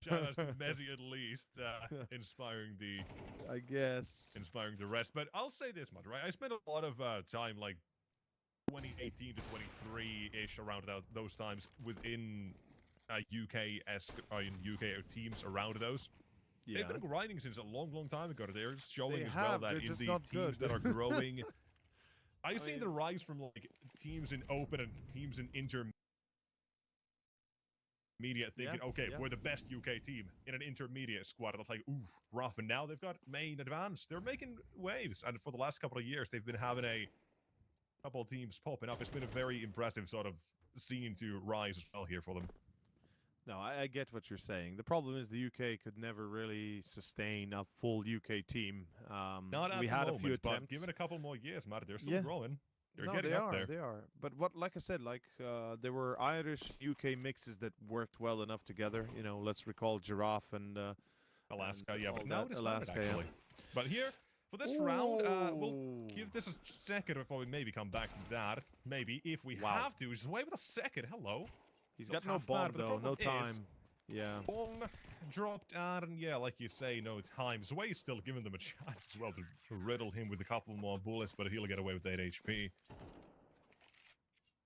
Shout out to Messi at least, inspiring I guess. the rest. But I'll say this much, right? I spent a lot of time, like 2018 to 23-ish, around those times within UK-esque, in UK teams around those. They've Yeah. been grinding since a long, long time ago. They're showing They as well have. that They're in just the not teams good. that are growing, I've I seen the mean, rise from like teams in open and teams in intermediate yeah, thinking, okay, yeah. we're the best UK team in an intermediate squad. And it's like, oof, rough. And now they've got main advanced. They're making waves. And for the last couple of years, they've been having a couple of teams popping up. It's been a very impressive sort of scene to rise as well here for them. No, I get what you're saying. The problem is the UK could never really sustain a full UK team. Not at We the had a few moment, but attempts. give it a couple more years, Matt. They're still Yeah, growing. They're no, getting they up are, there. they are. But what, like I said, like there were Irish UK mixes that worked well enough together. You know, let's recall Giraffe and Alaska, yeah, all but now that. it is not Alaska, actually. But here, for this round, we'll give this a second before we maybe come back to that. Maybe, if we Wow. have to. Just wait with a second. Hello. He's Not got no half bad, bomb but the though, no problem is, time. Yeah. bomb dropped out, and yeah, like you say, no time. Zway's still giving them a chance as well to riddle him with a couple more bullets, but he'll get away with 8 HP.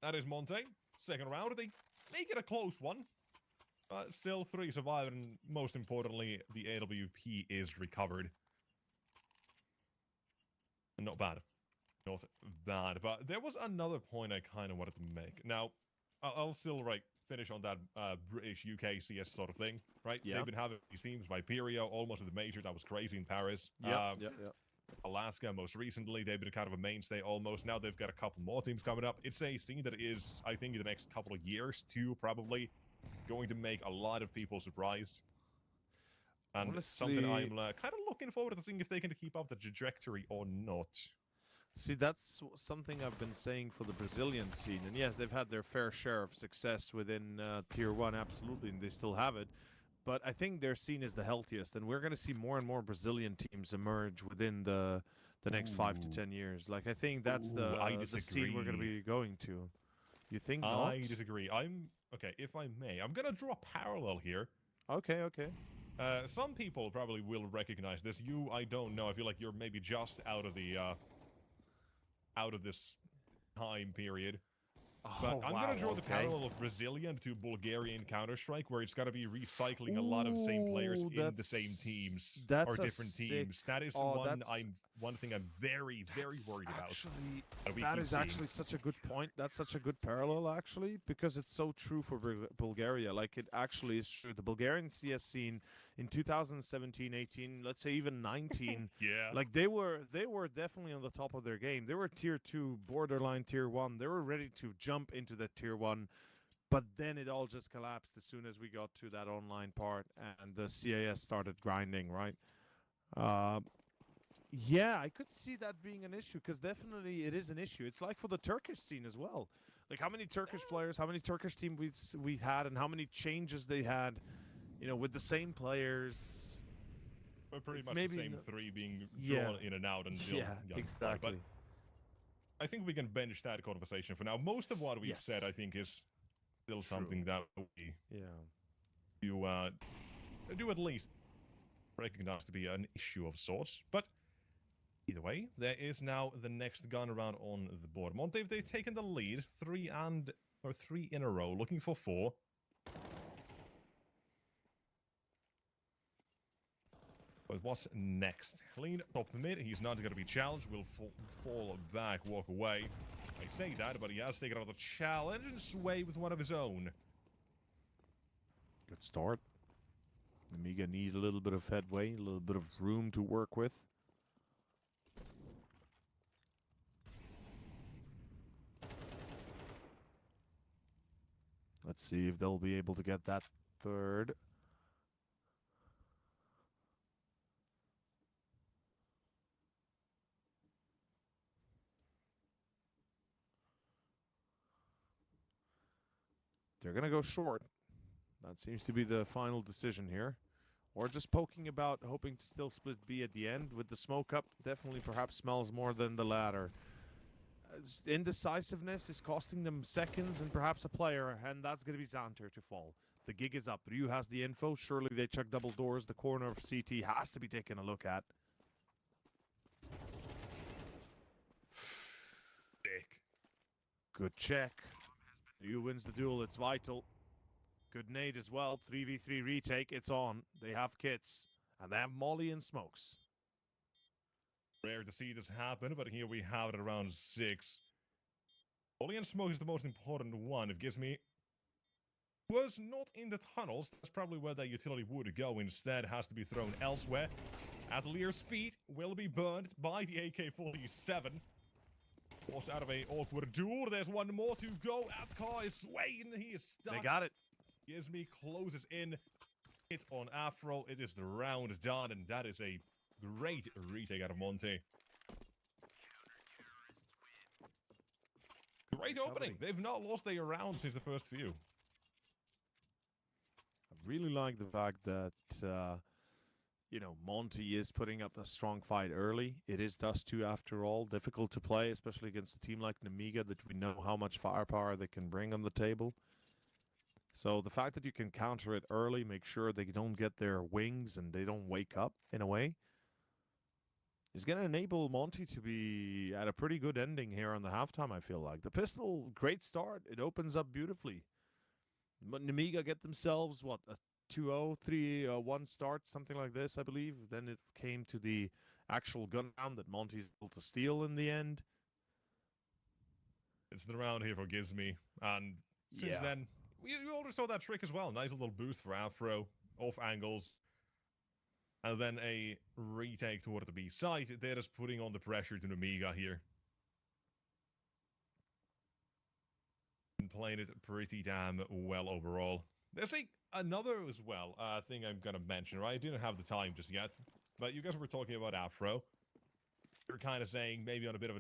That is Monte. Second round. They make it a close one. But still 3 survive, and most importantly, the AWP is recovered. Not bad. Not bad. But there was another point I kind of wanted to make. Now, I'll still, finish on that British UK CS sort of thing, right? Yeah. They've been having these teams by Perio, almost at the major. That was crazy in Paris. Yeah. Yeah. Alaska, most recently, they've been kind of a mainstay almost. Now they've got a couple more teams coming up. It's a scene that is, I think, in the next couple of years, too, probably going to make a lot of people surprised. And Honestly, something I'm kind of looking forward to seeing if they can keep up the trajectory or not. see, that's something I've been saying for the Brazilian scene. And yes, they've had their fair share of success within Tier 1, absolutely, and they still have it. But I think their scene is the healthiest, and we're going to see more and more Brazilian teams emerge within the next 5 to Ooh. 10 years. Like, I think that's I the scene we're going to disagree. be going to. You think not? I disagree. Okay, if I may, I'm gonna draw a parallel here. Okay, okay. Some people probably will recognize this. You, I don't know. I feel like you're maybe just out of this time period. But Oh, I'm wow, gonna draw the okay. parallel of Brazilian to Bulgarian Counter-Strike, where it's gonna be recycling a lot of same players Ooh, in the same teams that's or a different sick- teams. That is oh, one thing I'm very, very worried about. Actually, we that keep is seeing. actually such a good point. That's such a good parallel, actually, because it's so true for Bulgaria. Like, it actually is true. The Bulgarian CS scene in 2017, 18, let's say even 19, Yeah. like they were definitely on the top of their game. They were tier 2, borderline tier 1. They were ready to jump into the tier 1. But then it all just collapsed as soon as we got to that online part and the CAS started grinding, right? Uh, yeah, I could see that being an issue because definitely it is an issue. It's like for the Turkish scene as well. Like how many Turkish players, how many Turkish teams we had, and how many changes they had, you know, with the same players. But pretty It's much maybe the same n- 3 being Yeah. drawn in and out until Yeah, But exactly. I think we can bench that conversation for now. Most of what we've Yes. said, I think, is still True. something that we Yeah. do at least recognize to be an issue of sorts. But either way, there is now the next gun around on the board. Monte, they've taken the lead, 3 in a row, looking for 4. But what's next? Lean top mid. He's not going to be challenged. Will fall back, walk away. I say that, but he has taken out the challenge and sway with one of his own. Good start. Amiga need a little bit of headway, a little bit of room to work with. Let's see if they'll be able to get that third. They're going to go short. That seems to be the final decision here. Or just poking about, hoping to still split B at the end. With the smoke up, definitely perhaps smells more than the latter. Indecisiveness is costing them seconds and perhaps a player, and that's going to be Xanter to fall. The gig is up. Ryu has the info. Surely they check double doors. The corner of CT has to be taken a look at. Dick. Good check. Ryu wins the duel. It's vital. Good nade as well. 3v3 retake. It's on. They have kits. And they have Molly and Smokes. Rare to see this happen, but here we have it at round 6. Molly and Smoke is the most important one. It gives me... was not in the tunnels. That's probably where that utility would go. Instead, has to be thrown elsewhere. Atlier's feet will be burned by the AK-47. Forced out of a awkward duel. There's one more to go. Atkar is swaying. He is stuck. They got it. Gizmi closes in. Hit on Afro. It is the round done, and that is a great retake out of Monty. Great opening. They've not lost a round since the first few. I really like the fact that, you know, Monty is putting up a strong fight early. It is Dust 2 after all. Difficult to play, especially against a team like Nemiga that we know how much firepower they can bring on the table. So the fact that you can counter it early, make sure they don't get their wings and they don't wake up in a way, is going to enable Monty to be at a pretty good ending here on the halftime, I feel like. The pistol, great start. It opens up beautifully. But Nemiga get themselves, what, a 2-0, 3-1 start, something like this, I believe. Then it came to the actual gun round that Monty's able to steal in the end. It's the round here for Gizmi, and since then, we already saw that trick as well. Nice little boost for Afro, off angles. And then a retake toward the B side. They're just putting on the pressure to Nemiga here. And playing it pretty damn well overall. There's another as well thing I'm gonna mention, right? I didn't have the time just yet, but you guys were talking about Afro. You're kind of saying maybe on a bit of a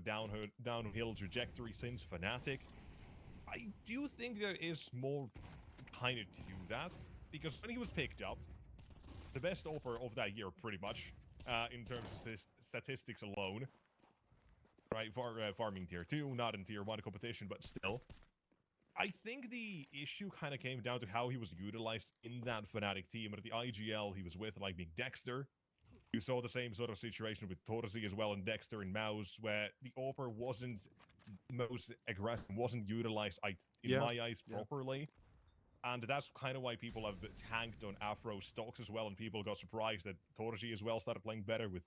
downhill trajectory since Fnatic. I do think there is more kind of to that, because when he was picked up, the best AWPer of that year, pretty much, in terms of statistics alone, right? For farming tier 2, not in tier 1 competition, but still. I think the issue kind of came down to how he was utilized in that Fnatic team. But at the IGL he was with, like being Dexter, you saw the same sort of situation with Torzi as well and Dexter and Mouse, where the AWPer wasn't most aggressive, wasn't utilized, in my eyes, properly. And that's kind of why people have tanked on Afro stocks as well, and people got surprised that Torzi as well started playing better with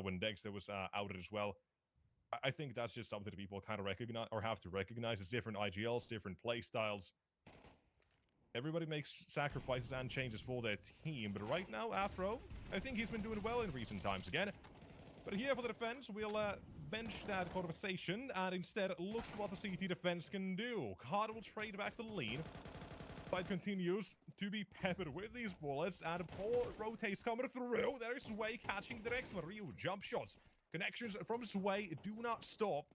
when Dexter was outed as well. I think that's just something that people kind of recognize, or have to recognize. It's different IGLs, different play styles. Everybody makes sacrifices and changes for their team, but right now, Afro, I think he's been doing well in recent times again. But here for the defense, we'll bench that conversation and instead look what the CT defense can do. Carter will trade back the lead. Fight continues to be peppered with these bullets, and Paul rotates coming through. There is Sway catching the next one. Ryu, jump shots. Connections from Sway do not stop.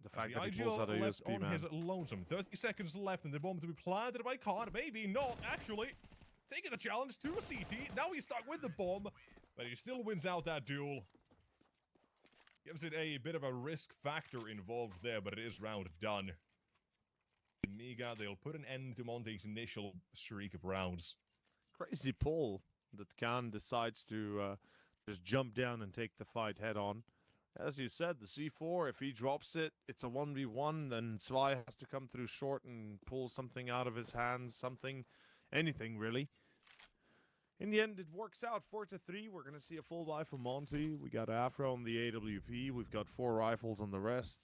The fact that he pulls out a left USB, on man. his lonesome. 30 seconds left, and the bomb to be planted by Khan. Maybe not, actually. Taking the challenge to CT. Now he's stuck with the bomb, but he still wins out that duel. Gives it a bit of a risk factor involved there, but it is round done. Nemiga, they'll put an end to Monte's initial streak of rounds. Crazy pull that Khan decides to just jump down and take the fight head on. As you said, the C4, if he drops it, it's a 1v1, then Zwei has to come through short and pull something out of his hands, anything really. In the end, it works out 4-3. We're going to see a full buy from Monty. We got Afro on the AWP. We've got 4 rifles on the rest.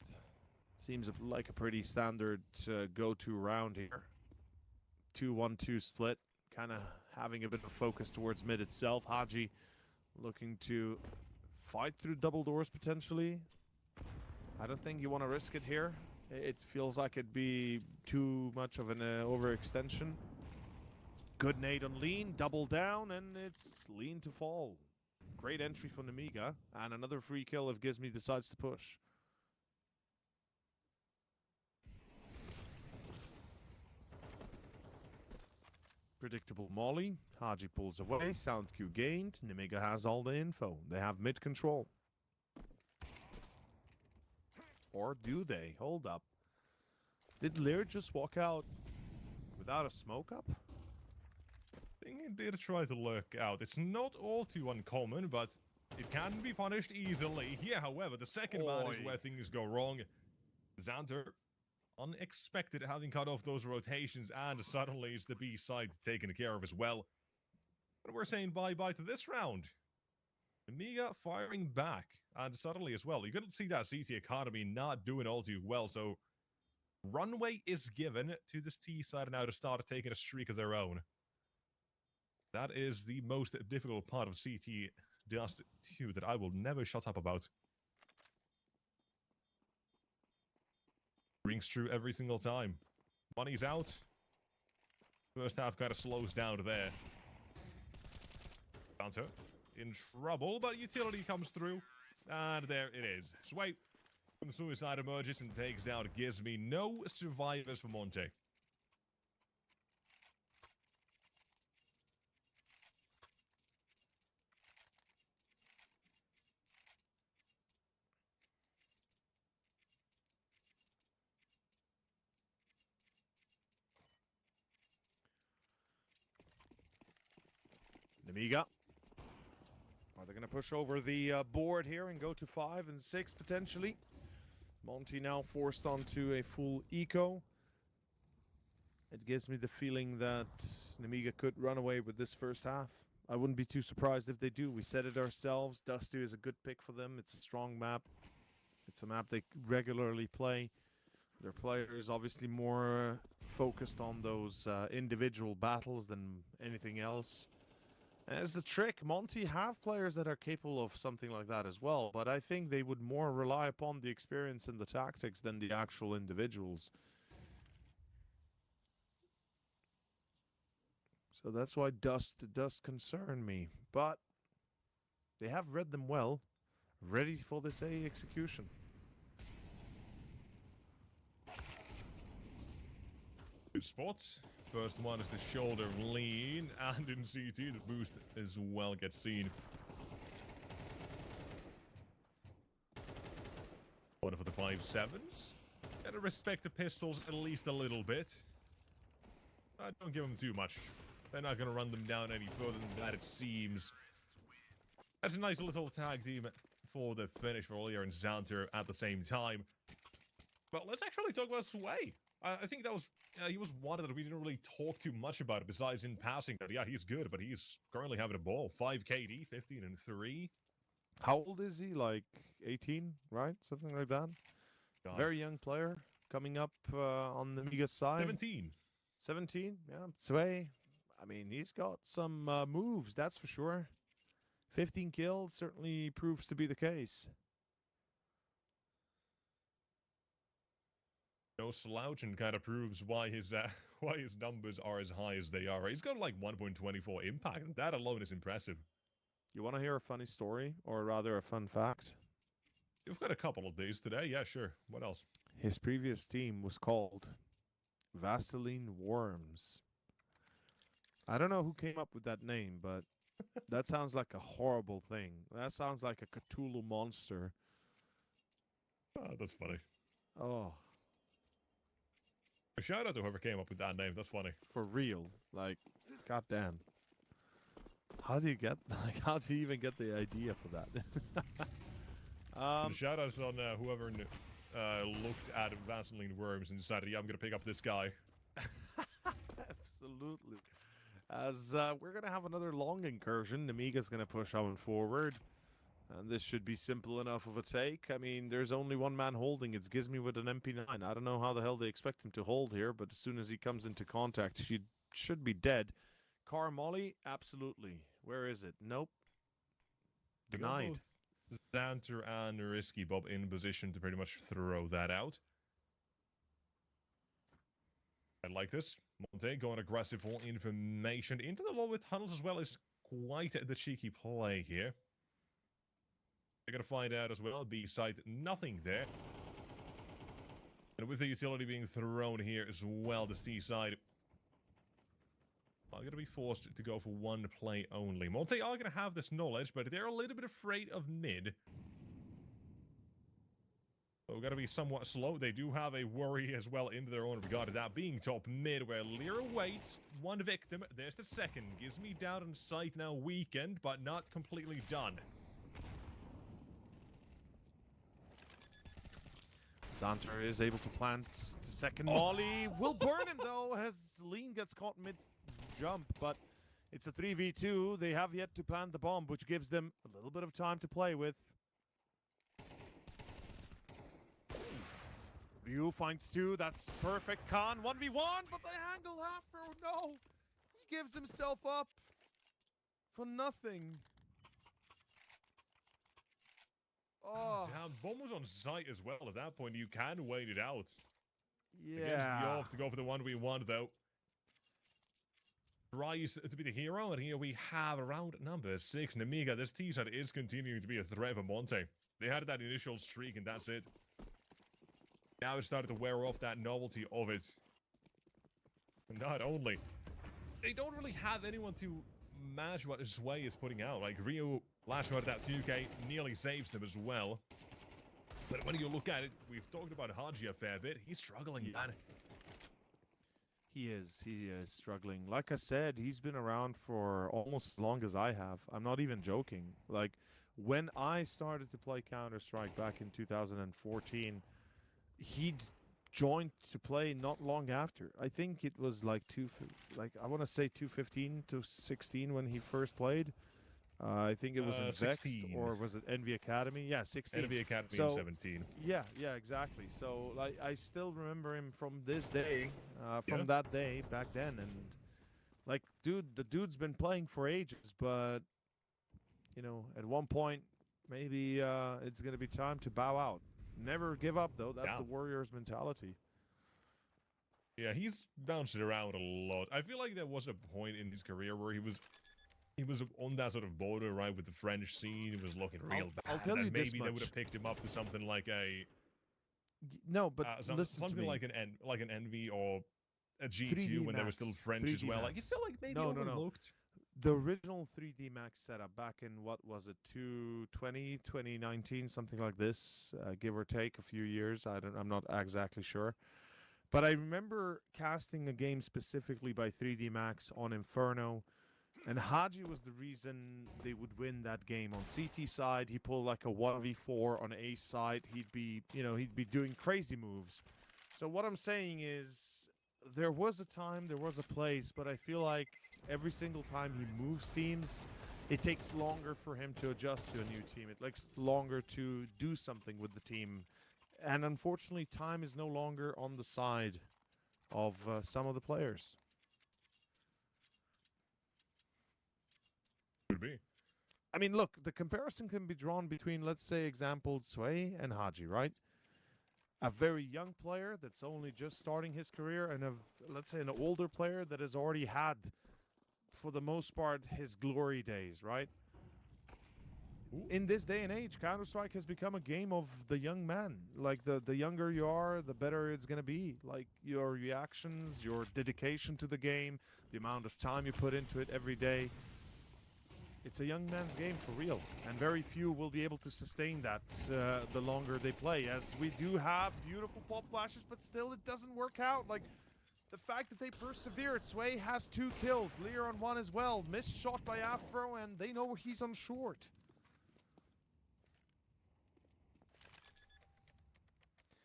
Seems like a pretty standard go-to round here. 2-1-2 split. Kind of having a bit of focus towards mid itself. Haji looking to fight through double doors potentially. I don't think you want to risk it here. It feels like it'd be too much of an overextension. Good nade on Lean, double down, and it's Lean to fall. Great entry from Nemiga, and another free kill if Gizmi decides to push. Predictable molly. Haji pulls away. Sound Q gained. Nemiga has all the info. They have mid control. Or do they? Hold up. Did Lear just walk out without a smoke up? I think he did try to lurk out. It's not all too uncommon, but it can be punished easily. Here, however, the second man is where things go wrong. Xander, unexpected, having cut off those rotations, and suddenly it's the B side taken care of as well. But we're saying bye-bye to this round. Amiga firing back, and suddenly as well. You couldn't see that CT economy not doing all too well, so runway is given to this T side now to start taking a streak of their own. That is the most difficult part of CT Dust 2 that I will never shut up about. Rings true every single time. Money's out. First half kind of slows down there. Hunter in trouble, but utility comes through. And there it is. Swipe from Suicide emerges and takes down Gizmi. No survivors for Monte. Amiga. Are they going to push over the board here and go to 5 and 6 potentially? Monty now forced onto a full eco. It gives me the feeling that Nemiga could run away with this first half. I wouldn't be too surprised if they do. We said it ourselves. Dusty is a good pick for them. It's a strong map. It's a map they regularly play. Their players obviously more focused on those individual battles than anything else. As the trick, Monty have players that are capable of something like that as well, but I think they would more rely upon the experience and the tactics than the actual individuals. So that's why Dust does concern me, but they have read them well, ready for this A execution. Two spots. First one is the shoulder lean, and in CT the boost as well gets seen. One for the 5.7s. Gotta respect the pistols at least a little bit. Don't give them too much. They're not gonna run them down any further than that, it seems. That's a nice little tag team for the finish for Ollier and Xanter at the same time. But let's actually talk about Sway. I think that was he was one that we didn't really talk too much about, besides in passing. But yeah, he's good, but he's currently having a ball. 5 KD, 15 and 3. How old is he? Like 18, right? Something like that. God. Very young player coming up on the Amiga side. 17. 17, yeah. Sway, I mean, he's got some moves, that's for sure. 15 kills certainly proves to be the case. No slouch, and kind of proves why his numbers are as high as they are. He's got like 1.24 impact, and that alone is impressive. You want to hear a funny story, or rather a fun fact? You've got a couple of these today, yeah, sure. What else? His previous team was called Vaseline Worms. I don't know who came up with that name, but that sounds like a horrible thing. That sounds like a Cthulhu monster. Oh, that's funny. Oh. A shout out to whoever came up with that name. That's funny. For real. Like, goddamn. How do you get, like, how do you even get the idea for that? Shout outs on whoever looked at Vaseline Worms and decided, yeah, I'm going to pick up this guy. Absolutely. As we're going to have another long incursion. Amiga's going to push on forward. And this should be simple enough of a take. I mean, there's only one man holding. It's Gizmi with an MP9. I don't know how the hell they expect him to hold here, but as soon as he comes into contact, she should be dead. Car Molly, absolutely. Where is it? Nope. Denied. Xanter and Risky Bob in position to pretty much throw that out. I like this. Monte going aggressive for information. Into the lower tunnels as well is quite the cheeky play here. They're going to find out as well. B site, nothing there. And with the utility being thrown here as well, the C side are going to be forced to go for one play only. Monte are going to have this knowledge, but they're a little bit afraid of mid. So we're going to be somewhat slow. They do have a worry as well into their own regard to that being top mid, where Lyra waits. One victim. There's the second. Gives me down in sight now, weakened, but not completely done. Xanter is able to plant the second molly. Will burn him though, as Lean gets caught mid-jump, but it's a 3v2. They have yet to plant the bomb, which gives them a little bit of time to play with. Ryu finds two. That's perfect. Khan 1v1, but they angle after. Oh no! He gives himself up for nothing. Oh. Damn, bomb was on site as well. At that point, you can wait it out. Yeah. Against the off to go for the 1v1, though. Tries to be the hero, and here we have round number 6. Nemiga, this T-side is continuing to be a threat for Monte. They had that initial streak, and that's it. Now it started to wear off that novelty of it. And not only, they don't really have anyone to match what Sway is putting out. Like, Rio last shot at that 2K nearly saves them as well. But when you look at it, we've talked about Haji a fair bit. He's struggling, man. He is struggling. Like I said, he's been around for almost as long as I have. I'm not even joking. Like, when I started to play Counter-Strike back in 2014, he'd joined to play not long after. I think it was like I want to say 2015 to 16 when he first played. I think it was in Vex, or was it Envy Academy? Yeah, 16. Envy Academy in 17. Yeah, exactly. So like, I still remember him from this day, from that day back then, and like, the dude's been playing for ages, but you know, at one point, maybe it's gonna be time to bow out. Never give up, though. That's the Warriors' mentality. Yeah, he's bounced it around a lot. I feel like there was a point in his career where he was on that sort of border, right, with the French scene. He was looking real bad. I'll tell you maybe this they much. would have picked him up to something like a no, but listen something to me. like an Envy or a G2 3D when they were still French as well. Like, you feel like maybe overlooked. The original 3D Max setup back in, what was it, 2019, something like this, give or take a few years. I'm not exactly sure. But I remember casting a game specifically by 3D Max on Inferno, and Haji was the reason they would win that game. On CT side, he pulled like a 1v4. On A side, he'd be doing crazy moves. So what I'm saying is, there was a time, there was a place, but I feel like every single time he moves teams, it takes longer for him to adjust to a new team. It takes longer to do something with the team. And unfortunately, time is no longer on the side of some of the players. Could be. I mean, look, the comparison can be drawn between, let's say, example, Sway and Haji, right? A very young player that's only just starting his career, and let's say an older player that has already had, for the most part, his glory days, right? Ooh. In this day and age, Counter-Strike has become a game of the young man. Like, the younger you are, the better it's going to be. Like, your reactions, your dedication to the game, the amount of time you put into it every day. It's a young man's game for real, and very few will be able to sustain that the longer they play, as we do have beautiful pop flashes, but still it doesn't work out. Like, the fact that they persevered. Sway has 2 kills, Lear on 1 as well, missed shot by Afro, and they know he's on short.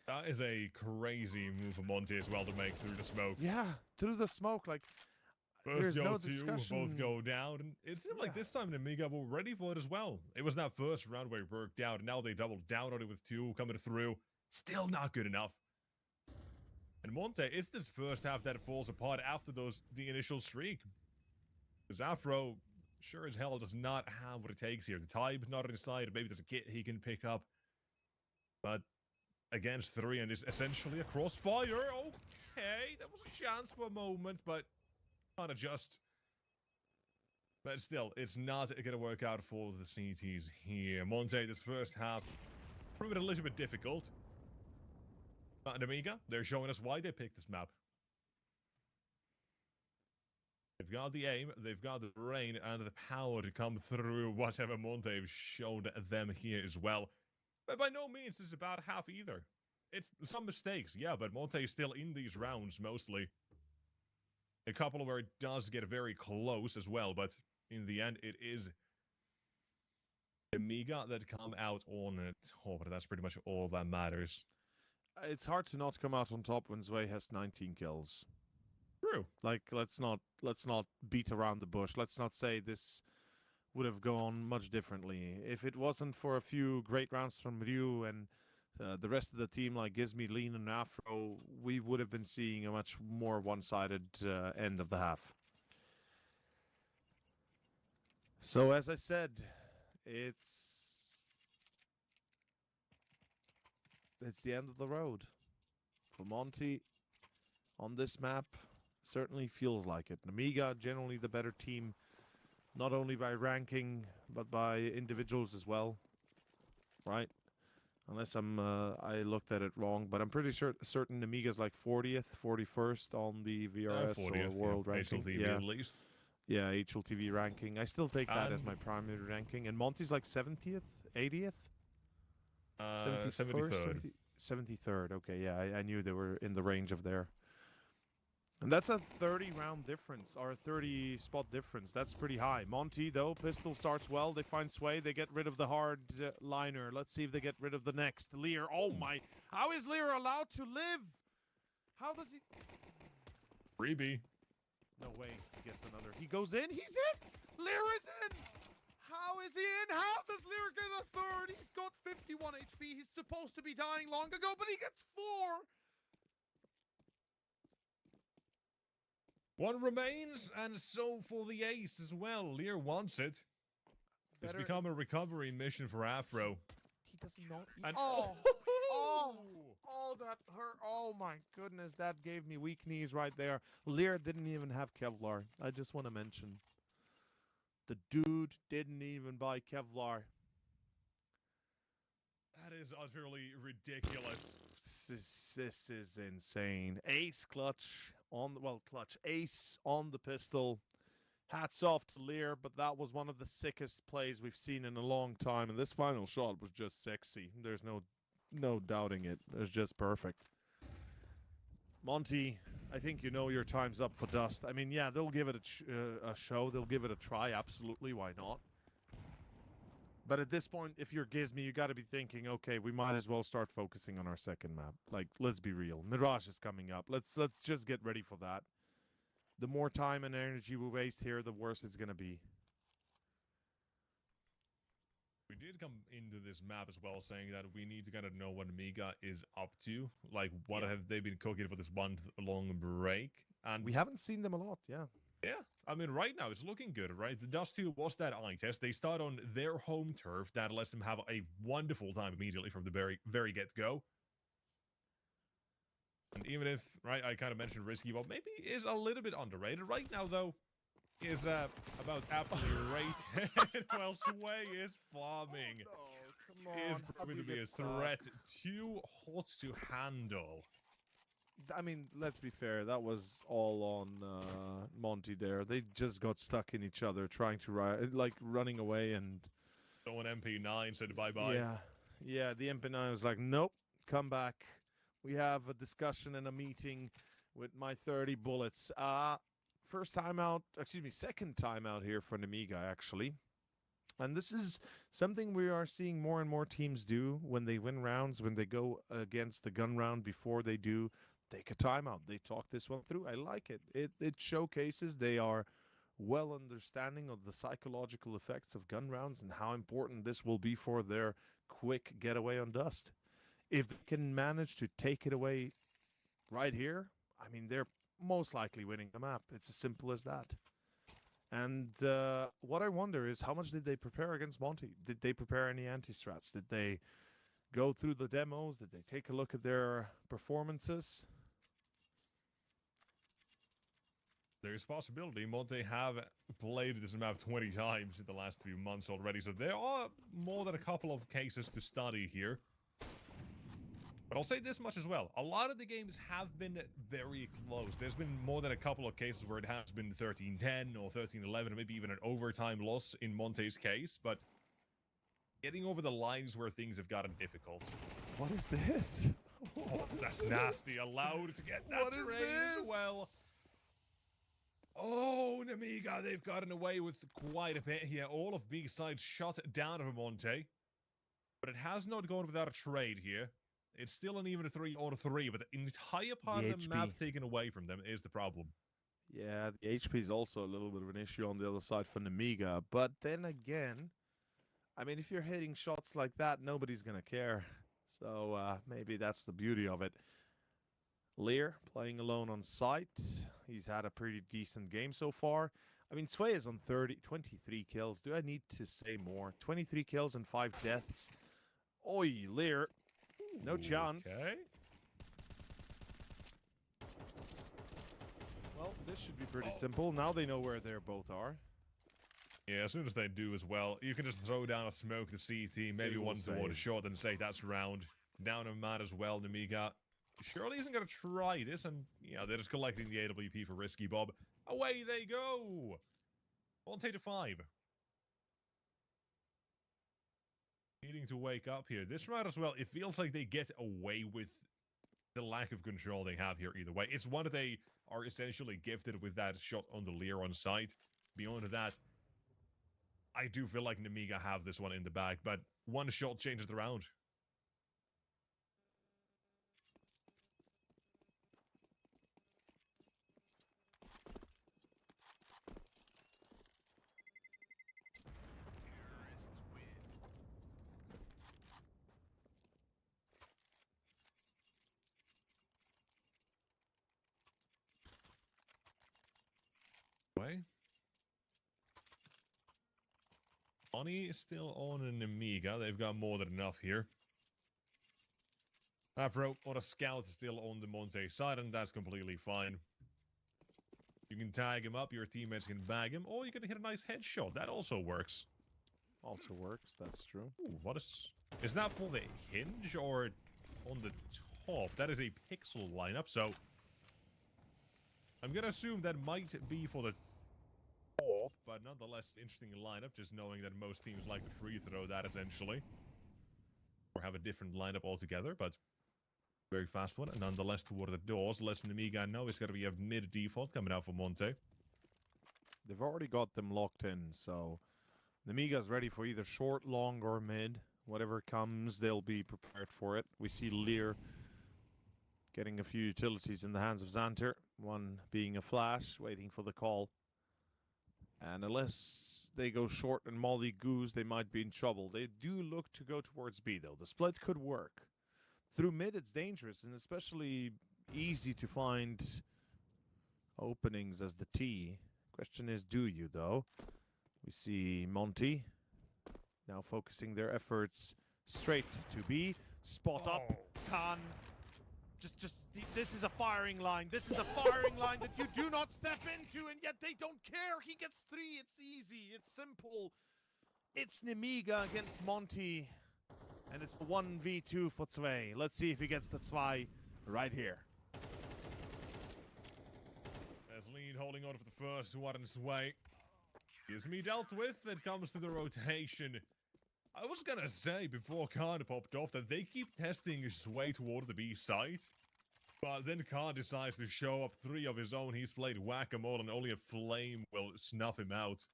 That is a crazy move for Monty as well to make through the smoke. Yeah, through the smoke, like, First there's no two, discussion. both go down. And it seemed like this time Nemiga were ready for it as well. It was that first round where it worked out, and now they doubled down on it with 2 coming through. Still not good enough. And Monte, it's this first half that falls apart after the initial streak. Because Afro, sure as hell, does not have what it takes here. The type's not inside. Maybe there's a kit he can pick up. But against 3 and is essentially a crossfire. Okay, that was a chance for a moment, but can't adjust. But still, it's not going to work out for the CTs here. Monte, this first half, proved a little bit difficult. But Amiga, they're showing us why they picked this map. They've got the aim, they've got the brain, and the power to come through whatever Monte showed them here as well. But by no means is it about half either. It's some mistakes, yeah, but Monte is still in these rounds mostly. A couple where it does get very close as well, but in the end, it is Amiga that come out on top. But that's pretty much all that matters. It's hard to not come out on top when Zwei has 19 kills. True. Like, let's not beat around the bush. Let's not say this would have gone much differently. If it wasn't for a few great rounds from Ryu and the rest of the team, like Gizmy, Lean, and Afro, we would have been seeing a much more one-sided end of the half. So, as I said, it's the end of the road for Monty on this map. Certainly feels like it. Amiga, generally the better team, not only by ranking but by individuals as well, right? Unless I looked at it wrong, but I'm pretty certain Amiga's like 40th, 41st on the VRS 40th, or world ranking. HLTV Yeah, at least. yeah, HLTV ranking. I still take that as my primary ranking. And Monty's like 70th, 80th, 73rd. 73rd. Okay, yeah, I knew they were in the range of there. And that's a 30-round difference, or a 30-spot difference. That's pretty high. Monty, though, pistol starts well. They find Sway. They get rid of the hard liner. Let's see if they get rid of the next. Lear. Oh, my. How is Lear allowed to live? How does he... Freebie. No way. He gets another. He goes in. He's in. Lear is in. How is he in? How does Lear get a third? He's got 51 HP. He's supposed to be dying long ago, but he gets 4. One remains, and so for the ace as well. Lear wants it. It's become a recovery mission for Afro. He does not. And That hurt. Oh my goodness, that gave me weak knees right there. Lear didn't even have Kevlar. I just want to mention. The dude didn't even buy Kevlar. That is utterly ridiculous. This is insane. Ace clutch on ace on the pistol. Hats off to Lear, but that was one of the sickest plays we've seen in a long time, and this final shot was just sexy. There's no doubting it. It was just perfect. Monty, I think you know your time's up for Dust. I mean, yeah, they'll give it a show. They'll give it a try. Absolutely, why not? But at this point, if you're Gizmy, you got to be thinking, okay, we might as well start focusing on our second map. Like, let's be real. Mirage is coming up. Let's just get ready for that. The more time and energy we waste here, the worse it's going to be. We did come into this map as well saying that we need to kind of know what Amiga is up to. Like, what have they been cooking for this month-long break? And we haven't seen them a lot, yeah. Yeah, I mean, right now it's looking good, right? The Dust 2 was that eye test. They start on their home turf. That lets them have a wonderful time immediately from the very get-go. And even if, right, I kind of mentioned Risky, well, maybe is a little bit underrated. Right now, though, is about aptly rated, while Sway is farming. Oh, no. Come on. Is proving to be a threat too hot to handle. I mean, let's be fair. That was all on Monty there. They just got stuck in each other, trying to running away and. So an MP9 said bye-bye. Yeah. The MP9 was like, nope, come back. We have a discussion and a meeting with my 30 bullets. Second time out here for an Amiga, actually. And this is something we are seeing more and more teams do when they win rounds, when they go against the gun round before they do. Take a timeout. They talk this one through. I like it. It showcases they are well understanding of the psychological effects of gun rounds and how important this will be for their quick getaway on Dust. If they can manage to take it away right here, I mean, they're most likely winning the map. It's as simple as that. And what I wonder is, how much did they prepare against Monty? Did they prepare any anti-strats? Did they go through the demos? Did they take a look at their performances? There's a possibility. Monte have played this map 20 times in the last few months already, so there are more than a couple of cases to study here. But I'll say this much as well. A lot of the games have been very close. There's been more than a couple of cases where it has been 13-10 or 13-11, or maybe even an overtime loss in Monte's case, but getting over the lines where things have gotten difficult. What is this? Oh, that's nasty. Allowed to get that What is trade this? as well. Oh, Namiga, they've gotten away with quite a bit here. All of B side shot down of Monte. But it has not gone without a trade here. It's still an even 3-on-3, but the entire part The of the map HP. taken away from them is the problem. Yeah, the HP is also a little bit of an issue on the other side for Namiga. But then again, I mean, if you're hitting shots like that, nobody's going to care. So maybe that's the beauty of it. Lear playing alone on site. He's had a pretty decent game so far. I mean, Sway is on 23 kills. Do I need to say more? 23 kills and 5 deaths. Oi, Lear. No chance. Okay. Well, this should be pretty simple. Now they know where they both are. Yeah, as soon as they do as well, you can just throw down a smoke to CT, maybe one toward a shot, and say that's round. Down a man as well, Namiga. Surely isn't going to try this, and yeah, they're just collecting the AWP for Risky Bob. Away they go! Monte to 5. Needing to wake up here. This round as well, it feels like they get away with the lack of control they have here either way. It's one that they are essentially gifted with that shot on the Lear on site. Beyond that, I do feel like Namiga have this one in the bag, but one shot changes the round. Way. Money is still on an Amiga. They've got more than enough here. Afro on a scout still on the Monte side, and that's completely fine. You can tag him up, your teammates can bag him, or you can hit a nice headshot. That also works. Also works, that's true. Ooh, what is that for the hinge or on the top? That is a pixel lineup, so I'm gonna assume that might be for the top, but nonetheless, interesting lineup, just knowing that most teams like to free throw that essentially. Or have a different lineup altogether, but very fast one. And nonetheless, toward the doors, less Namiga know it's gonna be a mid default coming out for Monte. They've already got them locked in, so Namiga's ready for either short, long, or mid. Whatever comes, they'll be prepared for it. We see Lear getting a few utilities in the hands of Xanter. One being a flash, waiting for the call. And unless they go short and Molly goose, they might be in trouble. They do look to go towards B, though. The split could work. Through mid, it's dangerous, and especially easy to find openings as the T. Question is, do you, though? We see Monty now focusing their efforts straight to B. Spot up. Khan. This is a firing line. This is a firing line that you do not step into, and yet they don't care. He gets 3. It's easy. It's simple. It's Namiga against Monty, and it's the 1v2 for Zwei. Let's see if he gets the Zwei right here. As Lead holding on for the first one in Sway. Is me dealt with. It comes to the rotation. I was gonna say before Khan popped off that they keep testing Sway toward the B side. But then Khan decides to show up 3 of his own. He's played whack-a-mole and only a flame will snuff him out.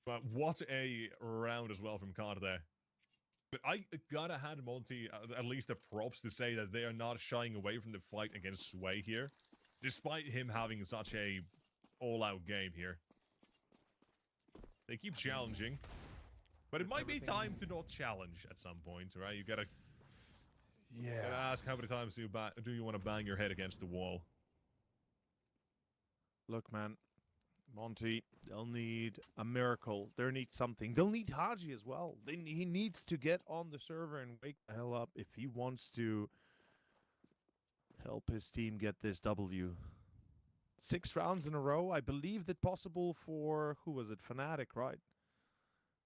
But what a round as well from Khan there. But I gotta hand Monty at least the props to say that they are not shying away from the fight against Sway here. Despite him having such a all-out game here. They keep challenging. But it might be time to not challenge at some point, right? You gotta ask how many times do you want to bang your head against the wall? Look, man. Monty, they'll need a miracle. They'll need something. They'll need Haji as well. He needs to get on the server and wake the hell up if he wants to help his team get this W. 6 rounds in a row. I believe that possible for, who was it? Fnatic, right?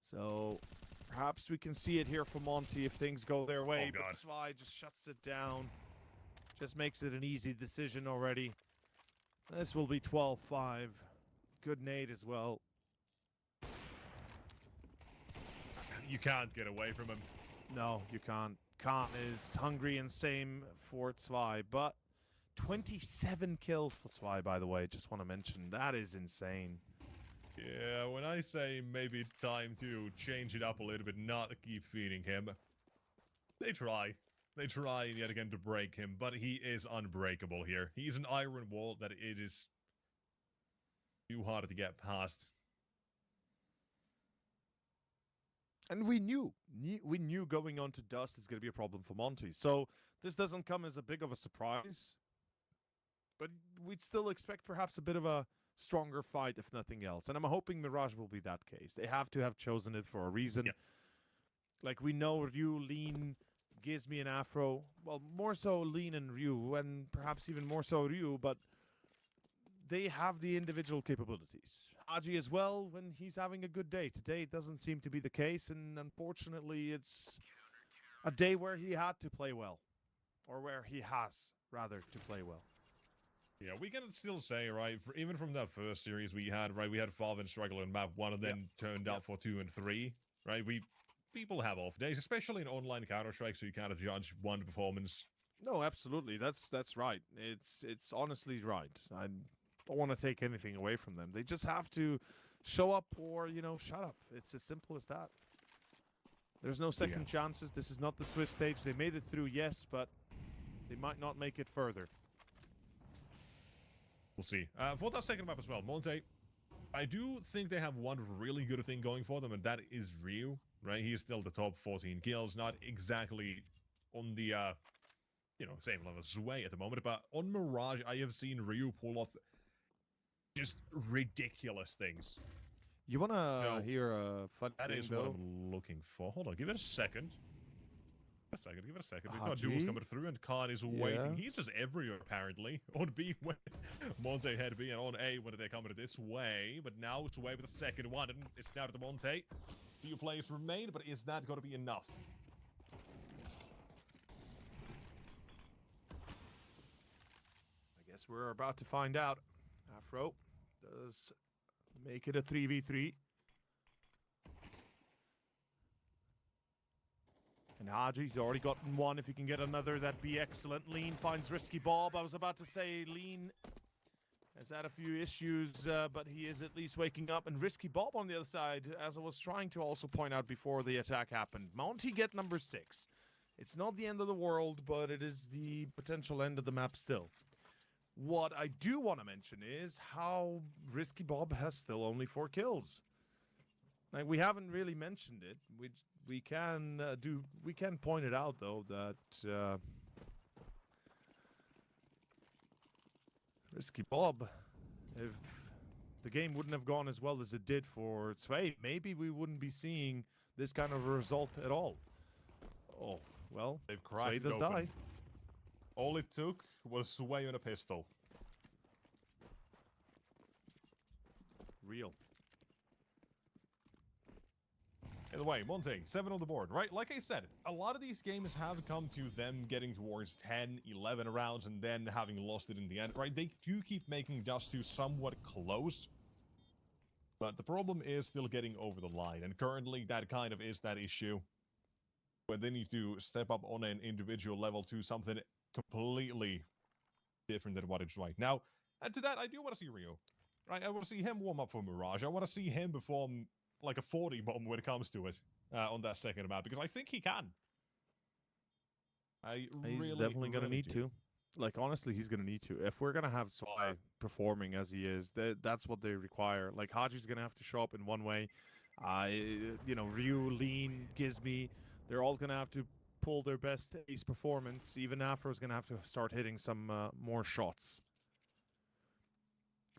So perhaps we can see it here for Monty if things go their way. Oh, God. But Zwei just shuts it down. Just makes it an easy decision already. This will be 12-5. Good nade as well. You can't get away from him. No, you can't. Khan is hungry, and same for Zwei. But 27 kills for Zwei, by the way. Just want to mention, that is insane. Yeah, when I say maybe it's time to change it up a little bit, not keep feeding him, they try. They try yet again to break him, but he is unbreakable here. He's an iron wall that it is too hard to get past. And we knew going on to Dust is going to be a problem for Monty. So this doesn't come as a big of a surprise. But we'd still expect perhaps a bit of a stronger fight, if nothing else. And I'm hoping Mirage will be that case. They have to have chosen it for a reason. Yeah. Like, we know Ryu, Lean, Gizmi, and Afro. Well, more so Lean and Ryu, and perhaps even more so Ryu, but they have the individual capabilities. Haji as well, when he's having a good day. Today it doesn't seem to be the case, and unfortunately it's a day where he had to play well. Or where he has, rather, to play well. Yeah, we can still say, right, even from that first series we had, Farvin struggle in map 1 and then turned out for 2 and 3, right? People have off days, especially in online Counter-Strike, so you kind of judge one performance. No, absolutely. That's right. It's honestly right. I don't want to take anything away from them. They just have to show up or, shut up. It's as simple as that. There's no second chances. This is not the Swiss stage. They made it through, yes, but they might not make it further. We'll see. For that second map as well, Monte, I do think they have one really good thing going for them, and that is Ryu, right? He's still the top 14 kills, not exactly on the, same level as Zwei at the moment, but on Mirage, I have seen Ryu pull off just ridiculous things. You want to hear a fun thing, That is though? what I'm looking for. Hold on, give it a second. Give it a second. We've got duels coming through, and Khan is waiting. He's just everywhere, apparently. On B, when Monte had B, and on A, when they're coming this way. But now it's away with the second one, and it's down to Monte. Few players remain, but is that going to be enough? I guess we're about to find out. Afro does make it a 3v3. And Haji's already gotten one. If he can get another, that'd be excellent. Lean finds Risky Bob. I was about to say Lean has had a few issues, but he is at least waking up. And Risky Bob on the other side, as I was trying to also point out before the attack happened. Monty get number 6. It's not the end of the world, but it is the potential end of the map still. What I do want to mention is how Risky Bob has still only 4 kills. Like, we haven't really mentioned it. We can point it out though that Risky Bob, if the game wouldn't have gone as well as it did for Zwei, maybe we wouldn't be seeing this kind of a result at all. Oh, well, they've cracked Zwei does die. All it took was Zwei on a pistol. Real. By the way, Monte, 7 on the board, right? Like I said, a lot of these games have come to them getting towards 10, 11 rounds and then having lost it in the end, right? They do keep making Dust 2 somewhat close, but the problem is still getting over the line, and currently that kind of is that issue where they need to step up on an individual level to something completely different than what it's right now. And to that, I do want to see Ryu, right? I want to see him warm up for Mirage. I want to see him perform like a 40 bomb when it comes to it on that second map, because I think he can. He's definitely going to need to. Like, honestly, he's going to need to. If we're going to have Zwei performing as he is, that's what they require. Like, Haji's going to have to show up in one way. Ryu, Lean, Gizmi, they're all going to have to pull their best ace performance. Even Afro's going to have to start hitting some more shots.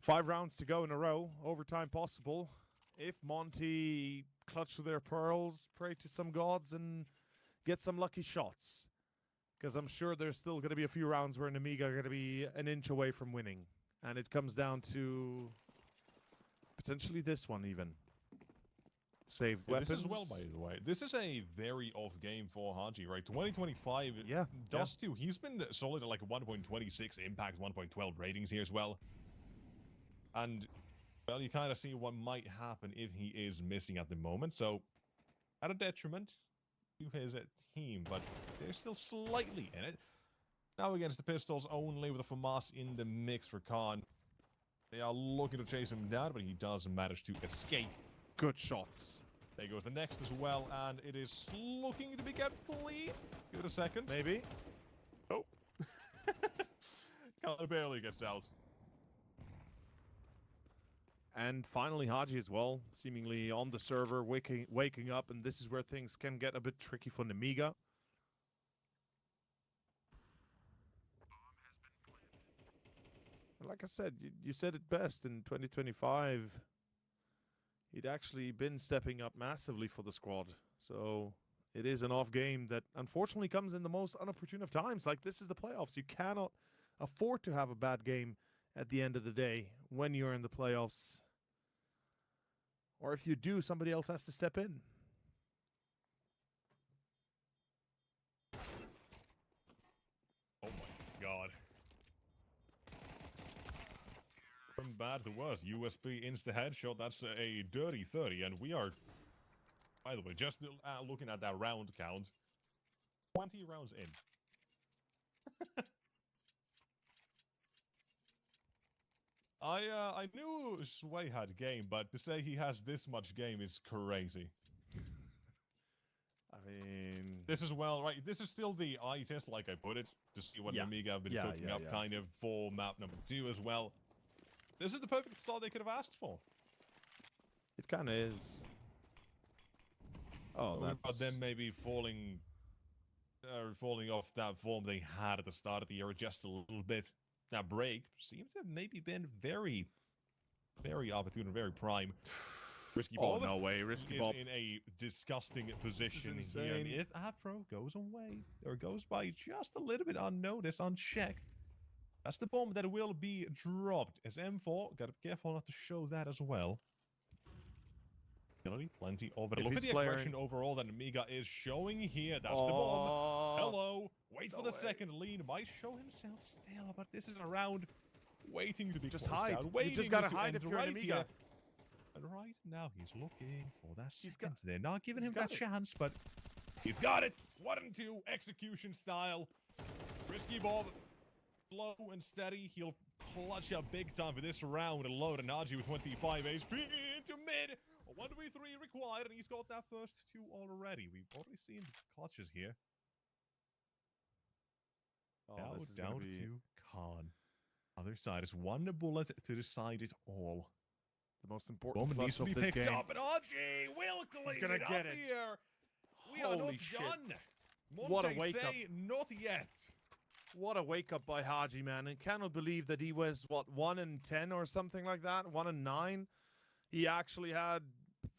5 rounds to go in a row. Overtime possible. If Monty clutch their pearls, pray to some gods, and get some lucky shots. Because I'm sure there's still going to be a few rounds where Namiga are going to be an inch away from winning. And it comes down to potentially this one even. Saved weapons. This as well, by the way. This is a very off game for Haji, right? 2025, Dust 2, he's been solid at like 1.26 impact, 1.12 ratings here as well. And well, you kind of see what might happen if he is missing at the moment. So, at a detriment, his team, but they're still slightly in it. Now against the Pistols, only with a FAMAS in the mix for Khan. They are looking to chase him down, but he does manage to escape. Good shots. There goes the next as well, and it is looking to be kept clean. Give it a second. Maybe. Oh. Khan barely gets out. And finally, Haji as well, seemingly on the server, waking up, and this is where things can get a bit tricky for Nemiga. Like I said, you said it best in 2025. He'd actually been stepping up massively for the squad. So it is an off game that unfortunately comes in the most unopportune of times. Like, this is the playoffs. You cannot afford to have a bad game at the end of the day when you're in the playoffs. Or if you do, somebody else has to step in. Oh my god. From bad to worse, USB insta headshot, that's a dirty 30, and we are, by the way, just looking at that round count, 20 rounds in. I knew Sway had game, but to say he has this much game is crazy. I mean, this is right. This is still the eye test, like I put it, to see what Amiga have been cooking up, kind of for map number 2 as well. This is the perfect start they could have asked for. It kind of is. Oh, that's... But then maybe falling off that form they had at the start of the year just a little bit. That break seems to have maybe been very, very opportune and very prime. Risky Bob. Oh, no way. Risky Bob is in a disgusting position here. And if Afro goes away, or goes by just a little bit unnoticed, unchecked, that's the bomb that will be dropped. As M4, gotta be careful not to show that as well. Plenty of it. Look at the aggression overall that Amiga is showing here. That's the bomb. Hello. Wait for the second lead. Might show himself still, but this is a round waiting to be just hide. Out, you just gotta hide if you're an Amiga. Here. And right now he's looking for that second. They're not giving him that chance, but he's got it. 1 and 2 execution style. Risky Bob, slow and steady. He'll clutch up big time for this round alone. And Naji with 25 HP into mid. 1v3 required, and he's got that first 2 already. We've already seen clutches here. Now down to Khan. Other side is 1 bullet to decide it all. The most important moment needs to be picked up, and RJ will clean it up here. We are not done. What a wake up! Not yet. What a wake up by Haji, man! I cannot believe that he was what 1 and 10 or something like that, 1 and 9. He actually had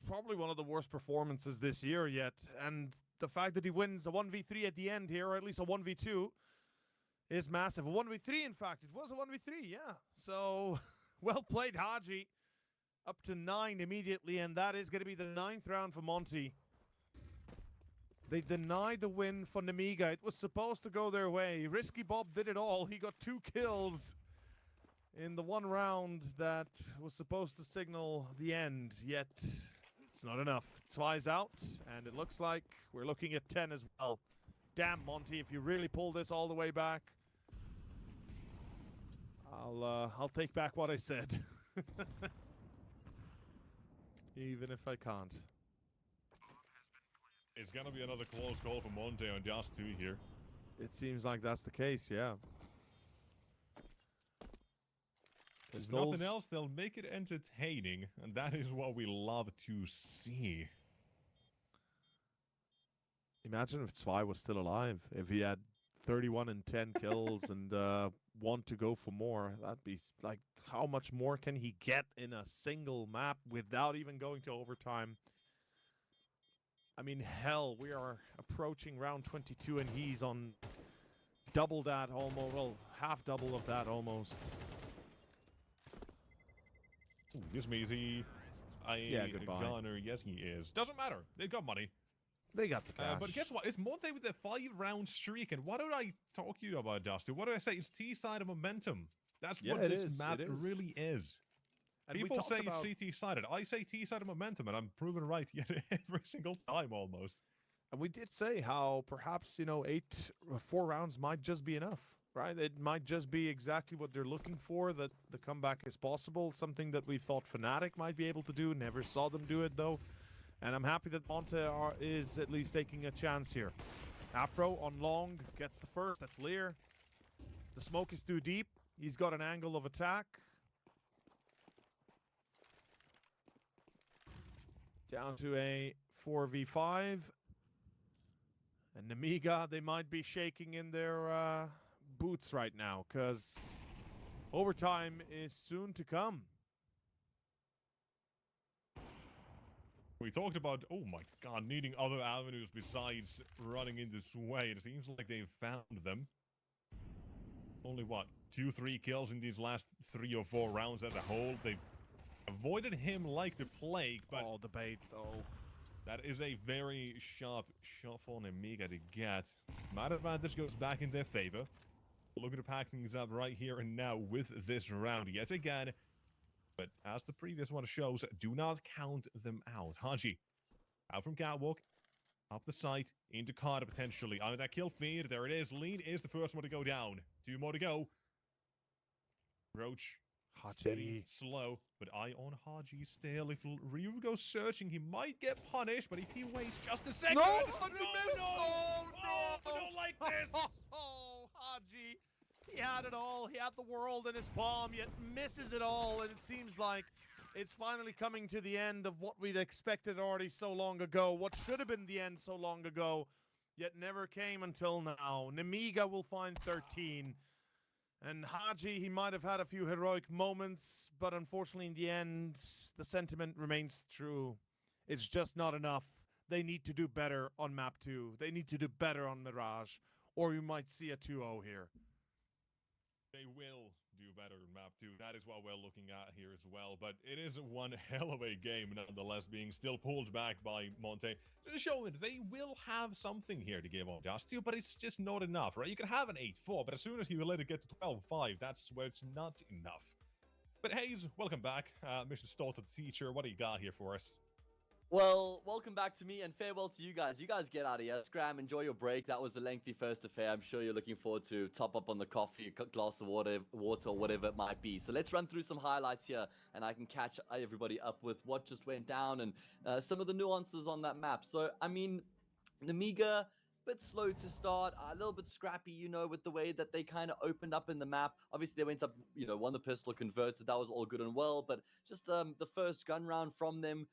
probably one of the worst performances this year yet, and the fact that he wins a 1v3 at the end here, or at least a 1v2, is massive. A 1v3, in fact. It was a 1v3, yeah. So, well played, Haji. Up to 9 immediately, and that is going to be the 9th round for Monty. They denied the win for Nemiga. It was supposed to go their way. Risky Bob did it all. He got 2 kills in the 1 round that was supposed to signal the end, yet it's not enough. Twi's out, and it looks like we're looking at 10 as well. Damn, Monty, if you really pull this all the way back, I'll take back what I said. Even if I can't. It's gonna be another close call for Monte on just 2 here. It seems like that's the case, yeah. There's nothing else, they'll make it entertaining, and that is what we love to see. Imagine if Zwei was still alive, if he had 31 and 10 kills and want to go for more. That'd be like, how much more can he get in a single map without even going to overtime? I mean, hell, we are approaching round 22 and he's on double that almost, well, half double of that almost. Ooh, this means he a gunner. Yes, he is. Doesn't matter. They got money. They got the cash. But guess what? It's Monte with a 5-round streak. And what did I talk to you about, Dusty? What did I say? It's T-sided momentum. That's what this map really is. And people say it's CT-sided. I say T-sided momentum, and I'm proven right yet every single time almost. And we did say how perhaps, 4 rounds might just be enough, right? It might just be exactly what they're looking for, that the comeback is possible, something that we thought Fnatic might be able to do. Never saw them do it, though. And I'm happy that Monte is at least taking a chance here. Afro on long, gets the first. That's Lear. The smoke is too deep. He's got an angle of attack. Down to a 4v5. And Nemiga, they might be shaking in their boots right now, because overtime is soon to come. We talked about, oh my god, needing other avenues besides running into Sway. It seems like they've found them. Only what, 2-3 kills in these last 3 or 4 rounds as a whole. They've avoided him like the plague, but Oh, the bait, though. that is a very sharp shot for Nemiga to get. Mad advantage goes back in their favor. Looking to pack things up right here and now with this round yet again. But as the previous one shows, do not count them out. Haji, out from Catwalk, up the site, into Carter potentially. On that kill feed, there it is. Lean is the first one to go down. 2 more to go. Roach, steady, slow, but eye on Haji still. If Ryu goes searching, he might get punished, but if he waits just a second... No! No! Oh, no! I don't like this! Oh, Haji. He had it all. He had the world in his palm, yet misses it all. And it seems like it's finally coming to the end of what we'd expected already so long ago. What should have been the end so long ago, yet never came until now. Nemiga will find 13. And Haji, he might have had a few heroic moments, but unfortunately in the end, the sentiment remains true. It's just not enough. They need to do better on map 2. They need to do better on Mirage, or you might see a 2-0 here. They will do better in map 2. That is what we're looking at here as well. But it is one hell of a game nonetheless, being still pulled back by Monte. To show that they will have something here to give on Dust to, but it's just not enough, right? You can have an 8-4, but as soon as you let it get to 12-5, that's where it's not enough. But Hayes, welcome back. Mr. Stalter, the teacher, what do you got here for us? Well, welcome back to me and farewell to you guys. You guys get out of here. Scram, enjoy your break. That was a lengthy first affair. I'm sure you're looking forward to top up on the coffee, a glass of water, or whatever it might be. So let's run through some highlights here, and I can catch everybody up with what just went down and some of the nuances on that map. So, I mean, Nemiga, bit slow to start, a little bit scrappy, with the way that they kind of opened up in the map. Obviously, they went up, won the pistol, converted. That was all good and well, but just the first gun round from them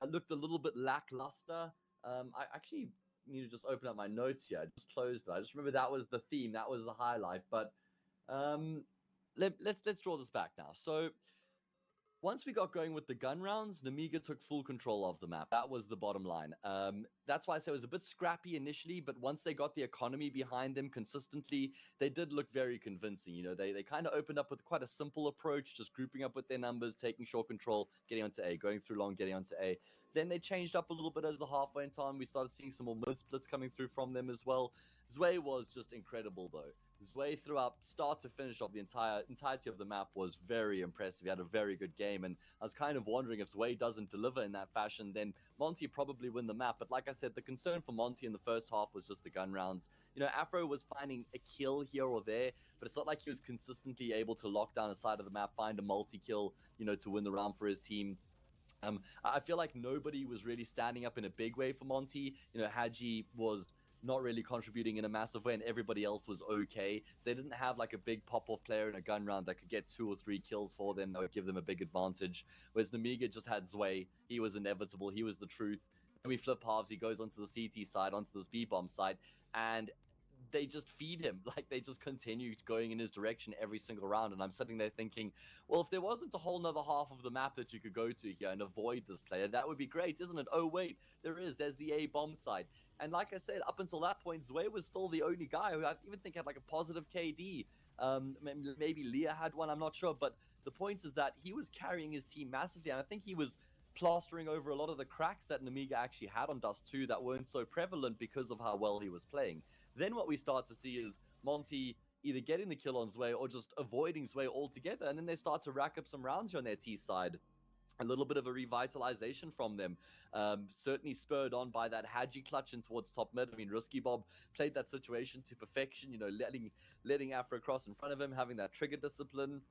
looked a little bit lackluster. I actually need to just open up my notes here. I just closed it. I just remember that was the theme. That was the highlight. But let's draw this back now. So once we got going with the gun rounds, Nemiga took full control of the map. That was the bottom line. That's why I say it was a bit scrappy initially, but once they got the economy behind them consistently, they did look very convincing. They kind of opened up with quite a simple approach, just grouping up with their numbers, taking short control, getting onto A, going through long, getting onto A. Then they changed up a little bit as the half went on. We started seeing some more mid splits coming through from them as well. Zwei was just incredible, though. Zwei throughout start to finish of the entirety of the map was very impressive. He had a very good game, and I was kind of wondering if Zwei doesn't deliver in that fashion, then Monty probably win the map. But like I said, the concern for Monty in the first half was just the gun rounds. Afro was finding a kill here or there, but it's not like he was consistently able to lock down a side of the map, find a multi-kill, to win the round for his team. I feel like nobody was really standing up in a big way for Monty. Haji was not really contributing in a massive way, and everybody else was okay. So they didn't have like a big pop-off player in a gun round that could get 2 or 3 kills for them that would give them a big advantage. Whereas Nemiga just had Zwei. He was inevitable. He was the truth. And we flip halves. He goes onto the CT side, onto this B-bomb side, and they just feed him. Like, they just continue going in his direction every single round. And I'm sitting there thinking, well, if there wasn't a whole nother half of the map that you could go to here and avoid this player, that would be great, isn't it? Oh, wait, there is. There's the A-bomb side. And like I said, up until that point, Zwei was still the only guy who I even think had like a positive KD. Maybe Leah had one, I'm not sure. But the point is that he was carrying his team massively. And I think he was plastering over a lot of the cracks that Nemiga actually had on Dust 2 that weren't so prevalent because of how well he was playing. Then what we start to see is Monty either getting the kill on Zwei or just avoiding Zwei altogether. And then they start to rack up some rounds here on their T side. a little bit of a revitalization from them. Certainly spurred on by that Hadji clutch in towards top mid. I mean, Risky Bob played that situation to perfection, letting Afro cross in front of him, having that trigger discipline,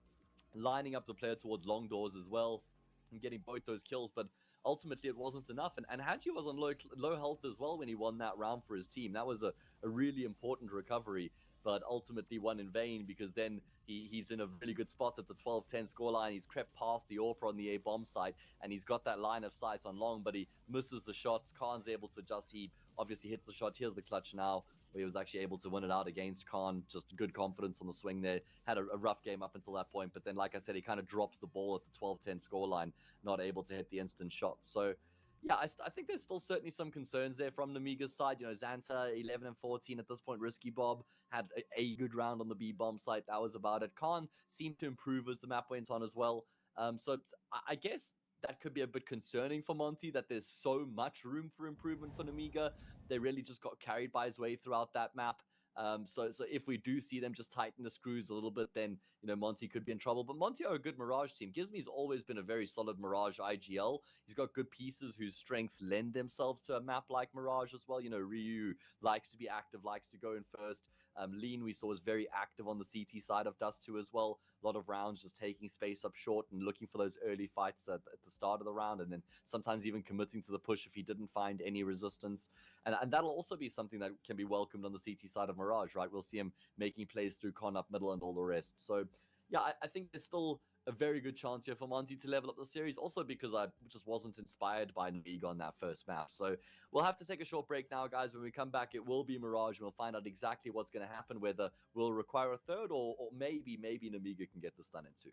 lining up the player towards long doors as well, and getting both those kills. But ultimately, it wasn't enough. And Hadji was on low health as well when he won that round for his team. That was a really important recovery, but ultimately won in vain, because then he's in a really good spot at the 12-10 scoreline. He's crept past the AWPer on the A bomb site, and he's got that line of sight on long, but he misses the shots. Khan's able to adjust. He obviously hits the shot. Here's the clutch now, where he was actually able to win it out against Khan. Just good confidence on the swing there. Had a rough game up until that point, but then, like I said, he kind of drops the ball at the 12-10 scoreline, not able to hit the instant shot. So yeah, I think there's still certainly some concerns there from Namiga's side. Xanta, 11 and 14 at this point. Risky Bob had a good round on the B bomb site. That was about it. Khan seemed to improve as the map went on as well. So I guess that could be a bit concerning for Monty, that there's so much room for improvement for Namiga. They really just got carried by his way throughout that map. So if we do see them just tighten the screws a little bit, then Monty could be in trouble. But Monty are a good Mirage team. Gizmy's always been a very solid Mirage IGL. He's got good pieces whose strengths lend themselves to a map like Mirage as well. Ryu likes to be active, likes to go in first. Lean, we saw, was very active on the CT side of Dust 2 as well. A lot of rounds just taking space up short and looking for those early fights at the start of the round, and then sometimes even committing to the push if he didn't find any resistance. And that'll also be something that can be welcomed on the CT side of Mirage, right? We'll see him making plays through Con up middle and all the rest. So yeah, I think there's still a very good chance here for Monty to level up the series, also because I just wasn't inspired by Namiga on that first map. So we'll have to take a short break now, guys. When we come back, it will be Mirage, and we'll find out exactly what's going to happen, whether we'll require a third, or maybe Namiga can get this done in two.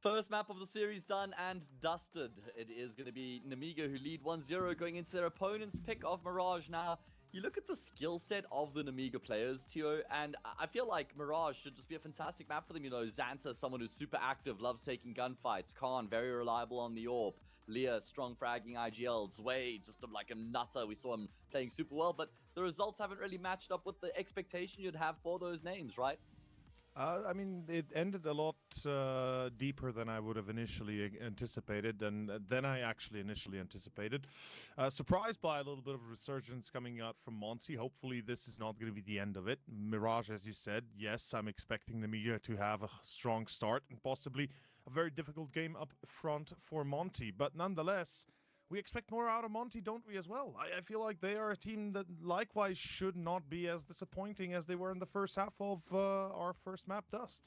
First map of the series done and dusted. It is going to be Namiga who lead 1-0 going into their opponent's pick of Mirage. Now, you look at the skill set of the Namiga players, Tio, and I feel like Mirage should just be a fantastic map for them. You know, Xanta, someone who's super active, loves taking gunfights. Khan, very reliable on the AWP. Leah, strong fragging IGL. Zway, just like a nutter. We saw him playing super well, but the results haven't really matched up with the expectation you'd have for those names, right? I mean, it ended a lot deeper than I would have initially anticipated, and than I actually initially anticipated. Surprised by a little bit of a resurgence coming out from Monty. Hopefully, this is not going to be the end of it. Mirage, as you said, yes, I'm expecting Namiga to have a strong start and possibly a very difficult game up front for Monty. But nonetheless, we expect more out of Monty, don't we, as well? I feel like they are a team that likewise should not be as disappointing as they were in the first half of our first map, Dust.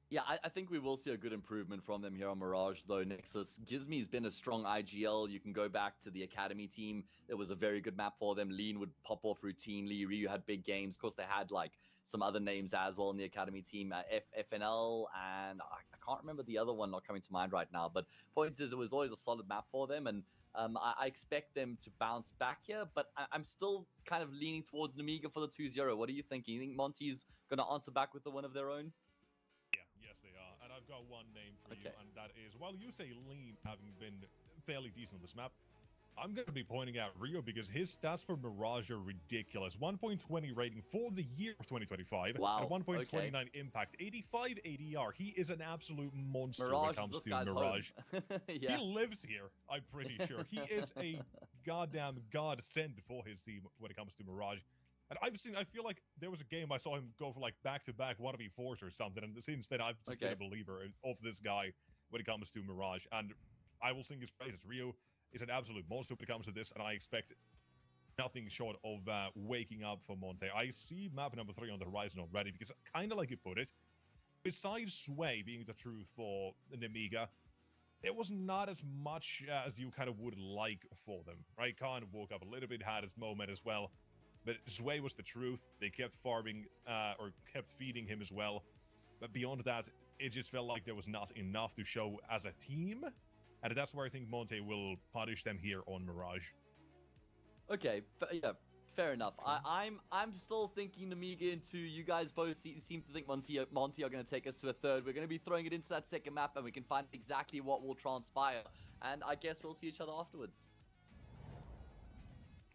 Yeah, I think we will see a good improvement from them here on Mirage, though. Nexus, Gizmy's been a strong IGL. You can go back to the Academy team. It was a very good map for them. Lean would pop off routinely. Ryu had big games. Of course, they had like some other names as well in the Academy team, FNL, and I can't remember the other one not coming to mind right now. But point is, it was always a solid map for them, and I expect them to bounce back here, but I'm still kind of leaning towards Namiga for the 2-0. What are you thinking? You think Monty's going to answer back with the win of their own? Yeah, yes, they are. And I've got one name for you, and that is, while you say Lean having been fairly decent on this map, I'm going to be pointing out Rio because his stats for Mirage are ridiculous. 1.20 rating for the year of 2025. Wow. And 1.29 impact. 85 ADR. He is an absolute monster Mirage, when it comes to Mirage. Yeah. He lives here, I'm pretty sure. He is a goddamn godsend for his team when it comes to Mirage. And I feel like there was a game I saw him go for like back-to-back 1v4s or something. And since then, I've just been a believer of this guy when it comes to Mirage. And I will sing his praises. Rio is an absolute monster when it comes to this, and I expect nothing short of waking up for Monte. I see map number 3 on the horizon already, because kind of like you put it, besides Sway being the truth for Namiga, there was not as much as you kind of would like for them, right? Khan woke up a little bit, had his moment as well, but Sway was the truth. They kept farming, or kept feeding him as well, but beyond that, it just felt like there was not enough to show as a team. And that's where I think Monte will punish them here on Mirage. Okay, yeah, fair enough. I'm still thinking Namiga into. You guys both seem to think Monty are going to take us to a third. We're going to be throwing it into that second map, and we can find exactly what will transpire. And I guess we'll see each other afterwards.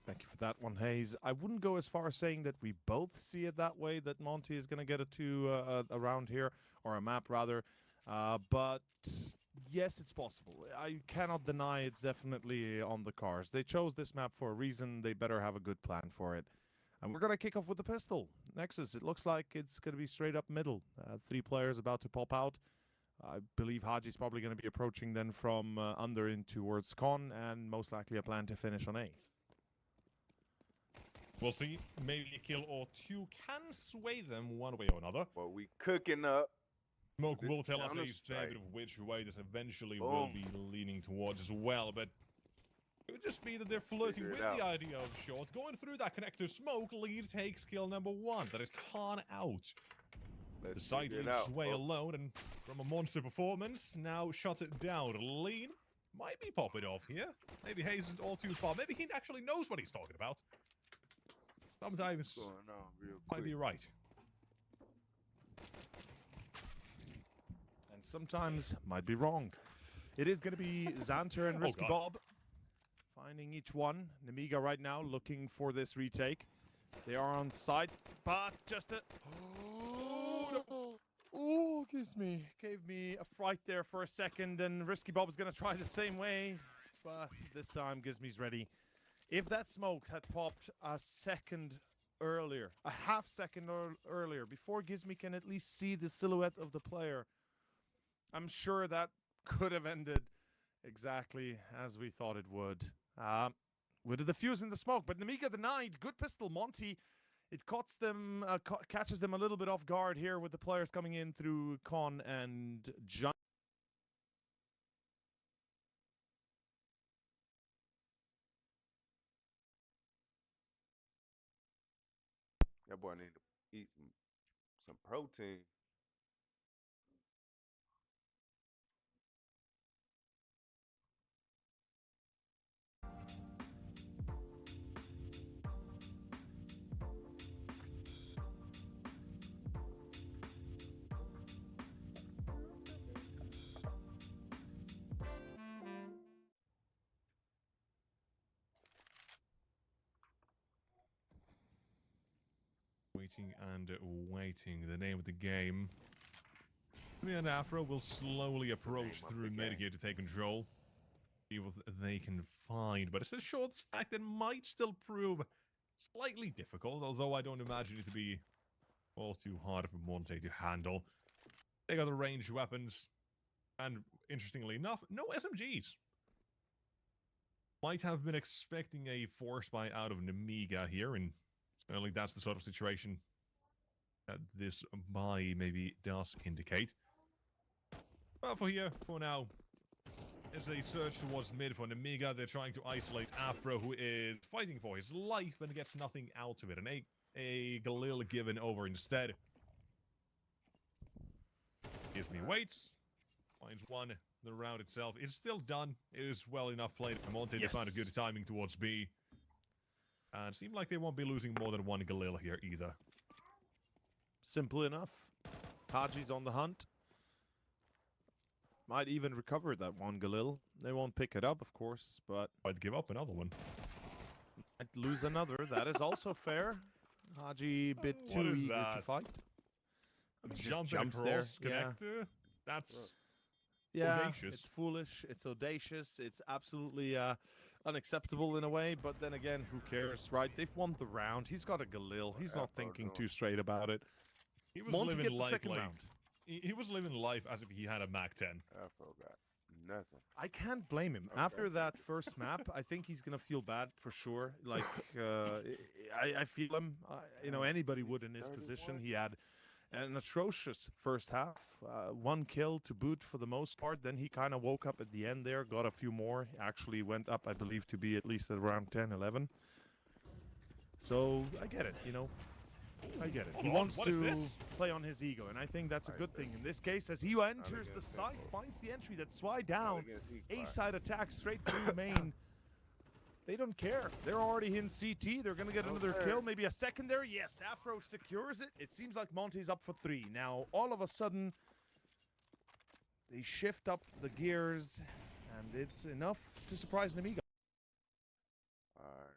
Thank you for that one, Hayes. I wouldn't go as far as saying that we both see it that way, that Monty is going to get a round here, or a map rather. But yes, it's possible. I cannot deny it's definitely on the cards. They chose this map for a reason. They better have a good plan for it. And we're going to kick off with the pistol. Nexus, it looks like it's going to be straight up middle. 3 players about to pop out. I believe Haji's probably going to be approaching then from under in towards Con, and most likely a plan to finish on A. We'll see. Maybe a kill or 2 can sway them one way or another. Well, we cooking up. Smoke will tell us a fair bit of which way this eventually will be leaning towards as well, but it would just be that they're flirting with the idea of shots. Going through that connector, Smoke lead takes kill number 1. That is Khan out. The side leaves Sway alone, and from a monster performance, now shuts it down. Lean might be popping off here. Maybe Hayes isn't all too far. Maybe he actually knows what he's talking about. Sometimes might be right. And sometimes might be wrong. It is going to be Xanter and Risky Bob finding each one. Namiga right now looking for this retake. They are on site, but just a... Oh, gave me a fright there for a second, and Risky Bob is going to try the same way, but this time Gizmy's ready. If that smoke had popped a second earlier, a half second earlier, before Gizmy can at least see the silhouette of the player, I'm sure that could have ended exactly as we thought it would. With the defuse in the smoke, but Namiga denied. Good pistol, Monty. It catches them a little bit off guard here with the players coming in through Con and John. That boy need to eat some protein. Waiting and waiting. The name of the game. Me and Afro will slowly approach of through the mid game. here to take control. See what they can find. But it's a short stack that might still prove slightly difficult, although I don't imagine it to be all too hard for Monte to handle. They got the ranged weapons. And interestingly enough, no SMGs. Might have been expecting a force buy out of Nemiga here, and certainly that's the sort of situation that this buy maybe does indicate. But for now, it's a search towards mid for Nemiga. They're trying to isolate Afro, who is fighting for his life and gets nothing out of it. And a Galil given over instead. Gives me waits. Finds one. The round itself is still done. It is well enough played from Monte. They found a good timing towards B. And it seemed like they won't be losing more than one Galil here either. Simple enough. Haji's on the hunt. Might even recover that one Galil. They won't pick it up, of course, but I'd give up another one. might lose another. That is also fair. Haji a bit too eager to fight. I mean, Jumping jumps across, there. connector. That's audacious. It's foolish. It's audacious. It's absolutely unacceptable in a way. But then again, who cares, right? They've won the round. He's got a Galil. He's not thinking too straight about it. He was Monty living get the life second like round. he was living life as if he had a Mac 10. Afro got nothing. I can't blame him. Okay. After that first map, I think he's gonna feel bad for sure. Like I feel him. You know, anybody would in his position. He had an atrocious first half. One kill to boot for the most part. Then he kind of woke up at the end there, got a few more. Actually went up, I believe, to be at least at around 10, 11. So I get it, you know. I get it. He wants to play on his ego, and I think that's a good thing in this case. As he enters the site, finds the entry. That's why down. A-side attack straight through main. They don't care. They're already in CT. They're going to get another kill, maybe a secondary. Yes, Afro secures it. It seems like Monty's up for 3. Now, all of a sudden, they shift up the gears, and it's enough to surprise Nemiga. Alright.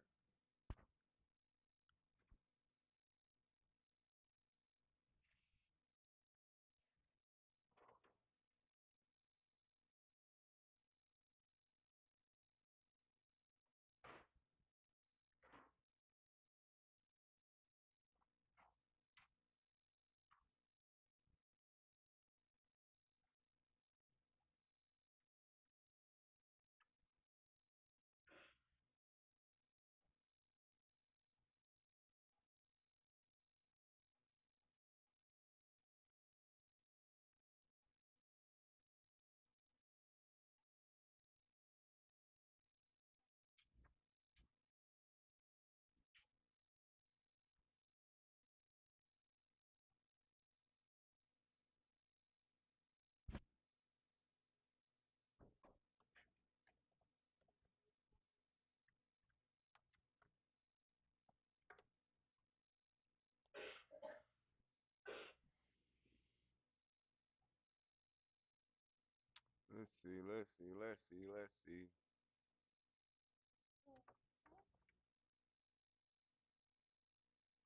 Let's see, let's see, let's see, let's see.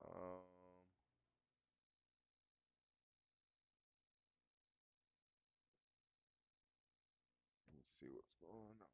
Um, let's see what's going on.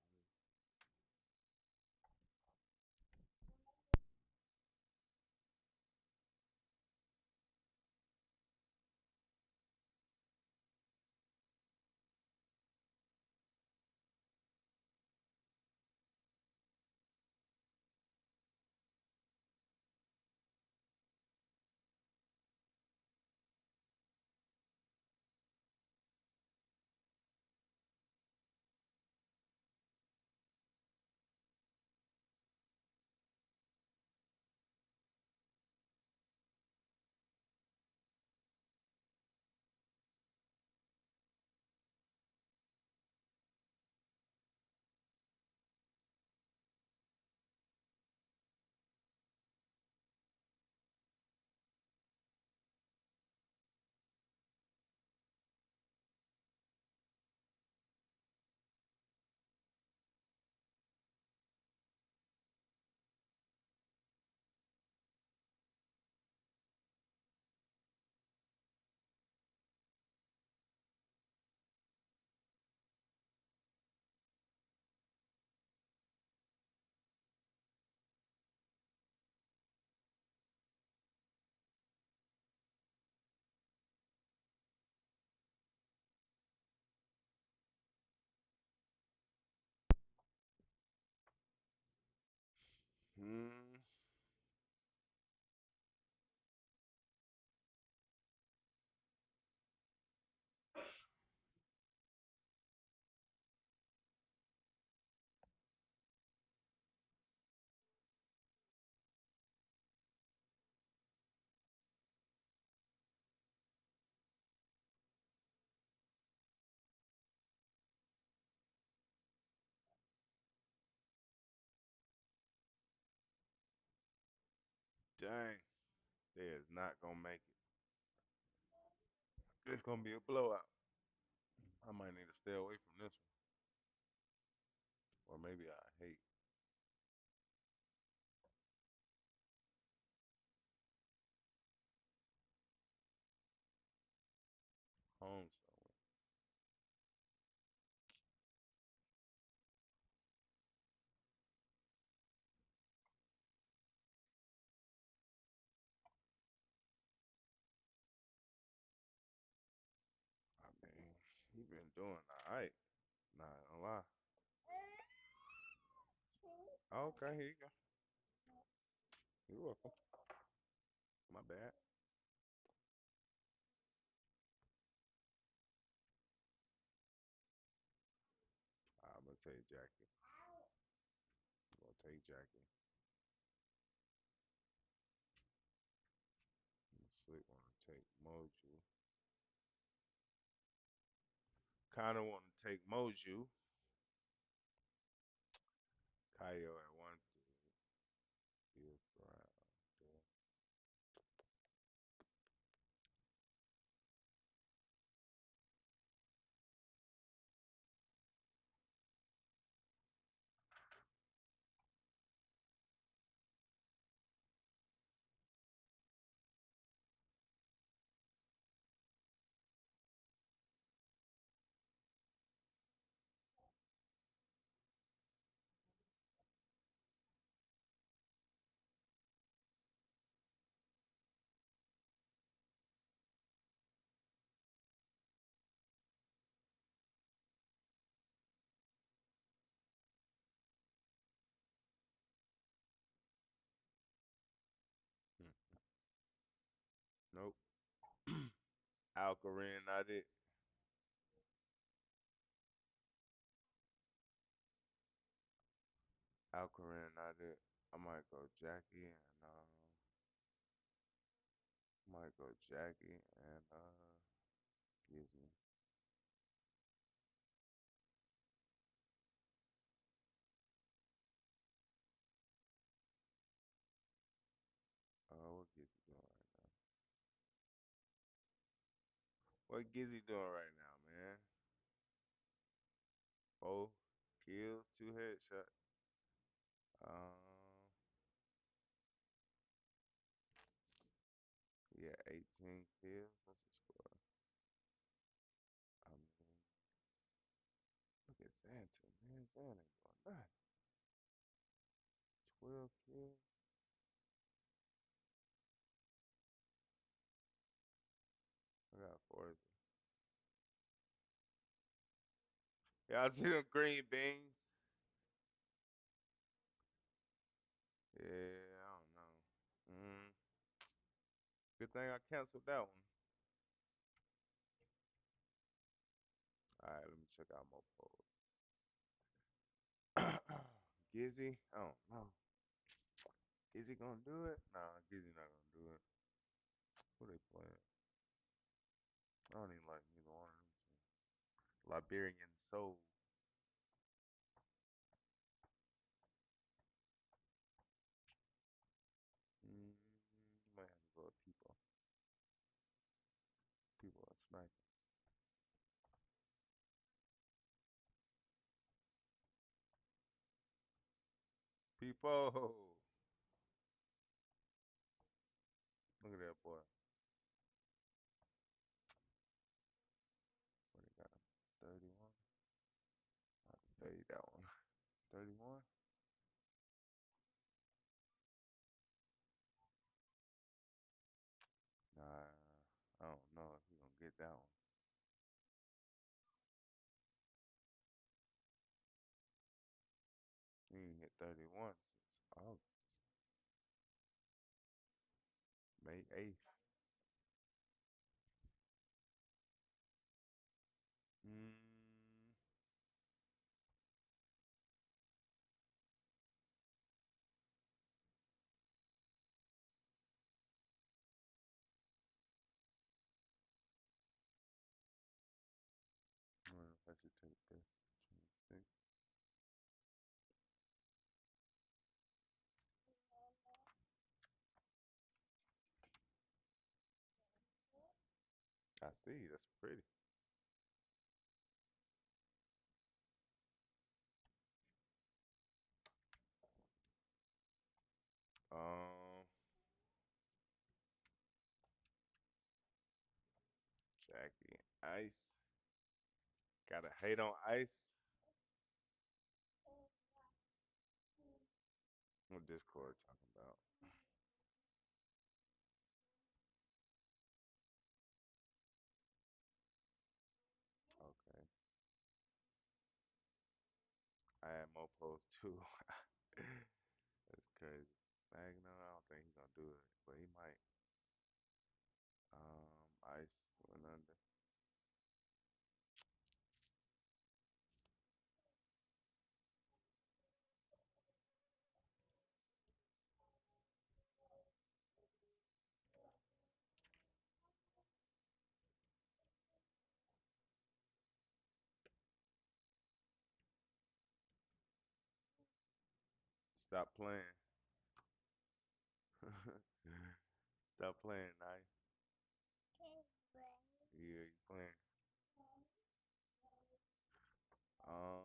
Hmm. Dang. They is not gonna make it. It's gonna be a blowout. I might need to stay away from this one. Or maybe I hate home somewhere. I mean, he been doing alright. Not gonna lie. Okay, here you go. You're welcome. My bad. I'm gonna take Jackie. I'm gonna take Jackie. Slick wanna take Moju. Kinda wanna take Moju. Kaio at one two. Feels around. Hmm. Nope. Alkarin, not it. Alkarin, not it. I might go Jackie and might go Jackie and Gizzy. What Gizzy doing right now? What Gizzy doing right now, man? 4 kills, 2 headshots. Um, yeah, 18 kills. What's the score? I mean, look at Xantu, man. Xan ain't doing nothing. 12 kills. I got 40. Y'all see them green beans? Yeah, I don't know. Good thing I canceled that one. All right, let me check out more polls. Gizzy? I don't know. Gizzy gonna do it? Nah, Gizzy not gonna do it. Who they playing? I don't even like neither one of them. Liberian Soul. Might have to go with people. People are sniping. People. Look at that boy. What he got? 31. I'll tell you that one. 31. Nah, I don't know if he gonna get that one. He ain't hit 31 since August. May 8th. Mm, I wonder if I should take this. 26. I see. That's pretty. Um, Jackie, ice. Gotta hate on ice. What Discord talking about? Okay. I had more posts too. That's crazy. Magnum, I don't think he's gonna do it, but he might. Ice went under. Stop playing. Stop playing, nice. Yeah, you playing. Um,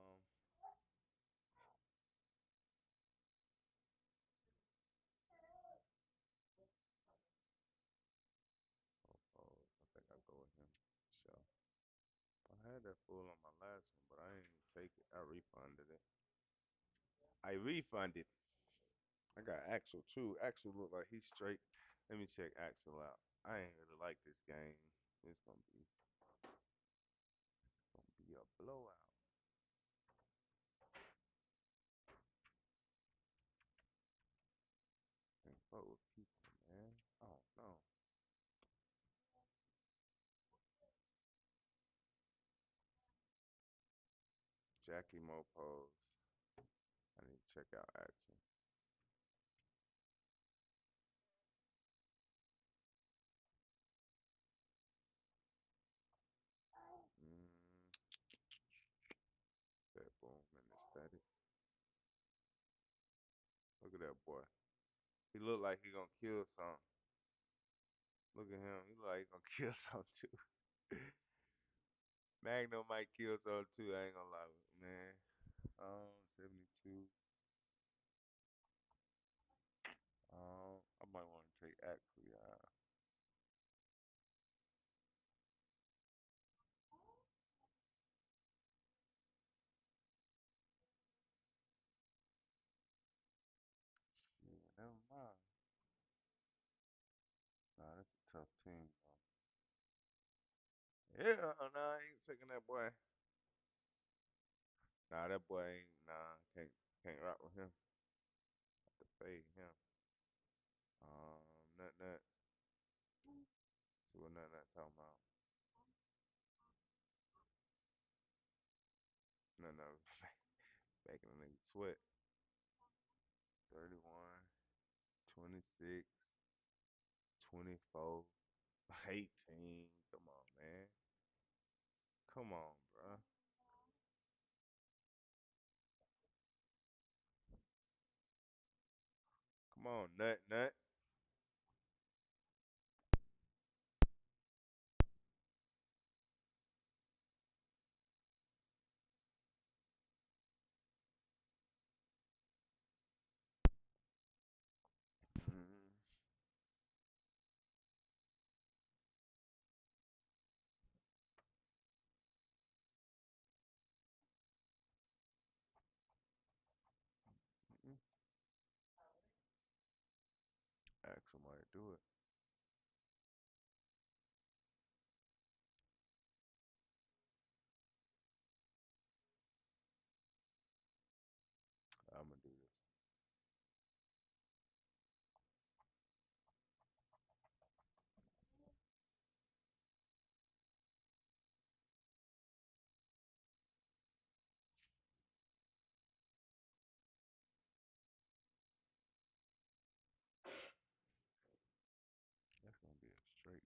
oh, I think I'll go with him. Sure. I had that fool on my last one, but I didn't take it. I refunded it. I refunded. I got Axel too. Axel look like he's straight. Let me check Axel out. I ain't really like this game. It's gonna be a blowout. Can't fuck with people, man. I don't know. Jackie Mopos. I need to check out Axel. Mm, that boom and the static. Look at that boy. He look like he gonna kill something. Look at him. He look like he gonna kill something too. Magno might kill something too. I ain't gonna lie, man. 72. I might want to take Axel. Yeah. Yeah, never mind. Nah, that's a tough team, though. Yeah, no, I ain't taking that boy. Nah, that boy ain't. Nah, can't rock with him. Have to fade him. Nut. See what nut talking about? Nut making a nigga sweat. 31, 26, 24, 18. Come on, man. Come on, bro. Come on, nut. Mm, mm. Ask somebody to do it. I'm gonna do this.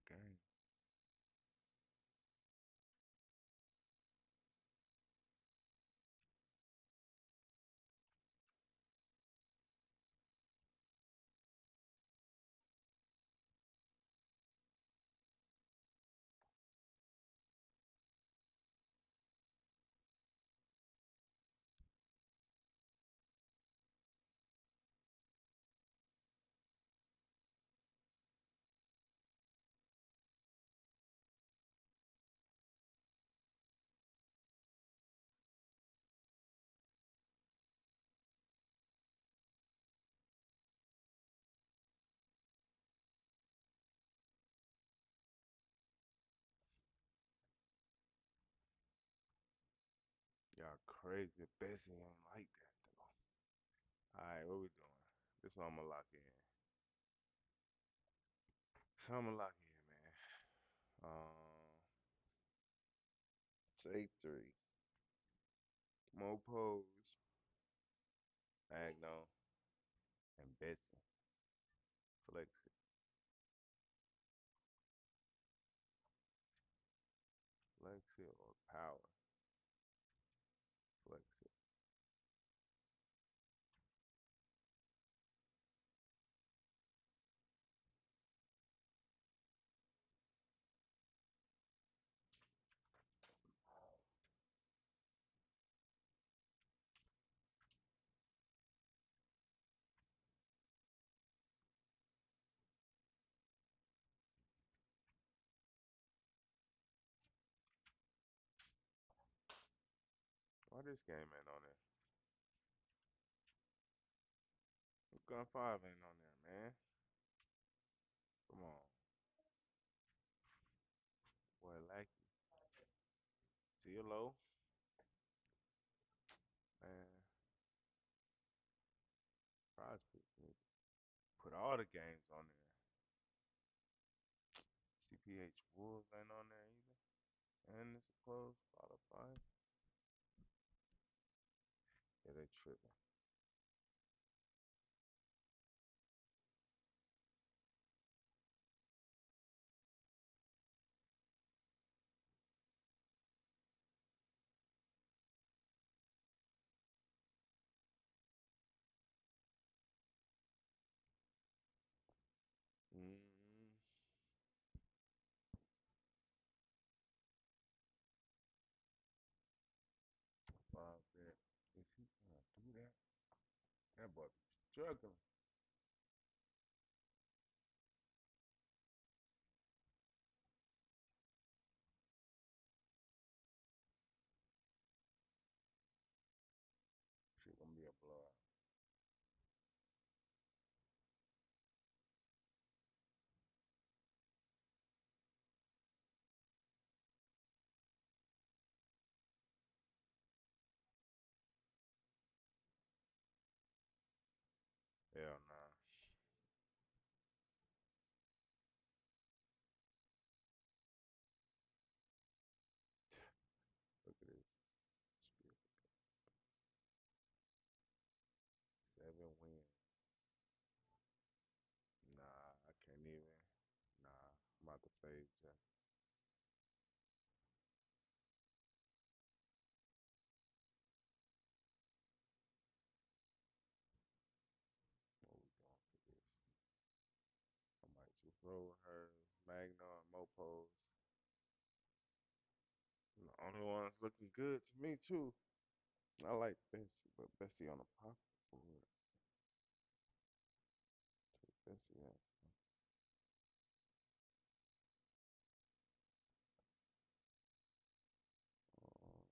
game. Y'all crazy. Bessie ain't like that though. Alright, what we doing? This one I'ma lock in. So I'ma lock in, man. J3. Mopos, Magno, and Bessie. Flex it. Flex it or power. Flex it. Why this game ain't on there? Gun 5 ain't on there, man. Come on. Boy, Lackey. See you low. Man, Prizepicks need to put all the games on there. CPH Wolves ain't on there either. And it's a closed qualifying. Yeah, they tripping. Mm, 5 bet. Is he gonna do that? That boy be struggling. Shit gonna be a blowout. Hell nah. Look at this. Spiel. 7 wins. Nah, I can't even. Nah, I'm about to fade ya. What we doing for this? I might just roll hers, Magna, and Mopos. The only ones looking good to me too. I like Bessie, but Bessie on the pocket board. Take Bessie out. Uh,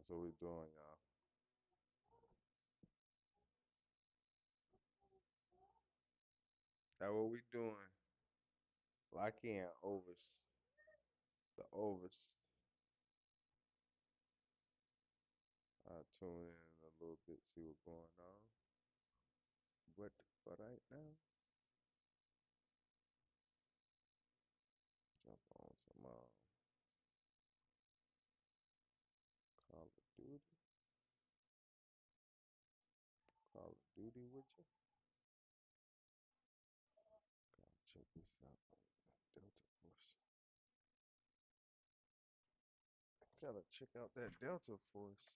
That's what we doing, y'all. That's what we doing. Lock in overs. The overs. I'll tune in a little bit, see what's going on. But for right now, jump on some Call of Duty. Call of Duty with you. Gotta check this out. Delta Force. Gotta check out that Delta Force.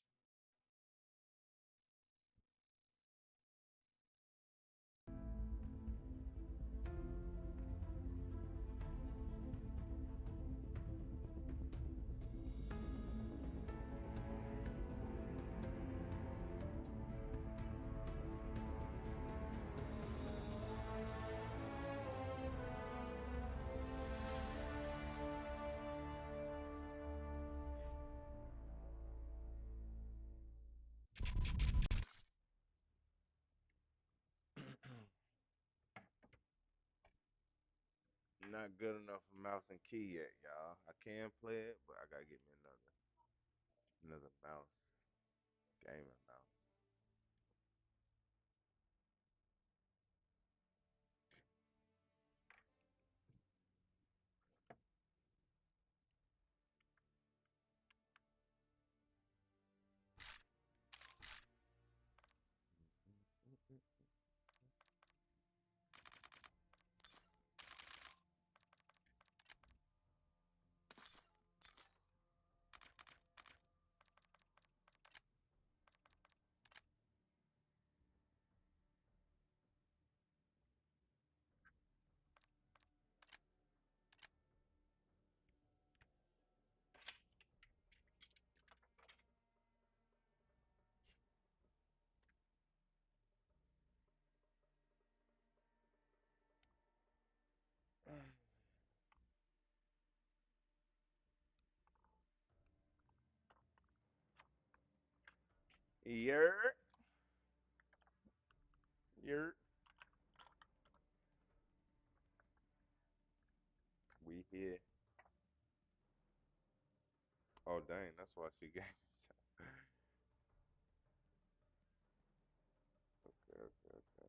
Not good enough for mouse and key yet, y'all. I can play it, but I gotta get me another mouse, gaming mouse. Yer, yer. We here. Oh dang, that's why she gave us. Okay, okay, okay.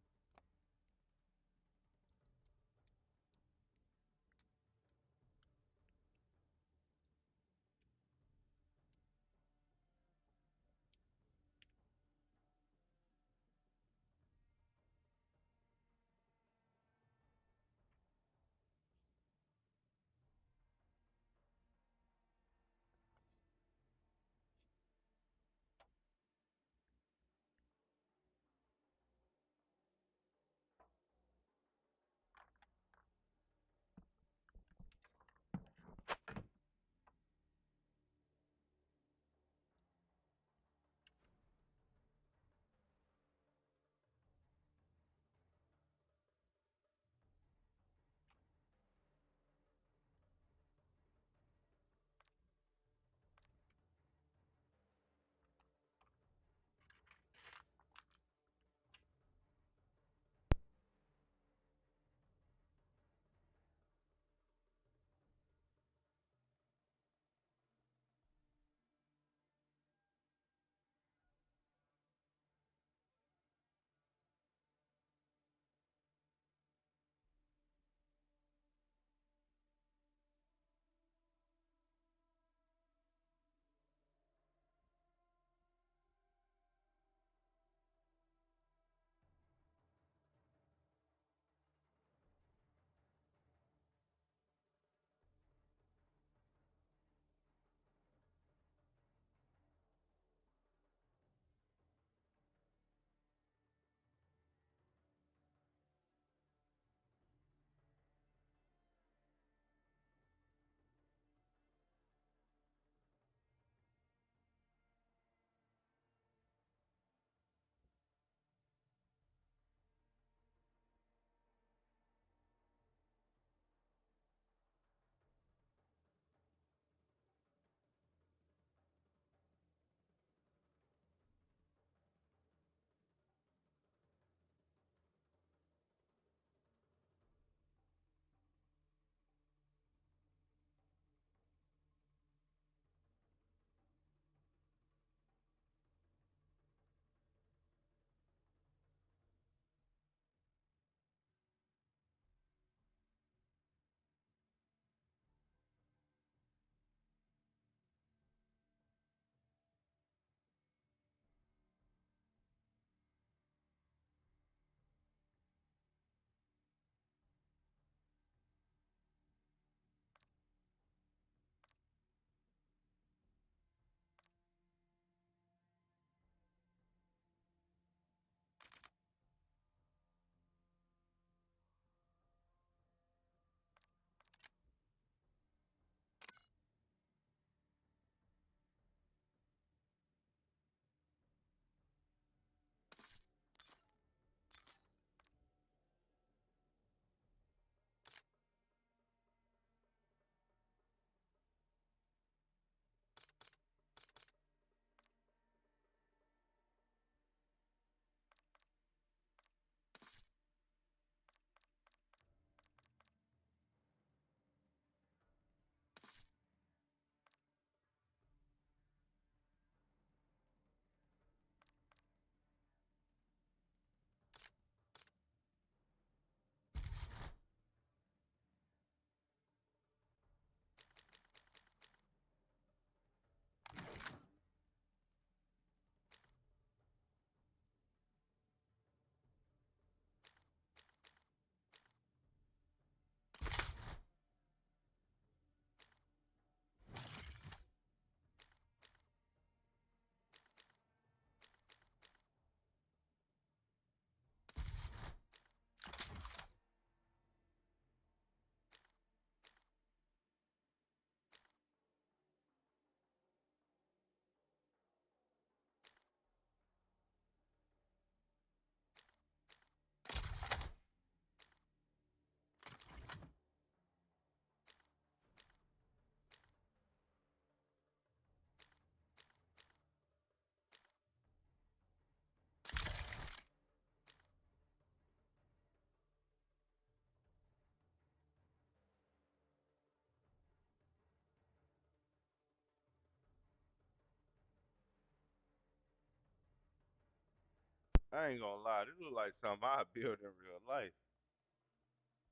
I ain't gonna lie. This look like something I build in real life.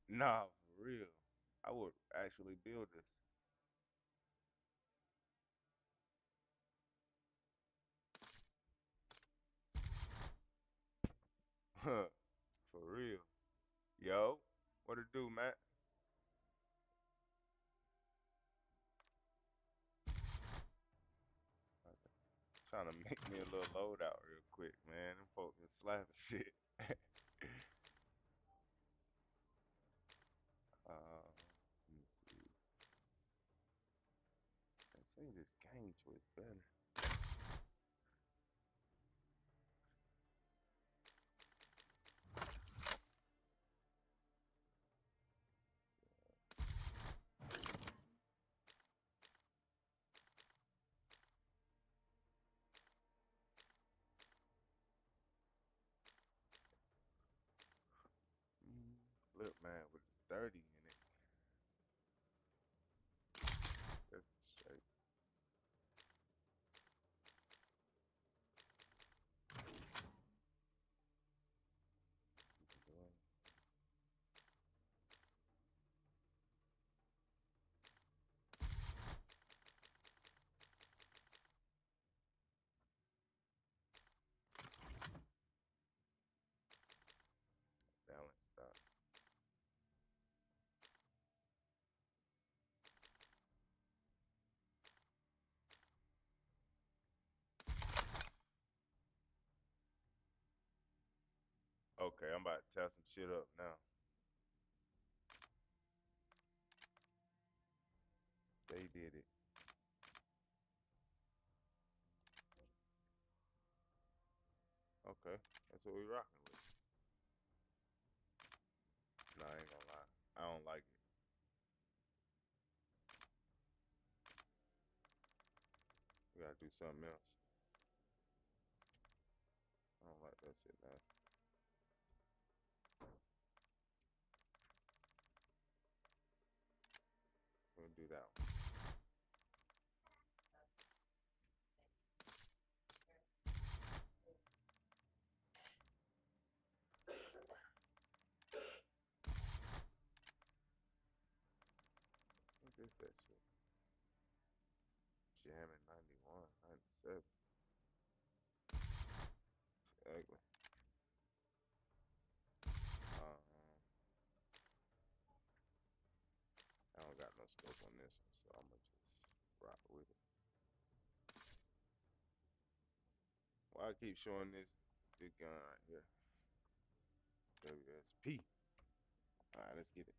Nah, for real. I would actually build this. For real. Yo, what it do, man? Trying to make me a little loadout real quick, man. Them folks been slapping shit. Let me see. They say this game choice better. Flip man with the 30 in it. That's straight. Balanced out. Okay, I'm about to tear some shit up now. They did it. Okay, that's what we rocking with. Nah, I ain't gonna lie. I don't like it. We gotta do something else. I don't like that shit nasty. We'll do that one. What is that shit? Jamming 91, 97. Ugly. I don't got no scope on this one, so I'ma just rock with it. Why I keep showing this gun right here? WSP. Alright, let's get it.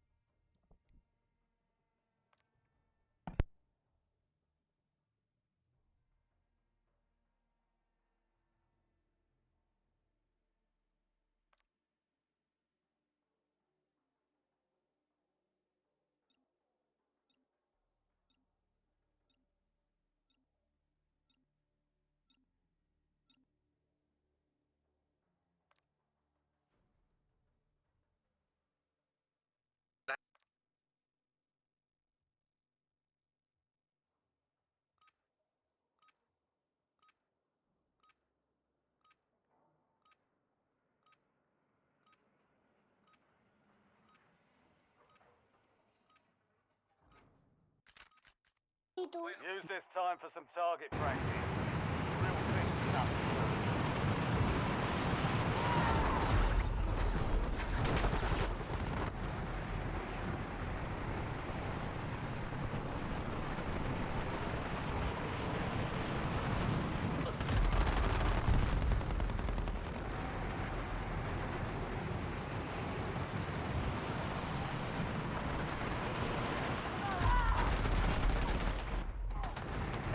Use this time for some target practice. Real big stuff.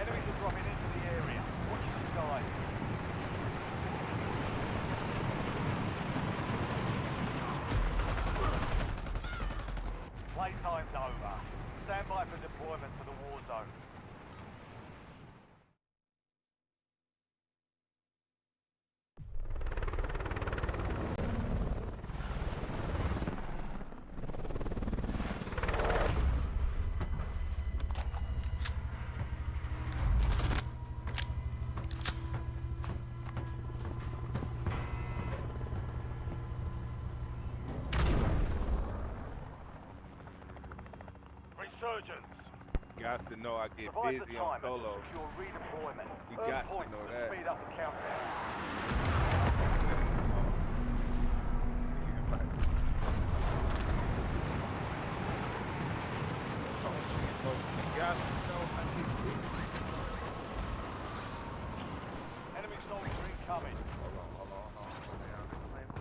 Enemies are dropping into the area. Watch the sky. got to know I get Survive the busy on time and solo. secure redeployment. You Earn got to points know to that. speed up the countdown. You got to know I get busy. Enemy soldier incoming. Hold on. Down this lane.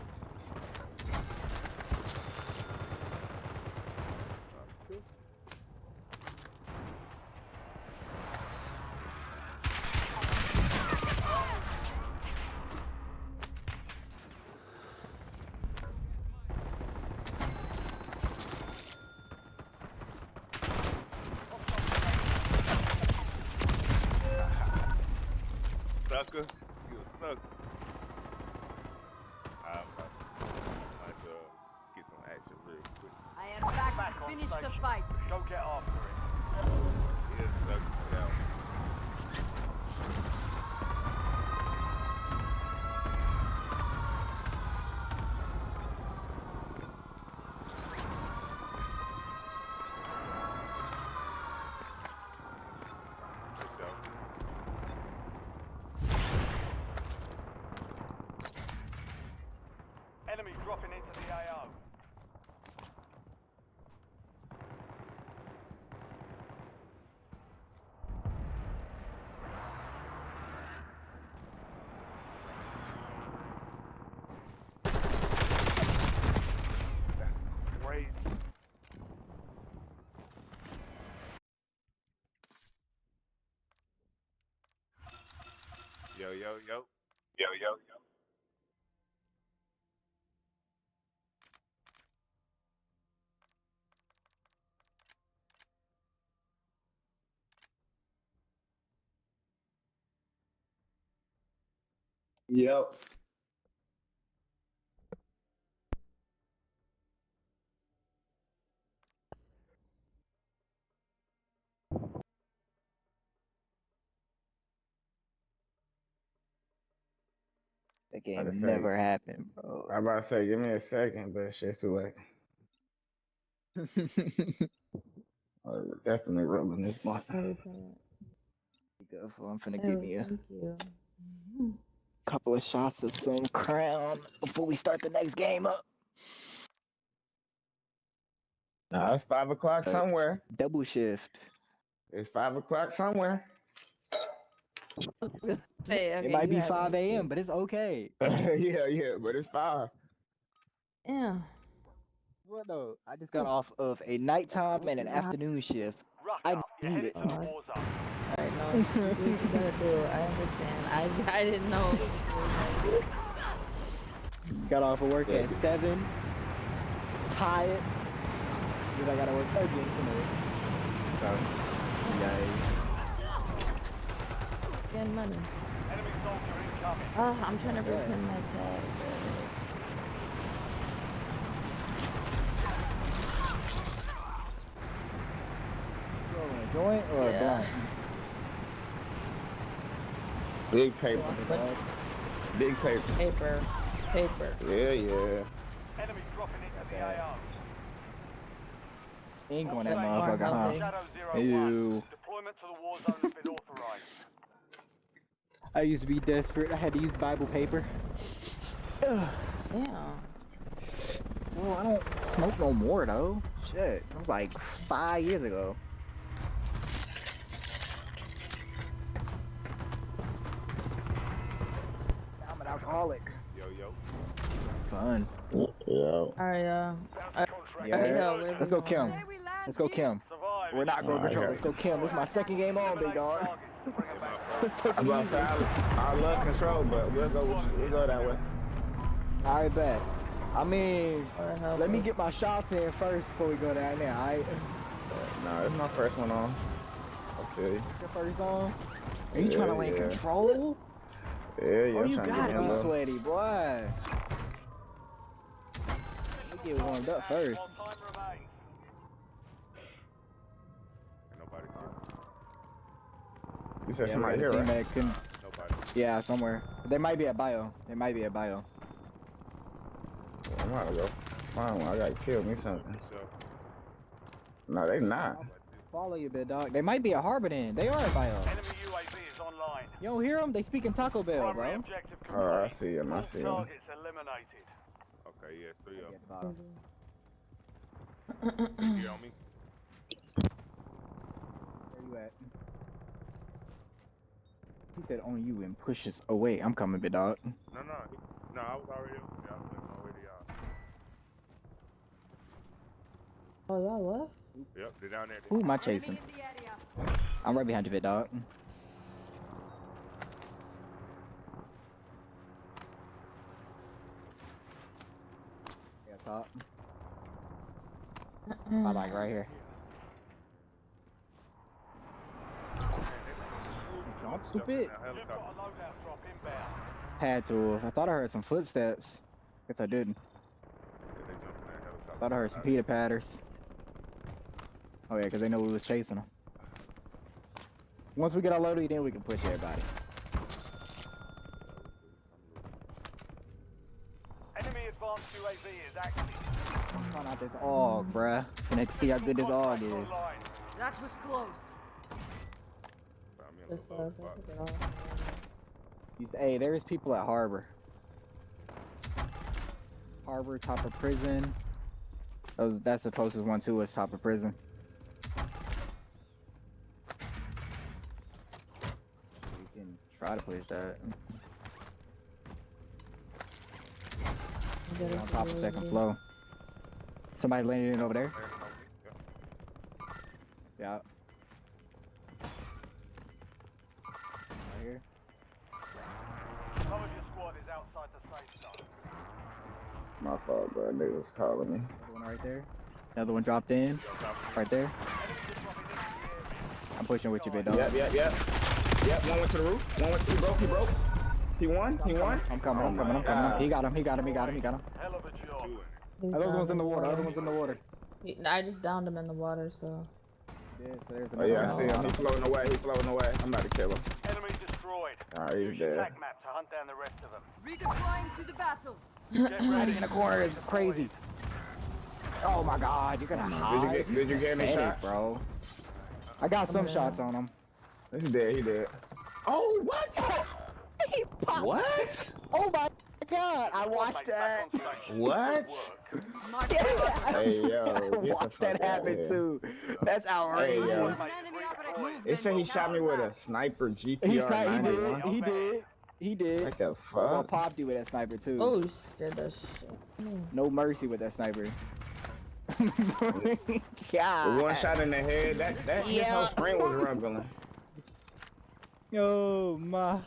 Sucker, you a sucker. I'm about to get some action real quick. I am back to finish the station. fight. Go get after it. Yeah, sucker, down. Let's go. Enemy dropping into the AO. That's crazy. Yo. Yep. That I'd game say, never happened, bro. I about to say, give me a second, but shit's too late. Definitely rolling this blunt. Go for. I'm finna Oh, give me a thank you. couple of shots of some Crown before we start the next game up. Nah, it's 5 o'clock somewhere. Double shift. It's 5 o'clock somewhere. Say, okay, It might you be have an 5 a.m., excuse. but it's okay. yeah, but it's 5. Yeah. What though? I just got off of a nighttime and an afternoon shift. I Rucker, you're need headed it. to the war zone. Alright, no, you do what you gotta do. I understand. I didn't know. Got off of work Yeah, at 7. It's tired. Because I gotta work again tonight. Yeah. Getting money. Enemy soldier incoming. Oh, I'm trying to Yeah. repin my tag. A joint or a Yeah. blunt? Big paper. But Big paper. paper. Yeah. Enemy dropping into the AO. Ain't going that Or motherfucker, nothing. huh? Shadow 01. Ew. Deployment to the war zone has been authorized. I used to be desperate. I had to use Bible paper. Ugh. Yeah. Well, I don't smoke no more though. Shit, it was like 5 years ago. I'm an alcoholic. Yo. Fun. Yeah. Alright, Yeah. where Let's we go, going? Kim. Let's go, Kim. Survive. We're not going Alright, control. yeah. Let's go, Kim. This is my second game on, big dog. Let's take I'm it about to say, easy. I love control, but we'll go that way. Alright, bet. I mean, Or help let me us. get my shots in first before we go down there. Alright. Nah, it's my first one on. Okay. Your first on. Are you trying to win Yeah. control? Yeah, Oh, I'm you trying to gotta get be in low. sweaty, boy. We get warmed up first. While time remains. Ain't nobody here. You said Yeah, we somebody got a here, team right? that can. Nobody. Yeah, somewhere. They might be at bio. They might be at bio. I'm about to go find one. I gotta kill me something. For sure. No, they not. How about this? Follow you, big dog. They might be a harbor then. They are at bio. Enemy UAV is online. You don't hear them? They speaking Taco Bell, Primary bro. objective complete. Oh, I see him. I All see him. targets eliminated. Okay, yeah, it's 3 of Yeah, them. bottom. They get on me. Where you at? He said on you and pushes away. I'm coming, big dog. No, I was already up there. I was making my way to y'all. Oh, y'all left? Yep, they're down there. Who am I chasing? I'm right behind you, big dog. Yeah, top. I like right here. Jump, stupid. You've got a loadout drop inbound. Had to. I thought I heard some footsteps. Guess I didn't. Thought I heard some Peter patters. Oh yeah, because they know we was chasing them. Once we get our loaded, then we can push everybody. Enemy advanced UAV is active. Find out this AUG, bruh. Finna see how good this AUG is. Online. That was close. Just I took it off. Hey, there's people at Harbor. Harbor, top of prison. That's the closest one to us, top of prison. We can try to push that. Get it On top of to second you. floor. Somebody landing in over there? Yeah. Right here. Some of your squad is outside the safe zone. My fault, bro. They was calling me. Another one right there. Another one dropped in. Right there. I'm pushing with you, big dog. Yep. Yep, one went to the roof. One went, he broke. He won. I'm coming. He got him. Hell of a job. He's Other down one's in the water. I just downed him in the water, so. Yeah, so there's Oh another yeah, I one. see him. He's floating away. I'm about to kill him. Enemy destroyed. Alright, Use he's your dead. attack map to hunt down the rest of them. Redeploying to the battle. Get ready. Hiding in the corner is crazy. Oh my god, you're gonna hide. Did you get any Pathetic, shots? bro. I got some shots on him. He's dead. Oh, what? He popped. What? Oh my god, I watched Mate, that. back on station. What? Good work. Mark Yeah, Hey, yo, I get the watched fuck that outta happen here. too. That's outrageous. Hey, yo. An enemy operator It said he movement. shot me with a sniper GPR 91. He did. What the I fuck? popped you with that sniper too. Oh, you scared the shit. No mercy with that sniper. With God. one shot in the head, that his Yeah. whole screen was rumbling. Yo, ma.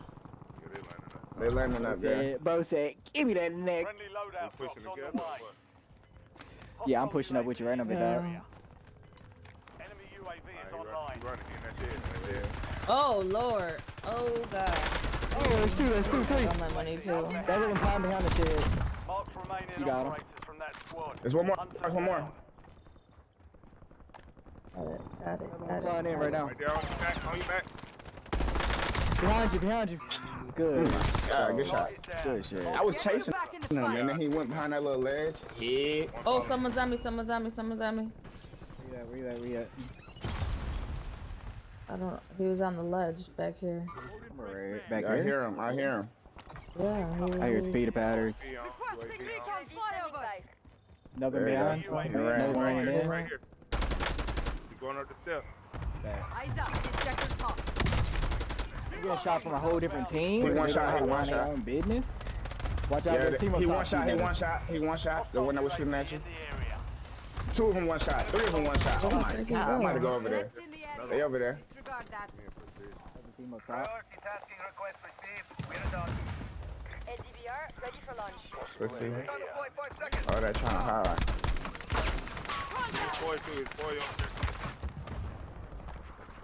They landing up there. Bro said, give me that neck. Friendly loadout drops on the way. Yeah, I'm pushing up with you right now, big dog. Enemy UAV is online. Oh, Lord. Oh, God. Oh, there's two, three. Got my money, too. That little time behind the shed. Marked remaining You got him. operators from that squad. There's one more. Hunt them There's one more. down. Got it. Flying in right now. Right there on your back. On your back. Behind you. Good. Yeah, good shot. Target down. Good shit. I was Get chasing back in the him, fight. and then he went behind that little ledge. Hit. Oh, someone's on me. Where you at? I don't. He was on the ledge back here. Right back I here. hear him. Yeah. I hear speeder patters. Requesting recon flyover. Another There you behind. go. Another one running in. Right here. He's going up the steps. Eyes up. This sector's hot. You getting shot from a whole different team? He They one don't shot, have he to one mind their shot. own business. Watch out Yeah, for the team up he top. one shot. The one that was shooting at you. Two of them one shot. Three of them one shot. Oh my god, I'm about to go over there. Threats in the area. They over there. Disregard that. Team up top. tasking request received. We're done. LDBR ready for launch. Let's see. 5 seconds. Oh, they're trying to hide.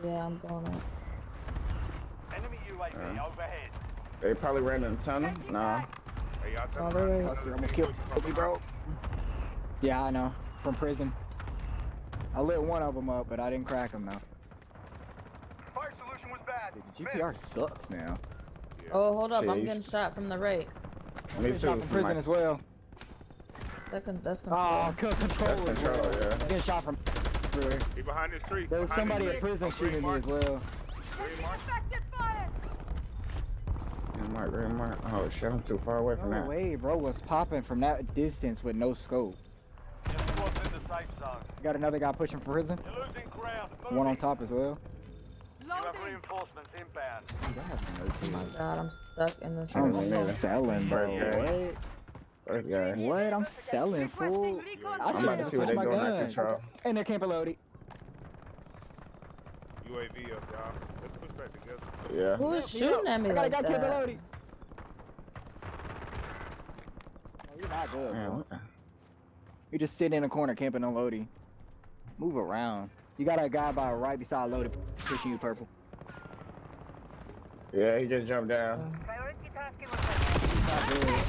Yeah, I'm going up. Enemy UAV overhead. They probably ran in the tunnel. Nah. Oh, there Hustler almost killed me, bro. Yeah, I know. From prison. I lit one of them up, but I didn't crack him though. Fire solution was bad. Dude, the GPR sucks now. Oh, hold up. I'm Jeez. getting shot from the right. Me Getting shot too. from prison as well. That's control. Oh, control That's as control, well. yeah. Getting shot from sniper. He behind this tree. There's behind somebody this at tree. prison Oh, green shooting me mark. as well. Green mark. Effective fire. Green mark. Oh shit, I'm too far away from No that. way, bro was popping from that distance with no scope. Your squad's in the safe zone. Got another guy pushing for prison. You're losing ground. One on Moving. top as well. You have Loading. reinforcements inbound. Oh my god, I'm stuck in this I'm me neither. selling, bro. Yeah. What? First guy. What? I'm selling, fool. Requesting recon I I'm should about have to see what switched they my doing at gun. control. And they're camper loaded. UAV up, y'all. Let's push back together. Yeah. Who is shooting at me I like got camper that? loaded. Oh, you're not good, Man, bro. what the- You just sit in a corner camping on Lodi. Move around. You got a guy by right beside Lodi pushing you, purple. Yeah, he just jumped down. He's not good.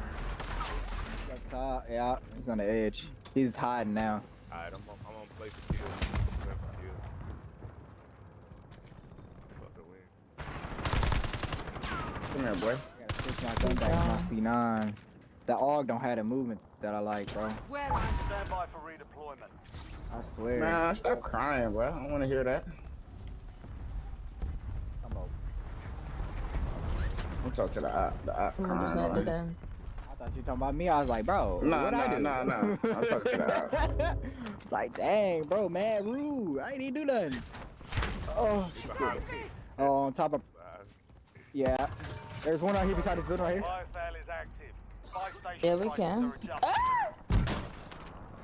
He's up top. Yeah, he's on the edge. He's hiding now. Alright, I'm on place to kill. Place to kill. Fuck the win. Come here, boy. I gotta switch my gun back to my C9. The AUG don't have the movement that I like, bro. Where are Stand by for redeployment. I swear. Man, stop crying, bro. I don't want to hear that. Come on. I'm talking to the op I'm crying. just already. then. I thought you were talking about me. I was like, bro, Nah, what I do? nah. I'm talking to the op. It's like, dang, bro, man, rude. I ain't even do nothing. Oh, He behind me. oh, on top of, yeah. There's one right here beside this building right here. Biofile is active. Buy station Yeah, we prices can. are adjusted. Ah!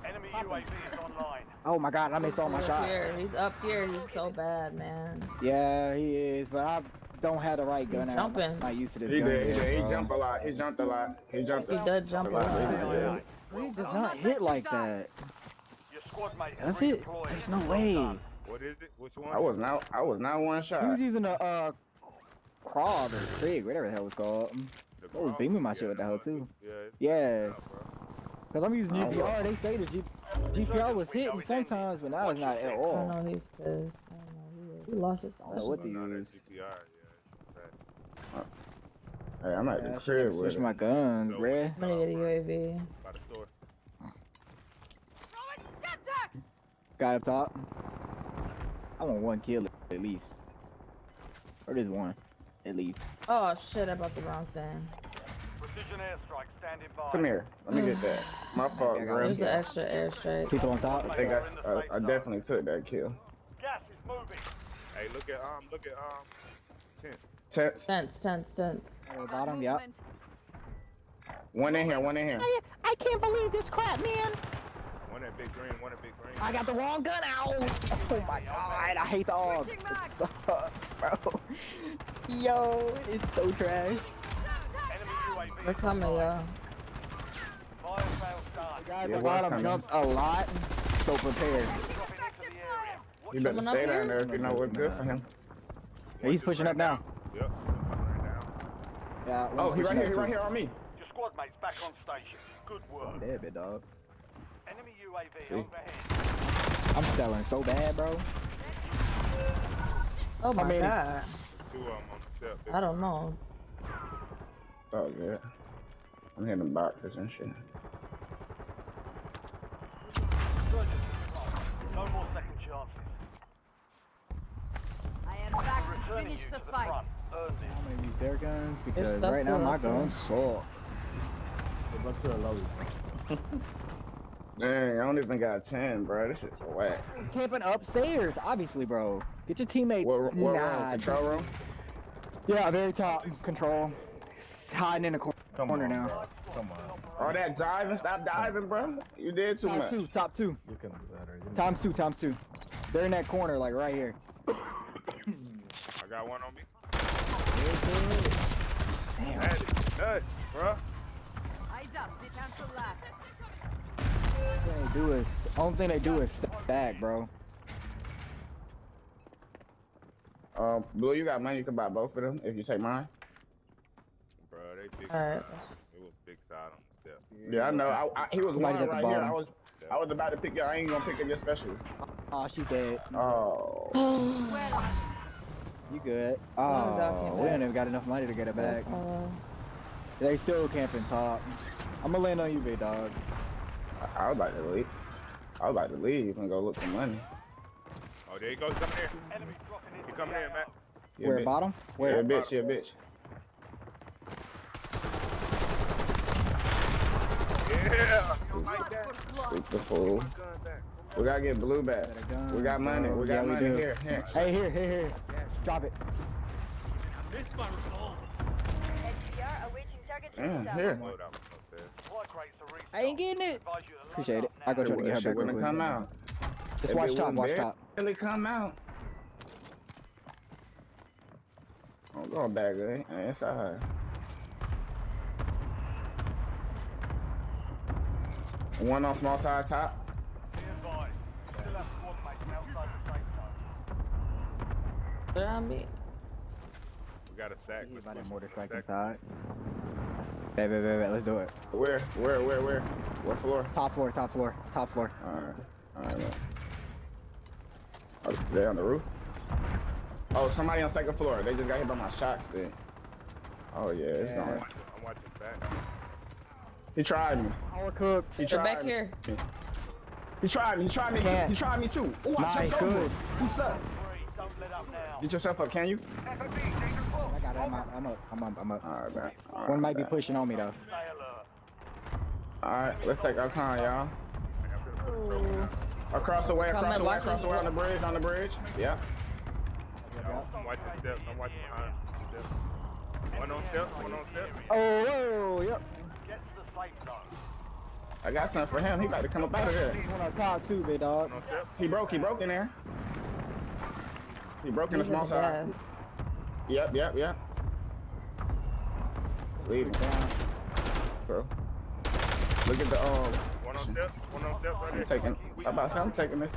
Enemy UAV is online. Oh my God, I missed all my He's up shots. here. He's up here. He's so bad, man. Yeah, he is, but I don't have the right gun. He's I'm jumping. not used to this He gun. did. yet, He bro. jumped a lot. He jumped a lot. He jumped He a does jump a lot. lot. He does not hit like that. Your squad mate That's is it. redeployed. There's no Well way. done. What is it? Which one? I was not one He shot. was using a Krog or Trig, whatever the hell it's called. The I was Grok? beaming my shit with that no, hoe too. Yeah. it's Yeah. out, bro. Cause I'm using I don't GPR. They say the GPR was hitting sometimes, but now it's not at I all. don't know he's pissed. I don't know. He lost his I don't know what to special. No, use. that's GPR, yeah. It's Hey, I'm at Yeah, the I should crib switch with my it. guns, No. bruh. I'm gonna get a UAV. by the store. throwing Semtex? Guy up top. I want one kill at least. Or just one, at least. Oh shit! I bought the wrong thing. Precision airstrike standing by. Come here. Let me get that. My fault, I got bro. There's an extra airstrike. People on top. I think I definitely took that kill. Gas is moving. Hey, look at tent. Tents. Tense. Oh, bottom, yep. Movement. One in here. I can't believe this crap, man. One at big green. One at big green. I got the wrong gun out. Oh my God, I hate the AUG. Switching It mags. sucks, bro. Yo, it's so trash. Enemy UAV They're is coming, online. yo. Fire fail start. The guy at Yeah, the what's bottom coming? jumps a lot, so prepared. Dropping into the area. Watch You better Coming up stay down here? there if you know what's good for him. Yeah, he's pushing up now. Yep. Right down. Yeah. Oh, one's he right pushing here. up He too. right here on me. your squad mates back on station. Good work. Dead, bit dog. Enemy UAV See? overhead. I'm selling so bad, bro. Oh my many? god. Two of them on the step. I don't know. Oh, good. I'm hitting boxes and shit. No more second chances. I am back to Returning finish you the to the fight. front. Earn this. I'm gonna use their guns because stuff right now still my up there. guns suck. Dang, I don't even got 10, bro. This shit's whack. He's camping upstairs, obviously, bro. Get your teammates. What room? Nah, Control room? yeah, very top control. He's hiding in the corner now. Bro. Come on. All that diving, stop diving, bro. You did too much. Top two. You can do better. Times two. They're in that corner, like right here. I got one on me. Damn. That is nuts, bro. Eyes up. The cancel last. Only thing they do is stack, bro. Blue, you got money. You can buy both of them if you take mine. Bro, they big Alright. side. It was big side on the step. Yeah, I know. He was one Somebody's at the right here. bottom. I was about to pick you. I ain't gonna pick up your special. Oh, she's dead. Oh. Where are You good? One is out Oh, here, we man. ain't even got enough money to get it back. They still camping top. I'm gonna land on you, big dog. I was about to leave. I was about to leave and go look for money. Oh, there you go. He's coming here. Enemy dropping into He's coming the in, man. Yeah, Where, bitch. bottom? Yeah, Where? bitch. Yeah, bitch. Yeah. You don't like Blood that? for blood. Shoot the fool. My gun back. We gotta get blue back. Got a gun, We got money. bro. We got Yeah, we money do. here. Here. Hey, here. Drop it. NCR awaiting target Yeah, down. here. Load up. Upstairs. Supply crates to restock. I ain't getting it. Advise you to line Appreciate it. up I go now. try to get her That shit back real wouldn't quick. come out. Just If watch it top, wouldn't watch top. barely come out. I'm going back, good. Inside. One on small side top. Be advised. Still have squad mates outside the safe zone. Put it on me. We got a sack. He's Let's by that push mortar him. strike Sack. inside. Bet. Let's do it. Where? What floor? Top floor. Alright, man. Oh, they on the roof? Oh, somebody on second floor. They just got hit by my shot stick. Oh, yeah, it's Yeah. going. I'm watching back. He tried me. Power cooked. He They're tried back me. here. He tried me. Can't. He tried me too. Oh, I Nice, jumped over good. it. You suck. 3, don't let up now. Get yourself up, can you? FOB, danger close. I got it. I'm up. Alright, man. One might be pushing on me though. Stay alert. Alright, let's take our time, y'all. Across the way Come and watch this. on the bridge. Yeah. I'm watching steps. I'm watching behind. Steps. One on steps. Oh, yep. Get to the safe zone. I got something for him. He about to come up out of there. One on top too, big dog. One on steps. He broke in there. He broke in the These are small the side. best. Yep. Leave him. Bro. Look at the One on steps. I'm taking this.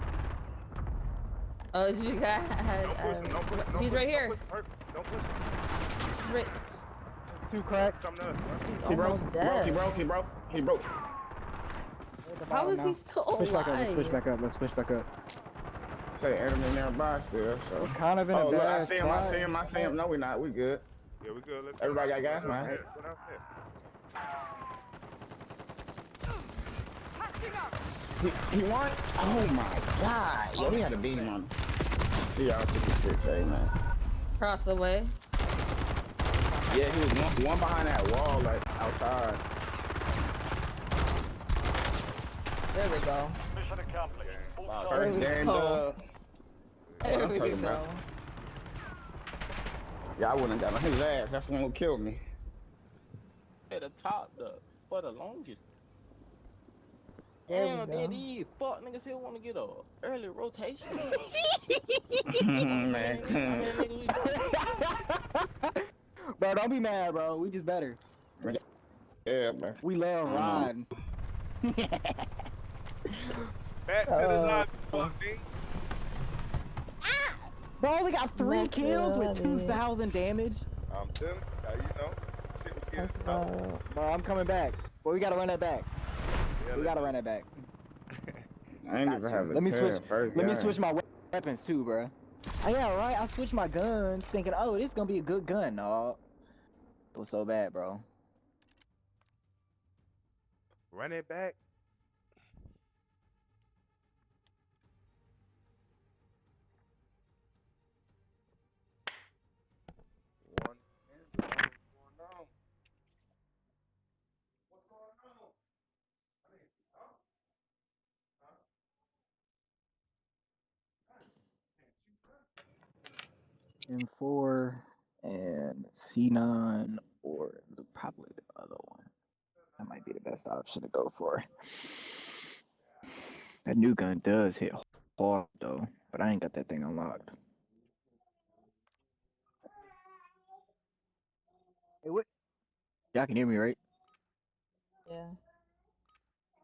Oh, you got. Don't push him. Don't push him. He's right here. Don't push him. He's right. Two crack. Come to us, bro. He's He broke. almost dead. He broke. How is he still Switch back up. alive? Let's switch back up. Say enemy nearby still, so. We're kind of in a Oh, look, I bad see him. No, we're not. We good. Yeah, we good. Let's Everybody go. got gas, man? Go downstairs. Patching up. He won? Oh my god. Yo, he had a beam on him. See y'all 56, hey man. Across the way. Yeah, he was one behind that wall, like outside. There we go. Mission accomplished. Full Wow, stop. first game go. dub. There I'm we talking go. about. Yeah, I wouldn't have got on his ass. That's one who killed me. At the top for the longest. There we Damn, go. then these fuck niggas here want to get a early rotation. Man, Bro, don't be mad, bro. We just better. yeah, man. We love riding. Back to the lobby, fuck, D. Bro, only got 3 Let's kills with love it. 2,000 damage. I'm telling you, shit was getting That's tough. wild. Bro, I'm coming back. But we gotta run that back. Yeah, We gotta run that back. I ain't even have a Let me switch. first Let me game. switch my weapons too, bro. Oh, yeah, right. I switched my guns, thinking, oh, this is gonna be a good gun. No, it was so bad, bro. Run it back. One. What's going on? What's going on? M4 and C9 or probably the other one. That might be the best option to go for. That new gun does hit hard though, but I ain't got that thing unlocked. Hey, what? Y'all can hear me, right? Yeah.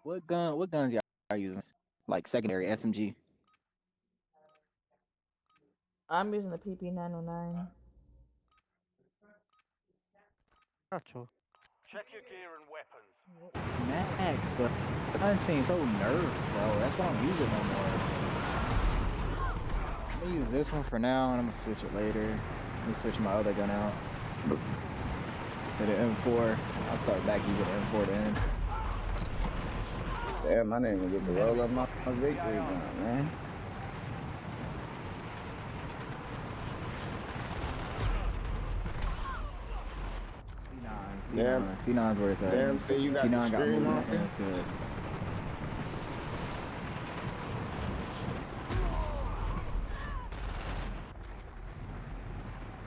What guns y'all using? Like secondary SMG. I'm using the PP909. Check your gear and weapons. Smacks, but the gun seems so nerfed, bro. That's why I don't use it no more. I'm gonna use this one for now, and I'm gonna switch it later. Let me switch my other gun out. To the M4. I'll start back even before the end. Damn, I didn't even get to roll up my victory gun, man. C9's where it's at. Damn, see, you got C9 the got stream movement. on? Yeah, that's good.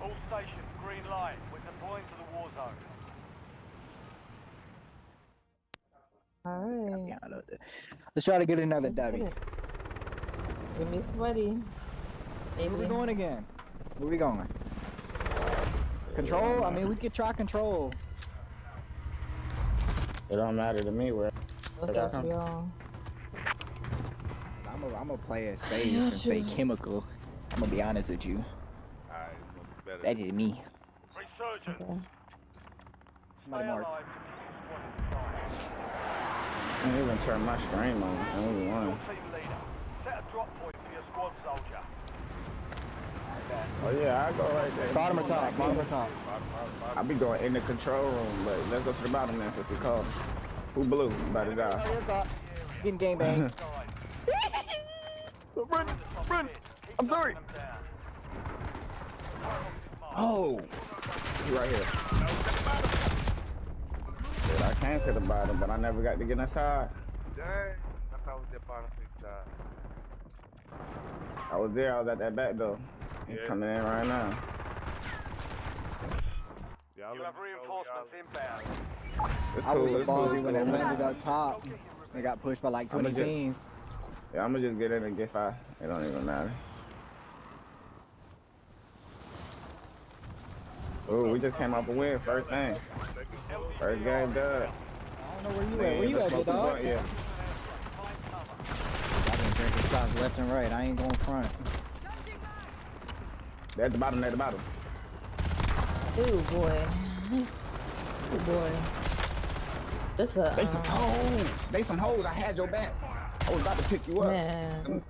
All stations, green light. We're deploying to the war zone. Alright. Yeah, I know that. Let's try to get another Let's get W. it. Get me sweaty. Where we going again? Where we going? Control? I mean, we could try control. It don't matter to me where. What's up, y'all? I'm gonna play it safe and say chemical. I'm gonna be honest with you. Alright, it's gonna be better. That is me. Resurgence. Okay. Somebody Stay mark. alive. Continue squad inside. I didn't even turn my stream on. I only Your one. team leader. Set a drop point for your squad soldier. Oh yeah, I go right there. Bottom or top? Bottom or top? I be going in the control room, but let's go to the bottom then, since we called. Who blue? About to die. Oh, you're top. Getting game bang. Run! Run! I'm sorry. Oh, he right here. Dude, I came to the bottom, but I never got to get inside. Dang, I thought it was that bottom six side. I was there. I was at that back door. He's Yeah. coming in right now. Y'all You let have me know, reinforcements y'all. inbound. It's I was cool. It's ballsy cool. when it landed up top. They got pushed by like 20 I'ma just- teams. Yeah, I'm gonna just get in and get five. It don't even matter. Ooh, we just came off a win. First thing. First game done. I don't know where you at. Where you at, big dog? Yeah. I've been drinking shots left and right. I ain't going front. They're at the bottom. They're at the bottom. Ooh boy. Ooh boy. This They some a hoes. They some hoes. I had your back. I was about to pick you up. man.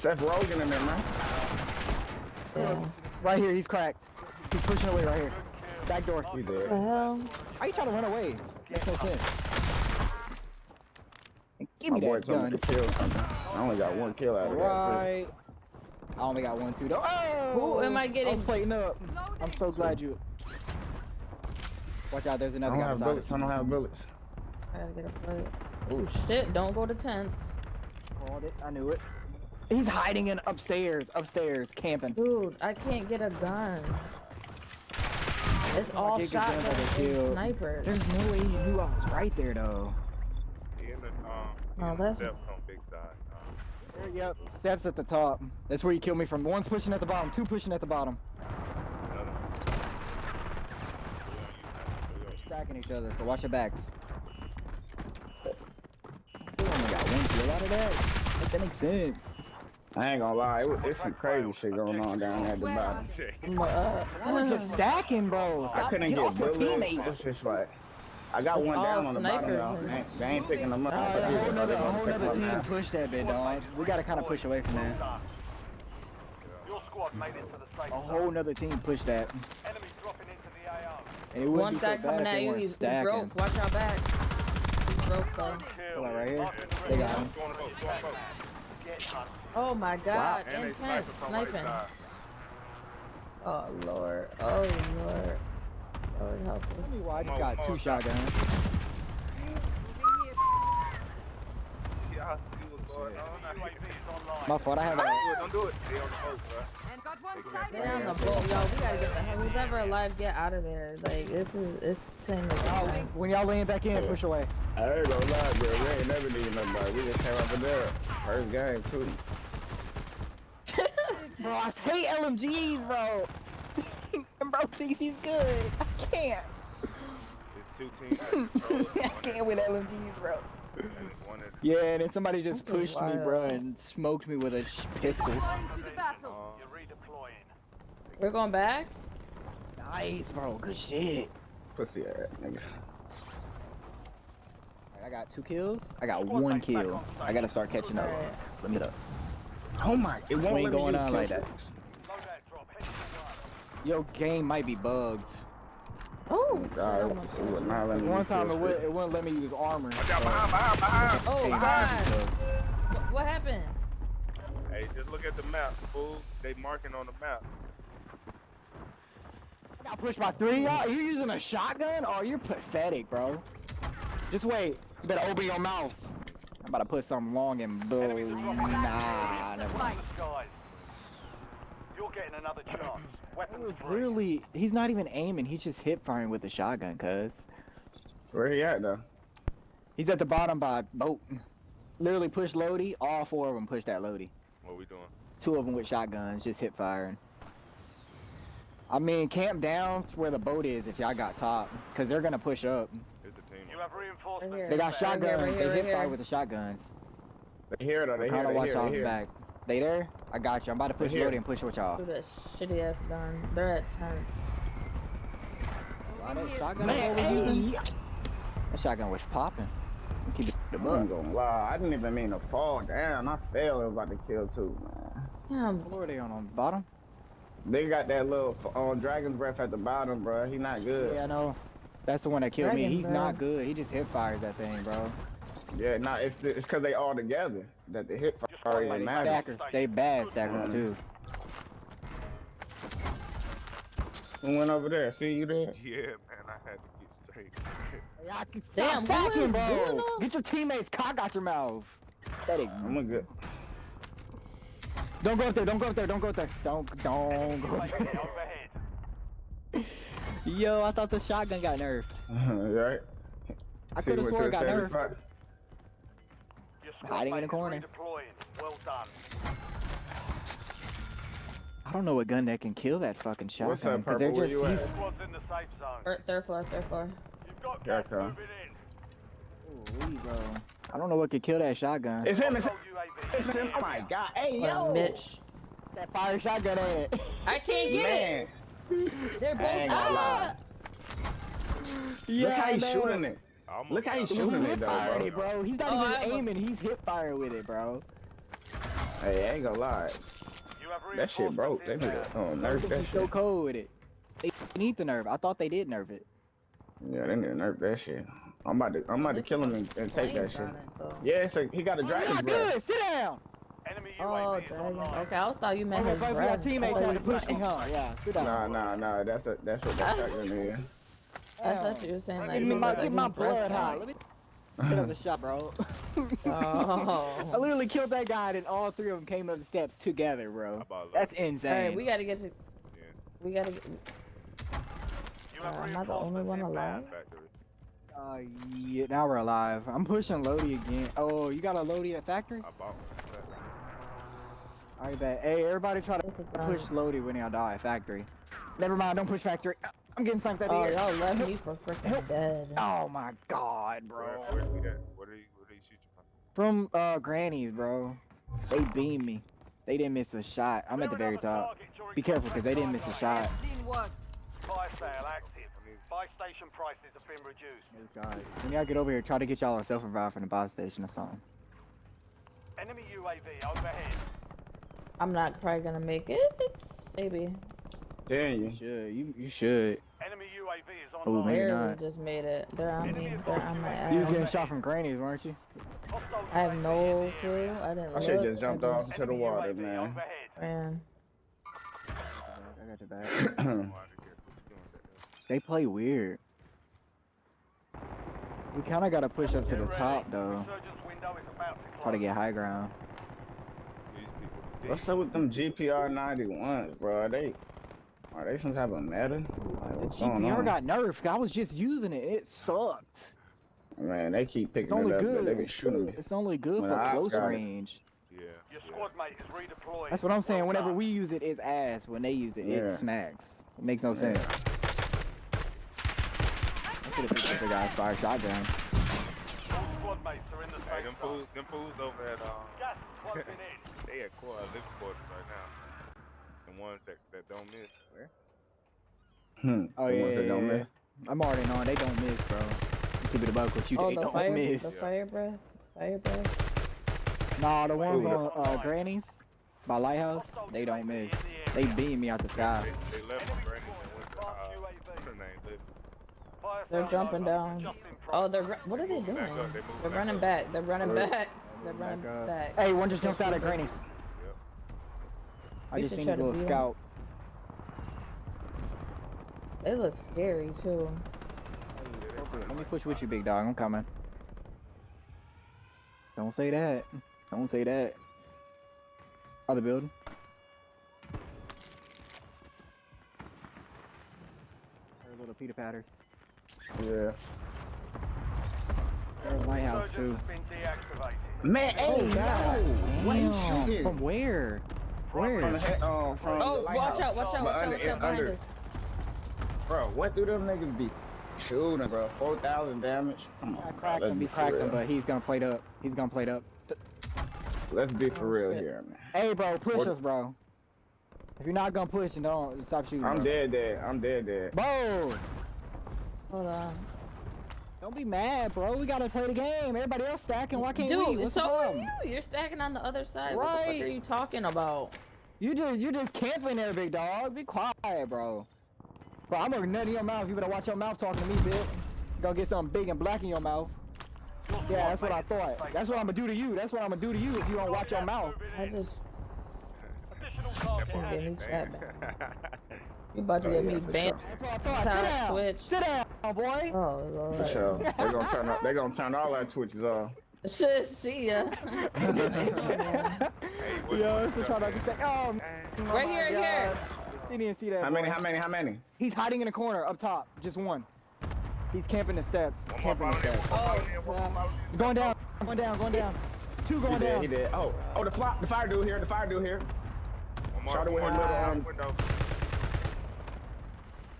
Seth Rogen in there, man. Yeah. Right here, he's cracked. He's pushing away right here. Back door. We What the dead. hell? Why you trying to run away? Makes no sense. Give My me boy that told me gun. to kill something. I only got one kill out of that. Right. I only got one, too, though. Oh! Who am I getting? I'm plating up. I'm so glad you. Watch out, there's I another don't guy have beside bullets. us. I don't have bullets. I gotta get a plate. Oh shit! Don't go to tents, Called it. I knew it. He's hiding in upstairs, camping. dude. I can't get a gun. It's all get guns shotgun over and killed. sniper. There's no way he knew I was right there, though. He in the, Oh, in the that's- steps on big side. Yep, steps at the top. That's where you killed me from. One's pushing at the bottom, two pushing at the bottom. Stacking each other, so watch your backs. Still only got one kill out of that. That makes sense. I ain't gonna lie. It's some crazy shit going on down there at the bottom. We're just stacking, bro. I Stop, couldn't get get off your bullets. teammate. It's just like I got It's one down all on the bottom, snipers though. and- They ain't picking them up. A I whole think they're nother gonna pick them team up now. pushed that bit, dog. We gotta kind of push away from that. Your squad made it to the safe A zone. whole nother team pushed that. Enemy dropping into the AO. And it wouldn't One be so guy bad coming if at they you. weren't He's stacking. broke. Watch out back. He's broke though. Kill. Right here. Marking the They red got zone. him. Get hunted. Oh my god, And they intense sniper from right sniping. side. Oh lord, oh lord. Lord help us. Tell me why I just Come on, got come two on, shotguns. Y'all see what's going on out here. UAV's online. My fault, I have a... Don't do it. They on the boat, bro. Stay on the boat, yo. We gotta get the hell. Who's ever alive, get out of there. Like this ain't making sense. When y'all laying back in, push away. I ain't gonna lie, bro. We ain't never needed nobody. We just came up in there. First game, too. Bro, I hate LMGs, bro. And bro thinks he's good. I can't. It's two teams. I can't with LMGs, bro. One is Yeah, and then somebody just This is pushed me, bro, wild. and smoked me with a pistol. You're redeploying. We're going back? Nice, bro. Good shit. Pussy ass nigga. I got 2 kills. I got 1 kill. I gotta start catching up. Alright. Let me up. Oh my! It won't We ain't let me going use on kill like that. streaks. Loadout drop. Heading to one. Yo, game might be bugged. Oh, Woo! Shit, God, almost it would shot not you. let Cause me one use time kill it streak. wouldn't let me use armor. Watch out, behind. Oh Hey, God! so- What happened? Hey, just look at the map, fool. They marking on the map. I got pushed by 3 y'all. You using a shotgun? Oh, you're pathetic, bro. Just wait. You better open your mouth. I'm about to put something long and bull. Enemies are dropping Nah, never mind. skies. You're getting another chance. It Weapons was free. literally, he's not even aiming. He's just hip firing with the shotgun, cuz. Where he at though? He's at the bottom by boat. Literally push Lodi. All 4 of them push that Lodi. What we doing? 2 of them with shotguns, just hip firing. I mean, camp down where the boat is if y'all got top, cause they're gonna push up. It's the team. You have reinforcements. Right here. They got Right here, shotguns. right here, They right hip fire here. with the shotguns. They here though. They Kind here. of They watch here. y'all's They here. back. They there? I got you. I'm about to push here. Lodi and push with y'all. Through that shitty ass gun. They're at 10. Wow, that shotgun Man, they were using? hey, That shotgun was popping. Keep it the I buck. ain't gonna lie. I didn't even mean to fall down. I failed. I was about to kill too, man. Yeah, What are they on the bottom? They got that little dragon's breath at the bottom, bro. He not good. Yeah, I know. That's the one that killed me. Dragon He's breath. not good. He just hip fires that thing, bro. Yeah, nah, it's because they all together. That the hit fire even matters. Stackers, they bad stackers too. Who went over there? See you there? Yeah, man, I had to get straight. Y'all can stop Damn, who stacking, is doing bro. all- Get your teammates cock out your mouth. Pathetic. I'm a good. Don't go up there. Don't go up there. Don't go up there. Don't go up there. Overhead. Yo, I thought the shotgun got nerfed. Right? I See, could have went swore to it the got same nerfed. spot. Your Hiding in the squad mate is corner. redeploying. Well done. I don't know what gun that can kill that fucking shotgun. What's up, 'cause they're Purple? Where just you at? Squad's in the safe zone. Third floor, third floor. You've got Here I gas come. moving in. Ooh, bro. I don't know what could kill that shotgun. It's him. It's him. Hostile UAV. It's him. Oh my god. Hey, What a yo. bitch. That fire shotgun ain't it? I can't get Man. it. They're I both ain't gonna lie. Look how he's shooting it. Almost Look how he's got shooting He it hip though, fired it, bro. bro. He's not Oh, I even almost- aiming. He's hip firing with it, bro. Hey, I ain't gonna lie. You have That shit broke. They need to reinforcements nerf He's that so shit. cold with it. They need to nerf. I thought they did nerf it. Yeah, they need to nerf that shit. I'm about to kill him and take that Planes shit. on it, though. Yeah, he got a Oh, dragon's not breath. good. Sit down. Enemy Oh, UAV is dragon. online. Okay, I thought you meant Oh, his but we breath. got teammates I had to thought push me, huh? Yeah, sit down. Nah. That's what that shotgun is. I thought you were saying like, Give me my, like get my his breath blood hot. stank. Let me set up the shot, bro. I Oh. literally killed that guy, and all 3 of them came up the steps together, bro. about That's All right, insane. we gotta get to. Yeah. We gotta. You have Am I the only one reinforcements alive? inbound. Yeah, now we're alive. I'm pushing Lodi again. Oh, you got a Lodi at factory? I bought Alright, bet. Hey, everybody try to This is push Lodi when y'all die at factory. Never mind, don't push factory. I'm getting sniped at the Oh, air. y'all left me for freaking dead. Oh my god, bro. Where we at? Where do you shoot you from? From Granny's, bro. They beamed me. They didn't miss a shot. I'm at the very top. Be careful, because they didn't miss a shot. Fire sale active. Buy station prices have been reduced. Oh, God. When y'all get over here, try to get y'all a self-revive from the buy station or something. Enemy UAV overhead. I'm not probably gonna make it. Maybe. Damn You you. should. You should. Enemy UAV is Oh, online. maybe Barely not. just made it. They're on me. They're on my You was ass. getting shot from Granny's, weren't you? Hostile I have UAV no in the clue. area. I didn't I look. should just jumped I off just to the Enemy water, UAV man. overhead. ran. I got your back. I'm out of here. What you doing with that? They play weird. We kind of got to push up to the Get top, ready. though. Resurgence window is about to Try to close. get high ground. These people. What's up with them GPR 91s, bro? Are they some type of meta? Like, The what's going GPR on? got nerfed. I was just using it. It sucked. Man, they keep It's picking only it up, but good. they be shooting me. It's only good When for I close got it. range. Yeah. Your yeah. squad mate is redeployed. That's what I'm saying. Well Whenever done. we use it, it's ass. When they use it, Yeah. it smacks. It makes no Yeah. sense. I could have picked up the guy's fire shotgun. All squad mates are in the Hey, safe zone. them fools over at Gas is closing in. they at quad living quarters right now. The ones that don't miss. Oh The yeah, ones that don't miss. I'm already knowing they don't miss, bro. Keep it a buck with you. Oh, They the don't fire, miss. the fire breath, fire breath. Nah, the ones Ooh, on Granny's by Lighthouse, they don't miss. They beam me out the sky. They left from Brandon and went to what's her name? Liv. They're jumping down. Oh, what are they doing? Back up, they move They're back running up. back. They're running Right. back. They're running back. Hey, one just jumped out of Granny's. Yep. I We just should seen try his to little beat 'em. scout. They look scary too. Let me push with you, big dog. I'm coming. Don't say that. Don't say that. Other building. They're little Peter Patters. Yeah. There's my house too. Insurgents have been deactivated. Man, Oh hey, God! no. Why you Damn. shooting? From where? From the Where? head, from Oh, the watch lighthouse. out! Watch out! But Watch out! under- Watch out! Behind under- us. Bro, what do them niggas be shooting, bro? 4,000 damage? Come on, I bro, cracked let's him. be He for cracked him, real. but he's gonna plate up. He's gonna plate up. Let's be for Oh, real shit. here, man. Hey, bro, push What- us, bro. If you're not gonna push, then don't stop shooting. I'm bro. dead. I'm dead. Bro, Hold on. don't be mad, bro. We gotta play the game. Everybody else stacking. Why can't we? Dude, What's the so are problem? you. You're stacking on the other side. What the Right. fuck are you talking about? You just camping there, big dog. Be quiet, bro. Bro, I'm gonna nut in your mouth. You better watch your mouth talking to me, bitch. You gonna get something big and black in your mouth. Yeah, that's what I thought. That's what I'm gonna do to you. That's what I'm gonna do to you if you don't watch your mouth. I just Additional target can't get added. me chat back. You about to get me for banned. That's what I thought. Top Sit down. Twitch. Sit down, boy. Oh lord. For sure. They're gonna turn all our Twitches off. Shit, see ya. Yo, to try not to say, oh, Right here, right here. He didn't see that. How boy. many? He's hiding in the corner up top. Just one. He's camping the steps. Camping the steps. Oh, God. Going down. Going down. Two going down. He did. Oh, the fire dude here. One more. Shot away in the middle, window.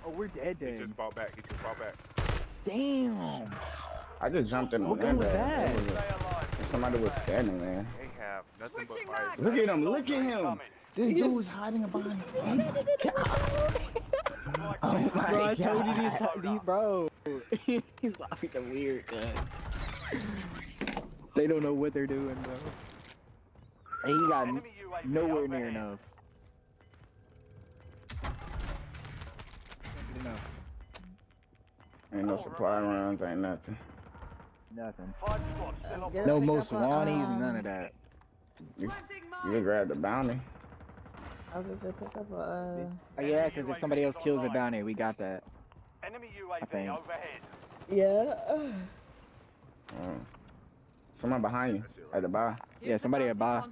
Oh, we're dead. He just fought back. Damn. I just jumped in the What gun was window. that? Stay alive. Somebody was standing there. They have nothing but fire. Look at him. This dude was hiding behind the Oh my Bro, I god. told you these bro. He's laughing so weird, man. They don't know what they're doing, bro. And he got Enemy UAV nowhere near overhead. enough. Ain't no supply runs, ain't nothing. Nothing. 5 squads still Get operating. No pick more up a, Swannies, none of that. You grab the bounty. I was just gonna pick up a. Oh, yeah, because if somebody else kills it down there, we got that. Enemy think. UAV overhead. Yeah. Someone behind you at the bar. Yeah, somebody at bar.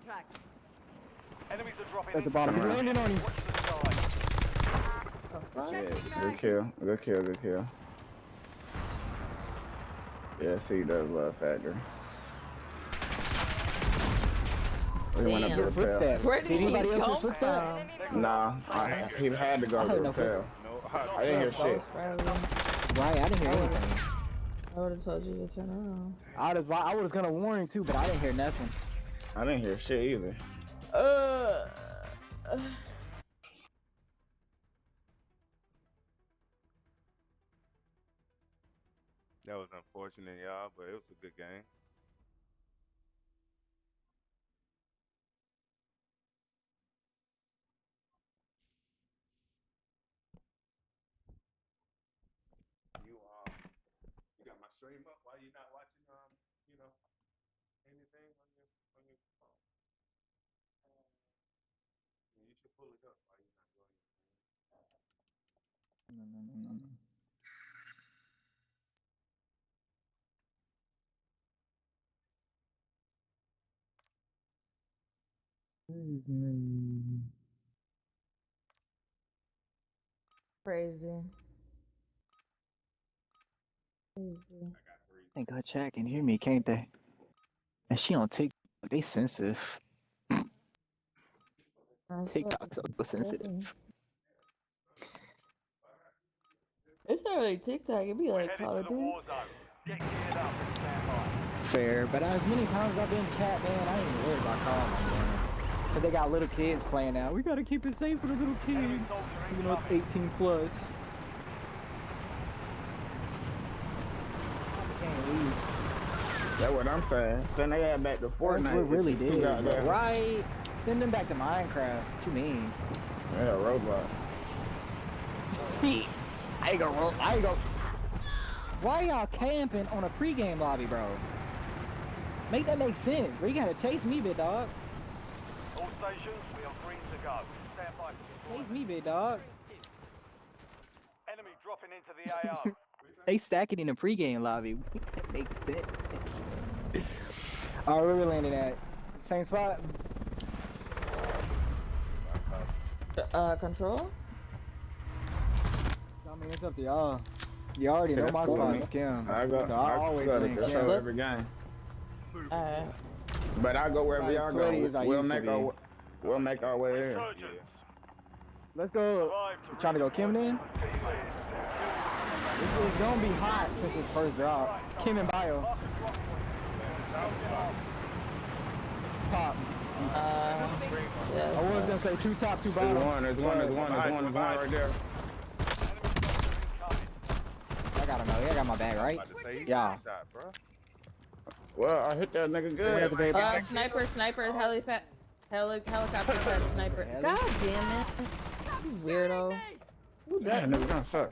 Enemies are dropping At the in. bottom. He's Come landing on you. Watch the sky. Yeah, good kill. Yeah, see, does love factor. He went up Damn. to the Footsteps. tail. Where did Did he anybody else come hear footsteps? from? Nah, he had to go I to heard the no tail. No, I didn't hear shit. Ghost, probably. Right, I didn't hear anything. I would have told you to turn around. I was gonna warn him too, but I didn't hear nothing. I didn't hear shit either. that was unfortunate, y'all, but it was a good game. You got my stream up. Why you not watching anything on your phone? You should pull it up. Why you not doing it? No. Crazy. Think her chat can hear me, can't they? And she on TikTok. They sensitive. TikTok's so sensitive. It's not really TikTok. It'd be We're like headed Call to of the Duty. war zone. Get geared up and stand by. Fair, but as many times I've been in chat, man, I ain't even worried about calling them, man. Cause they got little kids playing now. We gotta keep it safe for the little kids. Even though it's 18 plus. Can't leave. That's what I'm saying. Send they ass back to Fortnite. We really It's too did. goddamn- Right? Send them back to Minecraft. What you mean? Yeah, Roblox. I ain't gonna roll. Why y'all camping on a pregame lobby, bro? Make that make sense. Bro, you gotta chase me, big dog. All stations, we are green to go. Stand by for Chase deployment. me, big dog. Enemy dropping into the AO. They stacking in the pregame lobby. That makes sense. Alright, where we landing at? Same spot? Control? I mean, it's up to y'all. You already know my spot is Kim. I go. So I always go to land control Kim. every game. Alright. But I go wherever Not y'all as sweaty go. as I We'll used to make be. our. We'll make our way there. Surgeons. Let's go. Survive You trying to go Kim then? It's gonna be hot since it's first drop. Kim and Bio. Top. Yeah. I was gonna say 2 top, 2 bottom. There's one right there. I got him though. I got my bag, right? Yeah. Well, I hit that nigga good. Sniper, helicopter pad sniper. Heli? God damn it. You weirdo. Who Yeah, that? nigga gonna suck.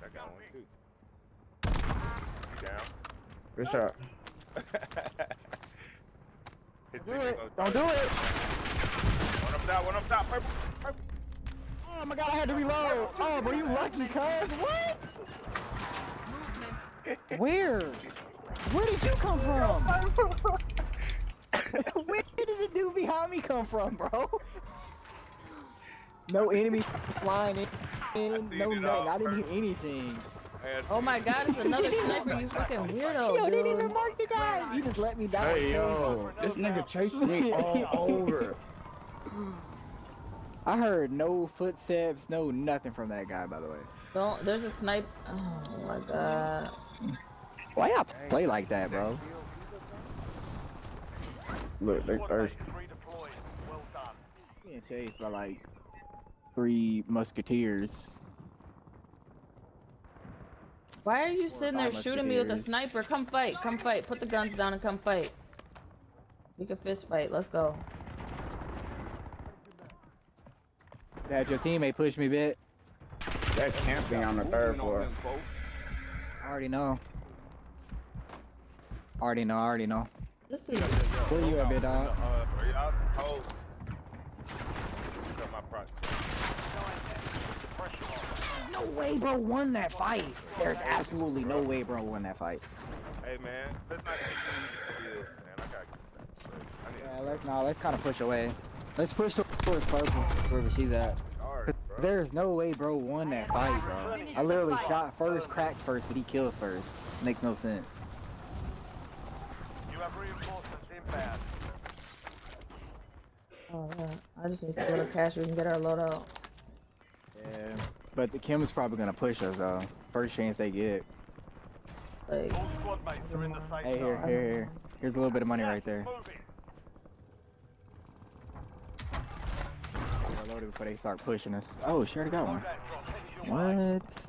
I got one too. You down? Good shot. Do it. Don't do it. One up top, purple. Oh my god, I had to reload. Oh, bro, you lucky, cuz. What? Where? Where did you come from? Where did the dude behind me come from, bro? No enemy flying in. No nothing. I didn't hear anything. Oh my god, it's another sniper, you fucking weirdo, Yo, dude. didn't even mark the guy. He just let me die. Hey yo, this nigga chased me all over. I heard no footsteps, no nothing from that guy, by the way. Don't, there's a snipe. Oh my god. Why y'all play like that, bro? Look, they Squad thirsty. mates redeployed. Well done. Being chased by like 3 musketeers. Why are you sitting there five shooting me with a musketeers. sniper? Come fight, come fight. Put the guns down and come fight. We can fist fight, let's go. That your teammate pushed me, bit. That camping on the 3rd floor. I already know. Already know. This is Where you at, bit dog? Where y'all? Hold. Got my process. No way, bro, won that fight. There's absolutely no way, bro, won that fight. Hey man, let's not get man. I gotta get that. Yeah, let's kind of push away. Let's push towards purple, wherever she's at. Sorry, bro. There's no way, bro, won that fight, bro. I literally shot first, cracked first, but he kills first. Makes no sense. You have reinforcements inbound. oh yeah. I just need to go to cash, we can get our loadout. Yeah, but the Kim's probably gonna push us though. First chance they get. Like, All squad mates are in the safe Hey, zone. here. Here's a little bit of money right there. Move it. We're loaded before they start pushing us. Oh, sure got one. Loadout drop headed your way. What?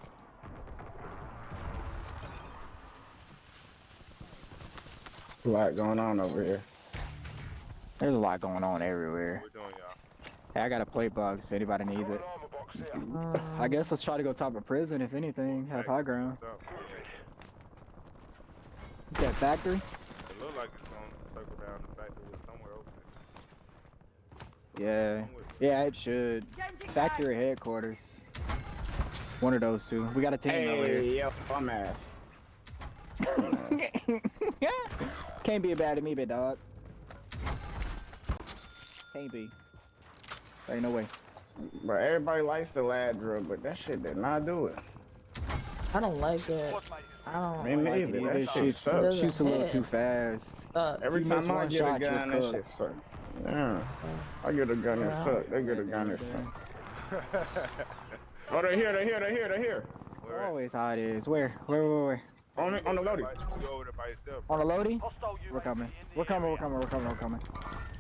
A lot going on over here. There's a lot going on everywhere. We're doing y'all. Hey, I got a plate box if anybody needs it. Armor box here. I guess let's try to go top of prison if anything. Have high ground. What's up? That factory? It look like it's gonna circle down the factory somewhere open. Yeah. Yeah, it should. Factory headquarters. One of those two. We got a team over here. Hey yo, I'm ass. Can't be bad at me, big dog. Can't be. Ain't no way. But everybody likes the lad drill, but that shit did not do it. I don't like it. Squad mates I don't Me like neither. it. That It shit shoots, sucks. shoots a little hit. too fast. Sucks. Every You miss time I one get shot, a you're gun, that cooked. shit suck. Yeah. I get a gun that Yeah. suck. They get a gun that suck. Oh, they're here. Where at? Always how it is. Where? On the loading. You over there by yourself. On the loading? hostile We're UAV coming. in the We're coming. area.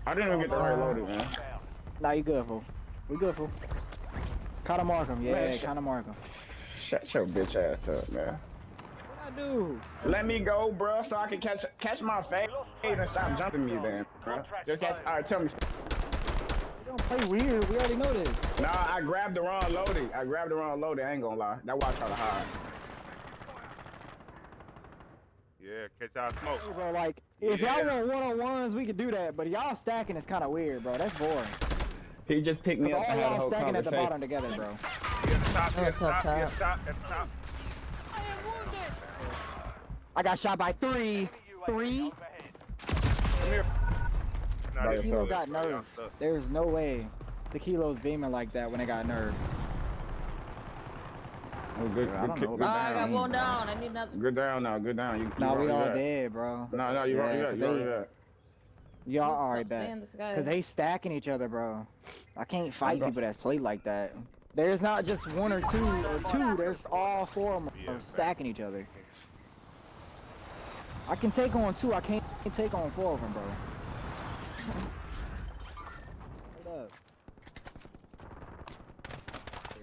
I didn't even get the right loading, man. Inbound. Nah, you good, fool. We good, fool. Kinda mark him. Yeah, Man, shit. kinda mark him. Shut your bitch ass up, man. What I do? Let me go, bro, so I can catch my face and stop jumping me, then, bro. Just catch. All right, tell me. We don't play weird. We already know this. Nah, I grabbed the wrong loading. I ain't gonna lie. That watch how to hide. Yeah, catch our smoke. Hey, bro, like, if Yeah. y'all want one-on-ones, we could do that. But y'all stacking is kind of weird, bro. That's boring. He just picked me Cause up all and had a y'all whole stacking at the conversation. bottom together, bro. He at the top, he Oh, at the top, he at top. the top, at the top. I got shot by three. Three? Nah, By this Kilo yourself. got bro, y'all nerfed. stuck. There's no way the Kilo's beaming like that when it got nerfed. Oh, good, I don't good, know good Oh, about I got down. blown down. I need another. Good down now. Good down. You Nah, wrong, we you all right. dead, bro. No, you wrong. Yeah, You right. 'cause You right. they- You right. Y'all Please alright stop back. saying this guy. Cause they stacking each other, bro. I can't fight go- people that's played like that. There's not just one or two. There's all four of them Yeah, are fact. stacking each other. I can take on two. I can't take on four of them, bro. Hold up.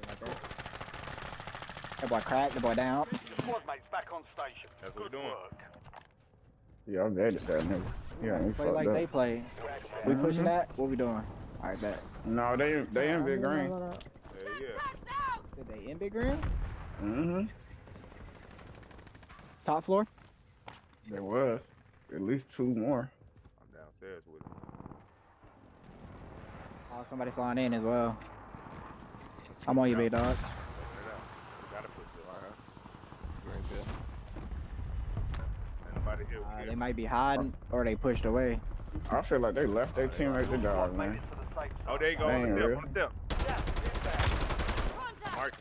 Like that. That boy cracked. The boy down. Squad mates back on station. That's what Good we're doing. work. Yeah, I'm dead to that nigga. Yeah, he Play fucked like up. they play. We pushing Mhm. that? What we doing? Alright, bet. No, they in big green. Yeah. Did they in big green? Mm-hmm. Top floor? There was at least two more. I'm downstairs with him. Oh, somebody's flying in as well. I'm on you, big dog. Check it out. We gotta push it. Very good. Ain't nobody here. We They here. might be hiding or they pushed away. I feel like they left their teammate to dog, Squad made man. it to the safe zone. Oh, there you go. They On the ain't step. real. On the step. Mark.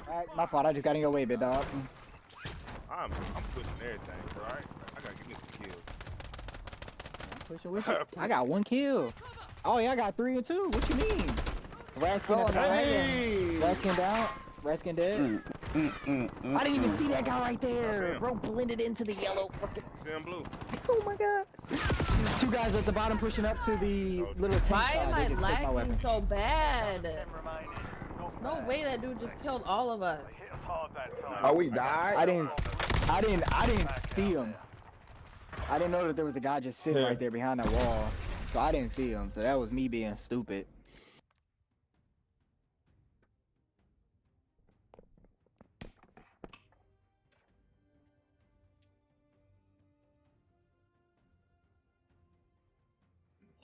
Alright, my fault. I just got in your way, big dog. I'm pushing everything, bro. All right? I gotta give me some kills. Pushing with you. I got one kill. Oh yeah, I got 3 and 2. What you mean? Raskin at the Hey! Raskin down. Raskin dead. I didn't even see that guy right there. Damn. Bro blended into the yellow fucking. Sam Blue. Oh my god. 2 guys at the bottom pushing up to the little tank Why side. am They I just took my lagging weapon. so bad? 10 remaining. Not No bad. way that dude just killed all of us. Hit us hard that time. Oh, we died? I didn't see him. I didn't know that there was a guy just sitting Yeah. right there behind that wall. So I didn't see him. So that was me being stupid.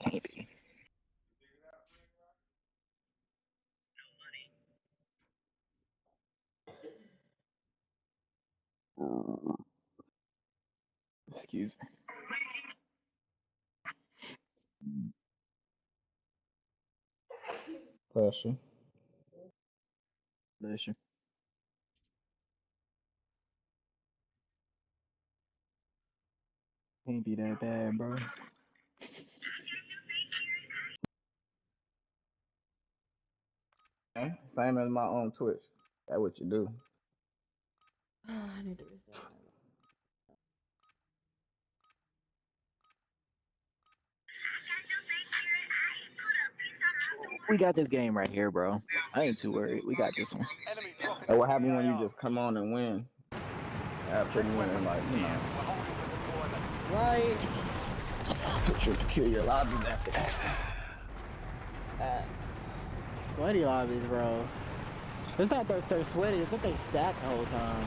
Maybe. Excuse me. Bless you. Bless you. Can't be that bad, bro. Okay. Same as my own Twitch. That's what you do. I need to restart my We got this game right here, bro. I ain't too worried. We got this one. Enemy dropping And what into happens the when you AR. just come on and win? Yeah, pretty win, like, you know. We're holding for deployment. Right. Put you to kill your lobbies after that. Sweaty lobbies, bro. It's not that they're sweaty, it's that they stack the whole time.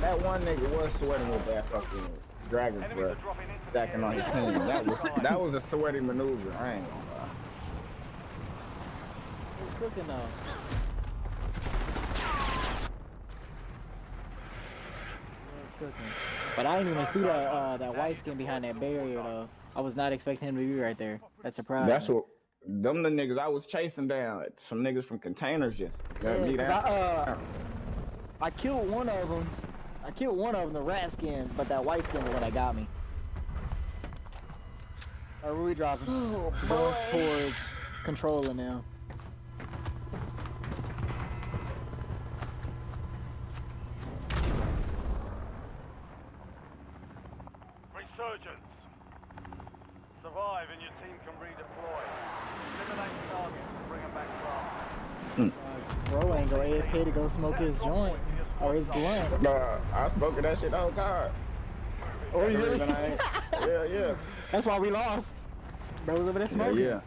That one nigga was sweating with that fucking dragon's Enemies are breath. dropping into the Stacking on his area. team. That was a sweaty maneuver. I ain't gonna lie. It's cooking though. It's cooking. But I didn't even see that white skin behind that barrier though. I was not expecting him to be right there. That surprised That's me. what them the niggas I was chasing down. Some niggas from containers just got me Yeah, 'cause down. I killed one of them. The rat skin, but that white skin is the one that got me. Where we dropping? Oh, Going boy. towards controlling now. Resurgence. Survive and your team can redeploy. Eliminate targets and bring them back fast. Bro ain't go AFK to go smoke his joint or his blunt. Bruh, I spoke of that shit the whole time. Oh, That's the really? reason I ain't. Yeah. That's why we lost. Bro was over there smoking. Yeah.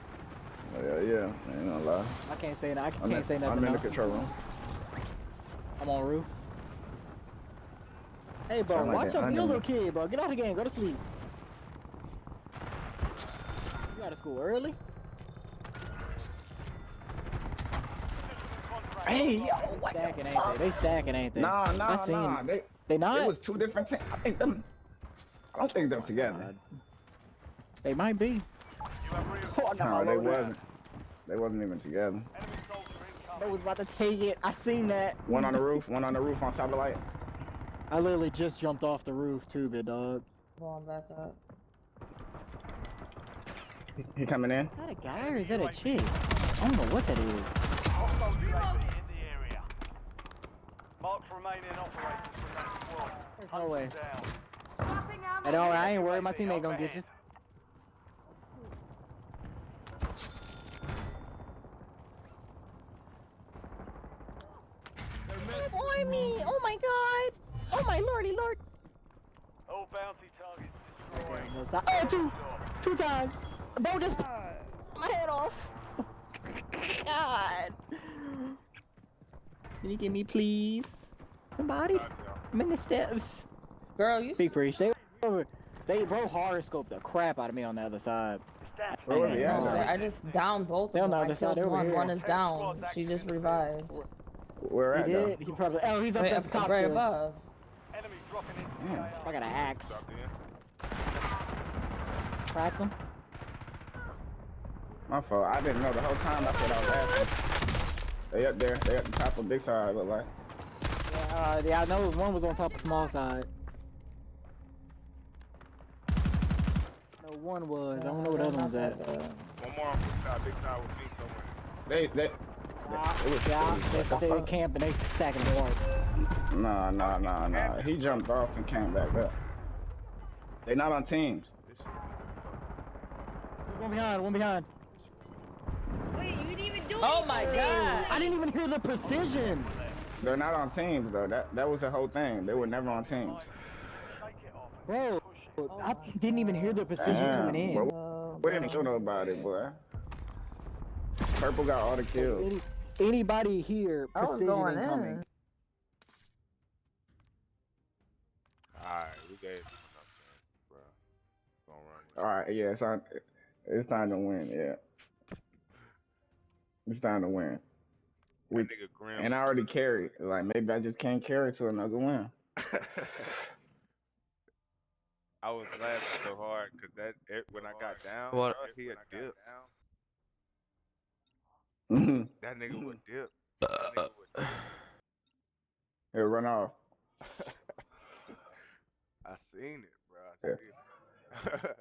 I ain't gonna lie. I can't say that. I I'm can't say nothing. in the now. control room. I'm on roof. Hey, bro, Sound like watch that your little onion. kid, bro. Get out of the game. Go to sleep. You out of school early? Hey, yo, what the Stacking, ain't fuck? they? They stacking, ain't they? Nah, I nah, seen nah. They It not? was two different things. I think them. I don't think they're together. God. They might be. You have Oh, I got my No, they loader. wasn't. They wasn't even together. enemy soldier They incoming. was about to take it. I seen that. One on the roof. One on the roof on top of light. I literally just jumped off the roof too, big dog. Going back up. He coming in. Is that a guy or is that a chick? I don't know what that is. Hostile UAV in the area. Marks remaining operators from that squad. There's no way. Down. Hey, don't worry, I ain't worried. My teammate gonna get you. Boy, me! Oh my god! Oh my lordy lord! All bounty targets destroyed. Oh, two times! Bro, just my head off! God! Can you give me, please? Somebody? I'm in the steps. Girl, you Big preach. They bro horoscoped the crap out of me on the other side. Where was he at? No, though? I just downed both They're of on them. the I other side, killed over one. here. One is down. She just revived. Where He at though? did. He probably. Oh, he's up Right, at the top right still. above. Enemy dropping into the Yeah. AR. I got an axe. Cracked him. My fault. I didn't know the whole time. I thought I was asking. They up there. They at the top of big side. Look like. Yeah, I know one was on top of small side. No, one was. I don't know what the other one's at. One more on big side with me somewhere. They. Yeah, they stay camping. They stacking the hard. Nah. He jumped off and came back up. They not on teams. One behind. One behind. Wait, you didn't even do Oh my god! I didn't even hear the precision. They're not on teams though. That was the whole thing. They were never on teams. Bro, I didn't even hear the precision coming in. Well, we didn't know about it, boy. Purple got all the kills. Anybody here, I was precision going incoming. in. Alright, we gave him enough chances, bro. Gonna run with it. All right, yeah, it's time to win. Yeah, it's time to win. That nigga Grim. And I already carried. Like maybe I just can't carry to another win. I was laughing so hard because when I got down, What? bro, he had dipped. Mhm. That nigga would dip. He'll run off. I seen it, bro. I Yeah. seen it.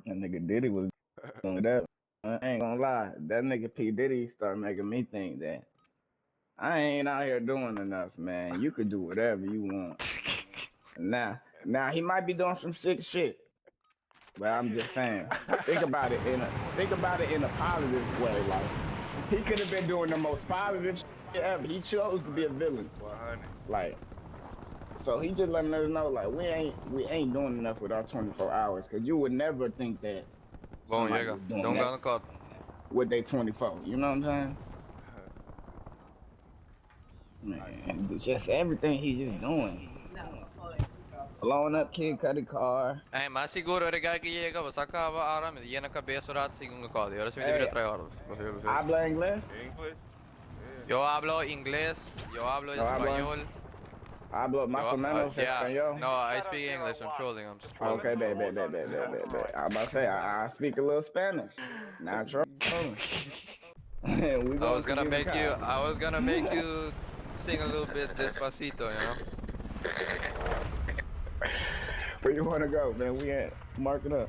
That nigga Diddy was doing that. I ain't gonna lie. That nigga P Diddy started making me think that I ain't out here doing enough, man. You could do whatever you want. Now he might be doing some sick shit. But I'm just saying, think about it in a positive way. Like he could have been doing the most positive shit ever. He chose to be a villain. 100. Like, so he just letting us know, like, we ain't doing enough with our 24 hours. Cause you would never think that Bom, somebody chega. was doing Dá that no cota. with their 24. You know what I'm saying? Man, just everything he's just doing. Blowing up Kid Cudi car. Mas siguro rin kaya llega, basta acaba aram, yan ang kabeso rat sigong cota. Ahora sí me debería traer. Habla inglés. English? Yo hablo inglés, yo hablo No, habla- español. Hablo más o menos Yeah, español. no, I speak English, I'm trolling, I'm just trolling. Okay, bet. I'm about to say, I speak a little Spanish. Not trolling. I was gonna make you sing a little bit despacito, you know? Where you wanna go, man? We at mark it up.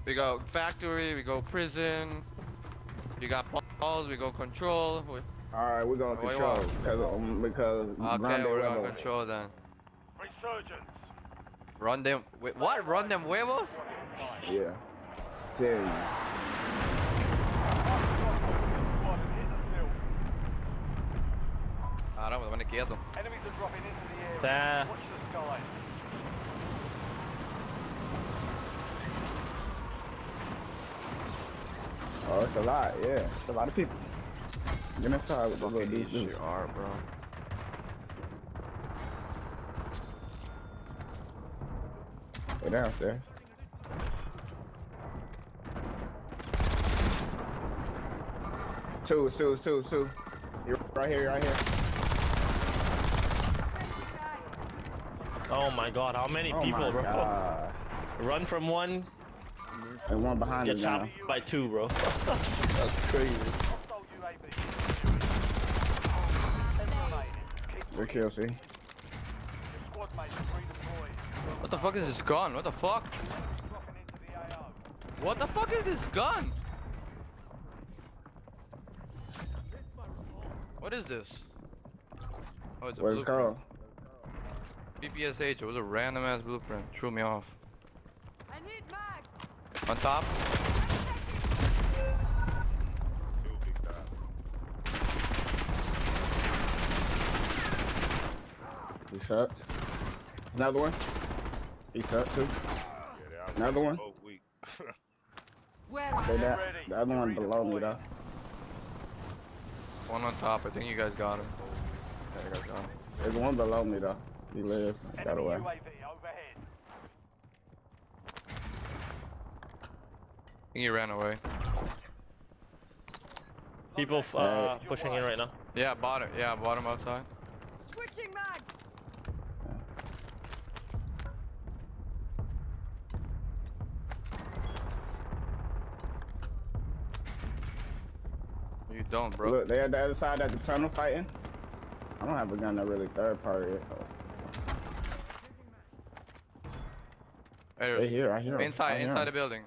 We go factory, we go prison, we got balls, we go control. All right, we're gonna Wait, control what? because Okay, Grande we're gonna Rebel. control then. Resurgence. Run them, wait, what? Run them huevos? Yeah. Tell you. Squad and hit the field. Caramba, me quieto. Enemies are dropping into the area. Tá. Watch the sky. Oh, it's a lot. Yeah, it's a lot of people. Get inside with the little Fucking dude. eat shit are, bro. They downstairs. Two. You're right here, right here. Oh my god, how many Oh people, my bro? god. Run from one, And one behind get us shot now. by two, bro. That's crazy. Hostile UAV. 10 remaining. Keep Good kill, see? your squad mates redeployed. What the fuck is this gun? What the fuck? Rocking into the AO. What the fuck is this gun? What is this? Oh, it's a What it's blueprint. called? BPSH, it was a random ass blueprint. Threw me off. I need mags. On top? Two big guys. He sucked. Another one. He sucked too. Yeah, they all Another one. both weak. Where Say are that. ready. The other one below me though. One on top. I think you guys got him. Yeah, you guys got him. There's one below me though. He lives. Got Enemy away. UAV overhead. I think he ran away. People Hey. pushing in right now. Yeah, bottom. Yeah, bottom outside. switching mags? You don't, bro. Look, they at the other side at the tunnel fighting. I don't have a gun that really third party. Hey, They there's- here, I hear 'em. inside, I hear inside 'em. the building.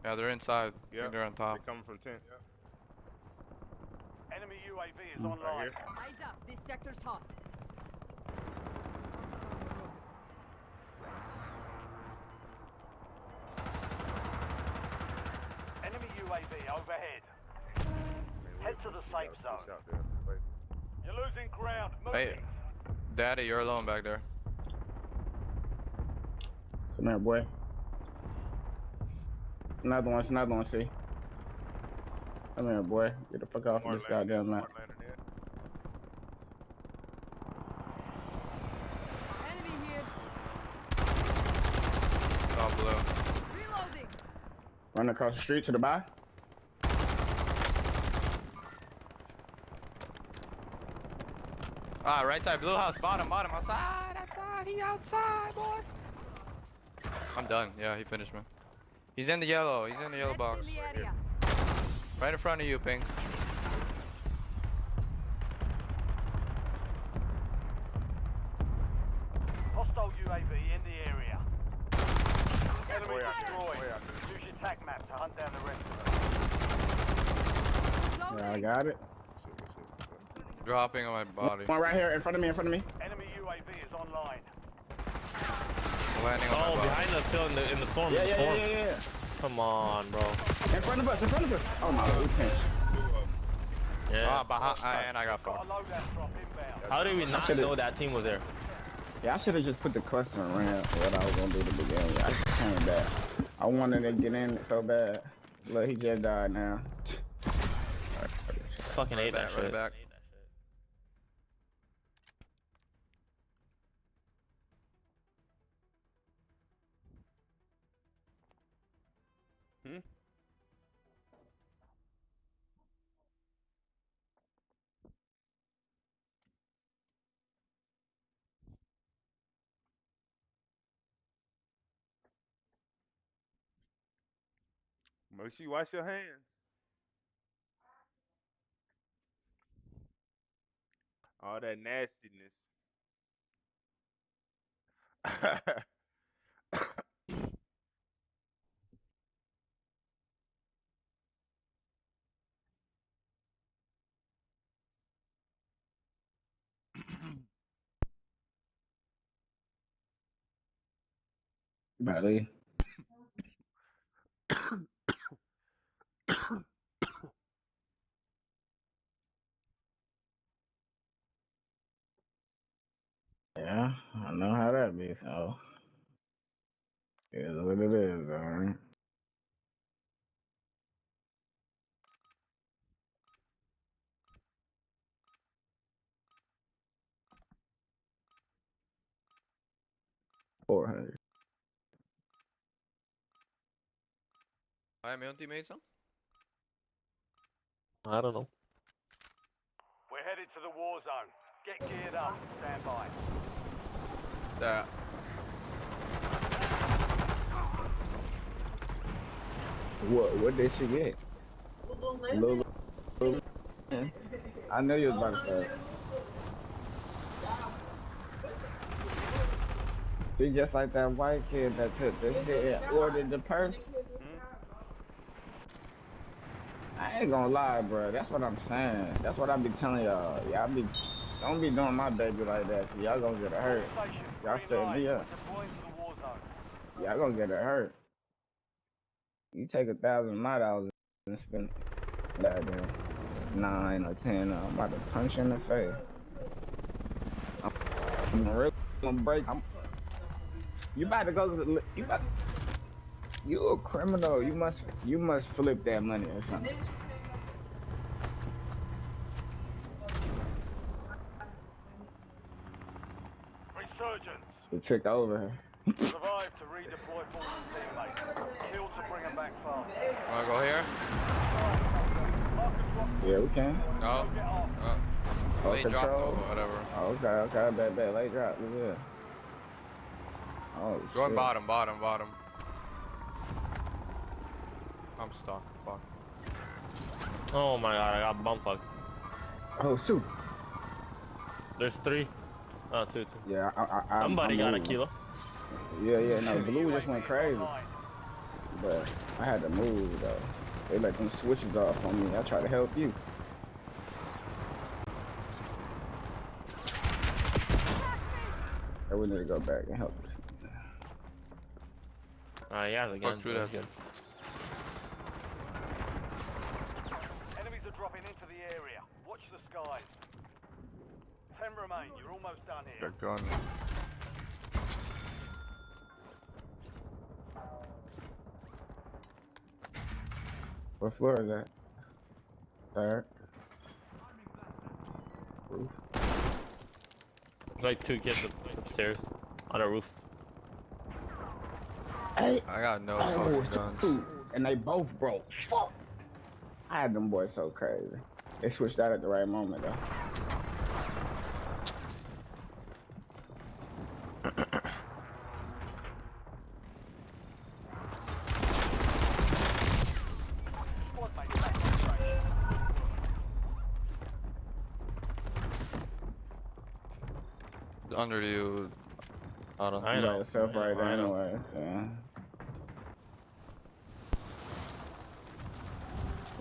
Yeah, they're inside. I Yeah, think they're on top. they coming from tents. Enemy UAV is Mm. online. Right here. Eyes up. This sector's hot. Enemy UAV overhead. Head to the safe zone. Out there. Wait. You're losing ground. Hey, Moving. Daddy, you're alone back there. Come here, boy. Another one, see. Come here, boy. Get the fuck off of Smart this landing goddamn in, map. smart landing in. Enemy here. Oh, blue. Reloading. Run across the street to the buy. Ah, right side, blue house, bottom, outside, he outside, boy. I'm done. Yeah, he finished me. He's in the yellow. He's in the yellow Reds box. in the area. Right in front of you, Pink. Hostile UAV in the area. Enemy Way out there, destroyed. way out there. Use your tac map to hunt down the rest of them. Yeah, I Loading. got it. Shit. Dropping on my body. One right here, in front of me. Enemy UAV is online. Landing on my Oh, body. behind us, still in the storm. Yeah, in the yeah, storm. yeah. Come on, bro. In front of us. Oh my god, we pinched. Yeah. Ah, behind, and I got Got a fucked. loadout drop inbound. How did we not should've- know that team was there? Yeah, I should have just put the cluster and ran what I was gonna do to begin with. I just came back. I wanted to get in so bad. Look, he just died now. Fucking hate that Run shit. back. Make sure you wash your hands. All that nastiness. Badly. Yeah, I know how that be, so. It is what it is, alright. 400. Alright, meu teammate some? I don't know. We're headed to the war zone. Get geared up. Stand by. There. What did she get? Little. I know you was about to say. She just like that white kid that took this shit and ordered the purse. I ain't gonna lie, bro. That's what I'm saying. That's what I be telling y'all. Don't be doing my baby like that. Cause y'all gonna get her hurt. Y'all set me up. Y'all gonna get her hurt. You take $1,000 of my dollars and spend that there 9 or 10. I'm about to punch you in the face. I'm really gonna break. You about to go to the. You a criminal. You must flip that money or something. Resurgence. The trick over her. Survive to redeploy fallen teammates. Kill to bring them back fast. Wanna go here? Yeah, we can. No. Oh, Late drop control. though, whatever. Oh, okay, bet. Late drop. Yeah. Oh, Going shit. bottom. I'm stuck. Fuck. Oh my god, I got bum fucked. Oh, shoot. There's 3. Oh, 2. Yeah, Somebody got a moving. kilo. Yeah, no, Blue just went crazy. But I had to move, though. They let them switches off on me. I try to help you. We need to go back and help this. Yeah, the gun. through That's that. good. Enemies are dropping into the area. Watch the skies. 10 remain. You're almost done here. They're gone. What floor is that? Third. Roof. There's like 2 kids upstairs on a roof. Hey, I got no fucking guns. and they both broke. Fuck. I had them boys so crazy. They switched out at the right moment, though. Under you. I don't I You know. got yourself right I know. anyway, yeah.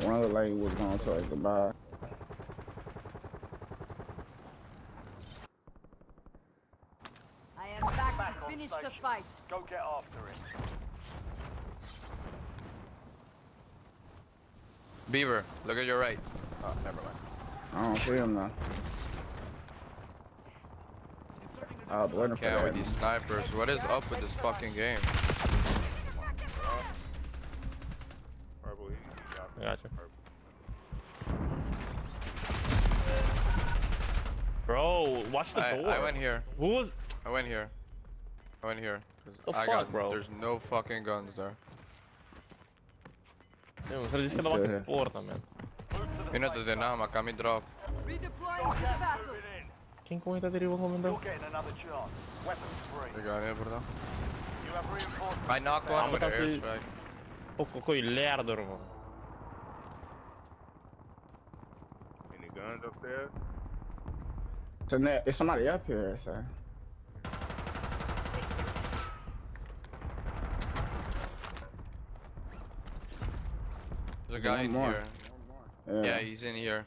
One looked like he was going towards the bar. I am back to finish the fight. Go get after it. Beaver, look at your right. Oh, never mind. I don't see him now. I was waiting for Can't with that. these snipers. What is up with this fucking game? I gotcha. Bro, watch the door. I went here. Who was? I went here. 'Cause The I fuck, got, bro? There's no fucking guns there. Se li dice davanti alla porta, man. Fino to the Nama, coming drop. Redeploying to the battle. Move it in. Quem comenta deriva You're comandante? getting another chance. Weapons free. They got here, bro. You have reinforcements. I knocked one with the Ammutaan airstrike. Kokko i lärder man. Any guns upstairs? So now, there's somebody up here, sir. There's a guy in more. here. Yeah, he's in here.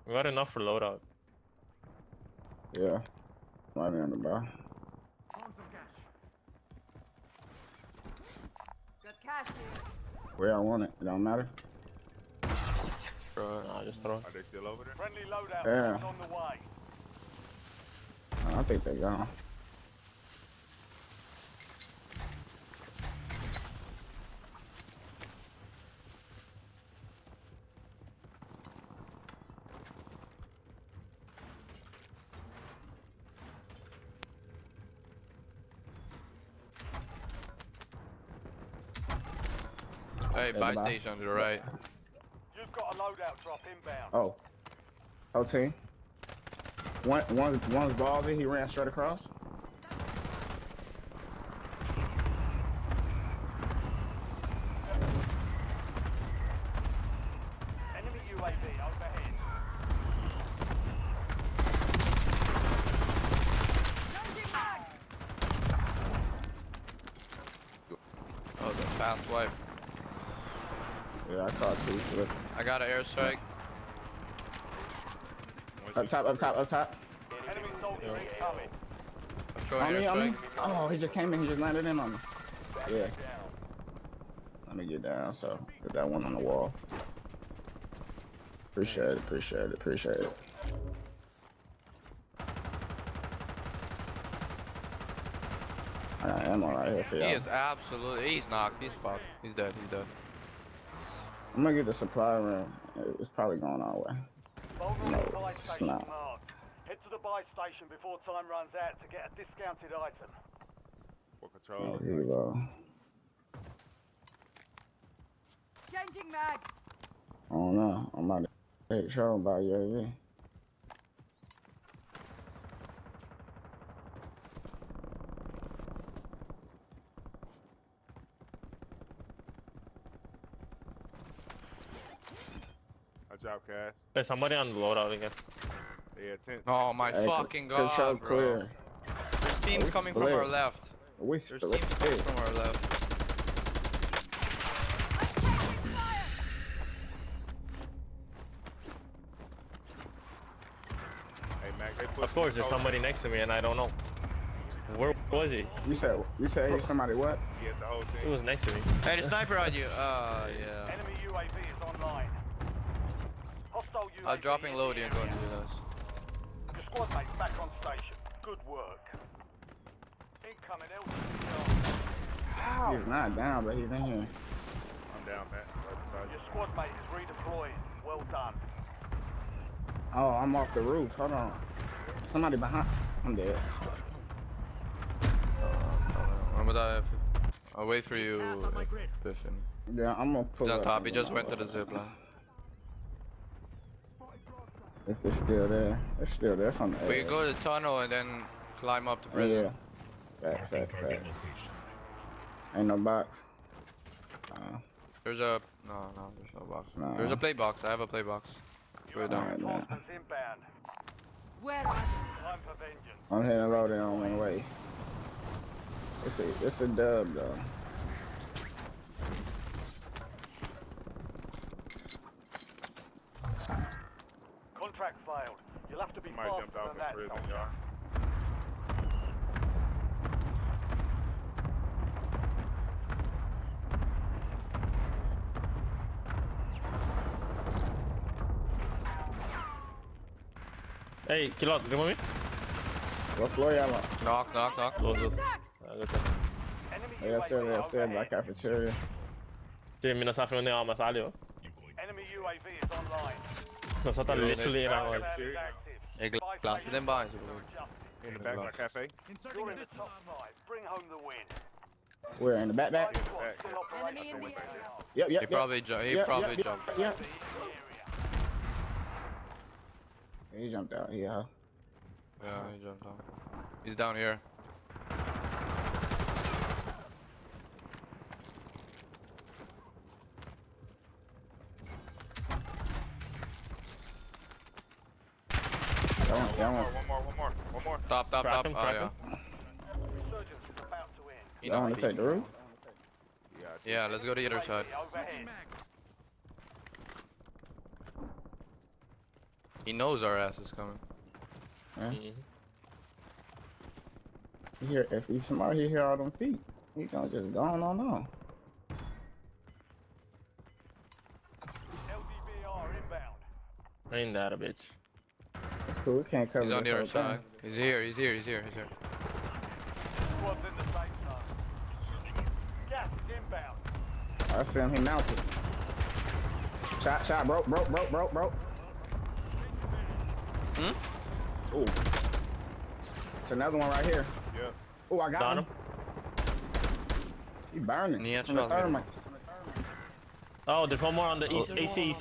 We got enough for loadout. Yeah. Right on the bar. Got cash here. Where I want it, it don't matter. Nah, just throw it. Are they still over there? Friendly loadout Yeah. is on the way. I think they're gone. Hey, buy station to the right. You've got a loadout drop inbound. Oh. Oh, team. One's ballsy. He ran straight across. Enemy UAV overhead. Oh, the fast wipe. Yeah, I saw two. I got an airstrike. Up top. Enemy soldier incoming. I'm showing On me. airstrike. Oh, he just came in. He just landed in on me. Yeah. Let me get down. So, get that one on the wall. Appreciate it. I got ammo right here for He y'all. is absolutely. He's knocked. He's fucked. He's dead. I'm gonna get the supply room. It's probably going our way. Vulnerable buy it's station not. marked. Head to the buy station before time runs out to get a discounted item. For control. Oh, here we go. Changing mag. I don't know. I'm about to take control by UAV. Watch out, Cass. There's somebody on the loadout again. Yeah, tense. Oh my Hey, fucking control god, bro. clear. There's teams we coming from split. our left. We There's split. teams coming from our left. Hey, Mac, they put Of course, there's control- somebody next to me and I don't know. Where was he? You said he's somebody what? Yes, the whole He thing. was next to me. Hey, the sniper on you. Yeah. Enemy UAV is online. Hostile UAV. I'm dropping in load the and going to area. you guys. Your squad mate's back on station. Good work. Incoming LTV. He's not down, but he's in here. I'm down, Matt. Right beside Your you. squad mate is redeployed. Well done. Oh, I'm off the roof. Hold on. Somebody behind. I'm dead. I'm gonna die. I'll wait for you. Biffin. Yeah, I'm gonna pull He's on up top. and He go just my went to way. the zip line. If it's still there, it's still there. It's on the We edge. can go to the tunnel and then climb up to Yeah. prison. Fact. Ain't no box. There's a no, there's no box. Nah. There's a play box. I have a play box. Put it down. Alright, man. Reinforcements inbound. Where are they? Time for vengeance. I'm hitting loading on my way. It's a dub though. Contract failed. You'll have to be Somebody faster jumped off than in that, prison, soldier. y'all. Hey, kill out, remove me? What floor y'all on? Knock. Close it. Attacks. Okay. Enemy Yeah, UAV upstairs, by overhead. cafeteria. Sì, mi sa finendo a masalio. Enemy UAV is online. Non so Yeah, literally in our Ground is active. Hey, Buy glass station them by. marked for adjusting. In the back of my cafe. You're in the top 5. Bring home the win. We're in the backpack. Buy squad still Enemy in operational. the area. Yep. He probably jumped. He probably Yep. jumped. Yep. In the area. He jumped out. Yeah. Yeah, he jumped down. He's down here. One more. Top. Crack him, Oh crack yeah. him. Resurgence is about to end. He Y'all wanna knocked take me. the roof? Yeah, let's go to the other side. Overhead. He knows our ass is coming. Yeah. Mhm. If he's smart, he hear all them feet. He gonna just go on. LDBR inbound. Ain't that a bitch. That's cool. We can't cover He's on the this other whole side. thing. He's here. Squad's in the safe zone. Gas is inbound. I see him. He mounted. Shot. Broke. Hmm? Ooh. It's another one right here. Yeah. Ooh, I got Got him. him. He burning. Yeah, From the shot him. thermite. Oh, there's one more on the Oh. AC.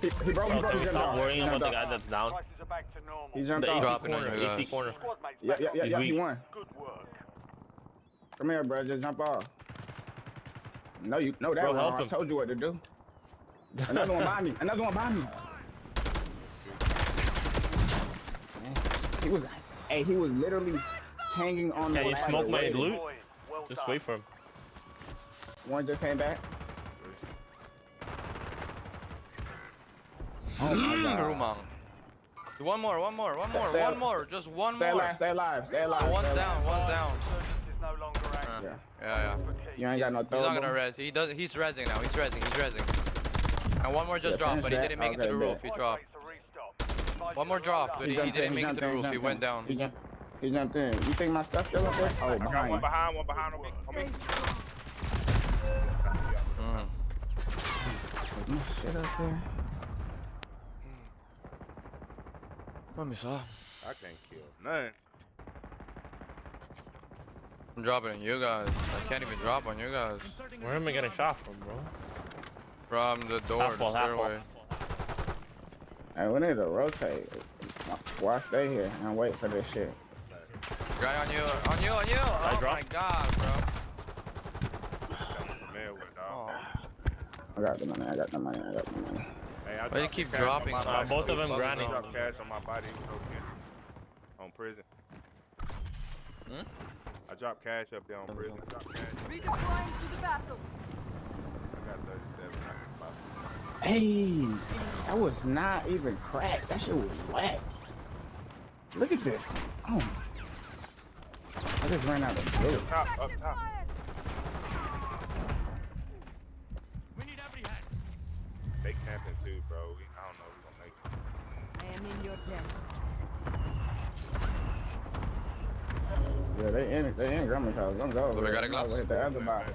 He broke. Bro, can we He jumped stop off. worrying He about jumped the off. guy that's down? Prices are back to normal. He jumped The AC off. Dropping on corner, you AC guys. corner. Squad mates Yeah, back yeah, on yeah, He's yeah. He weak. won. Good work. Come here, bro. Just jump off. No, you know that Bro, wrong. help I him. told you what to do. Another one by me. Another one by me. Man, he was literally hanging on the Can you ladder smoke my waiting. loot? Well Just done. wait for him. One just came back. Oh my god. Rumang. One more. Just one Stay more. alive, stay alive, stay alive. One's stay down, alive. one's down. Insurgents is no longer active. Yeah. Yeah. You ain't got no He's throw. not gonna res. He's rezzing now. He's rezzing. And one more just Yeah, dropped, finish but he that. didn't make it to Okay, the roof. bet. He Squad dropped. mates are restocked. One more drop, but he didn't make it to the roof. He went down. He jumped in. You think my stuff still up there? Oh, I got behind. one behind on me. Mm. My shit up there. Let me saw. I can't kill none. I'm dropping on you guys. I can't even drop on you guys. Where am I getting shot from, bro? From the door, Half the wall, half wall. stairway. Hey, we need to rotate. Why stay here and wait for this shit? Guy on you. Oh drop. my god, bro. Man, with dog. Oh. I got the money. Hey, I Why you dropped keep cash dropping on my stuff? body. Both of them I granny. dropped cash on my body. It was okay. On prison. Hmm? I dropped cash up there on prison. I dropped cash. Redeploying to the battle. I got 37. I can pop it. Hey, that was not even cracked. That shit was whack. Look at this. Oh. I just ran out of blue. Up top. We need every hand. They camping too, bro. I don't know if we're gonna make it. I am in your debt. Yeah, they in Grumman's house. Don't go. So we got a You might as well glass? hit the other box.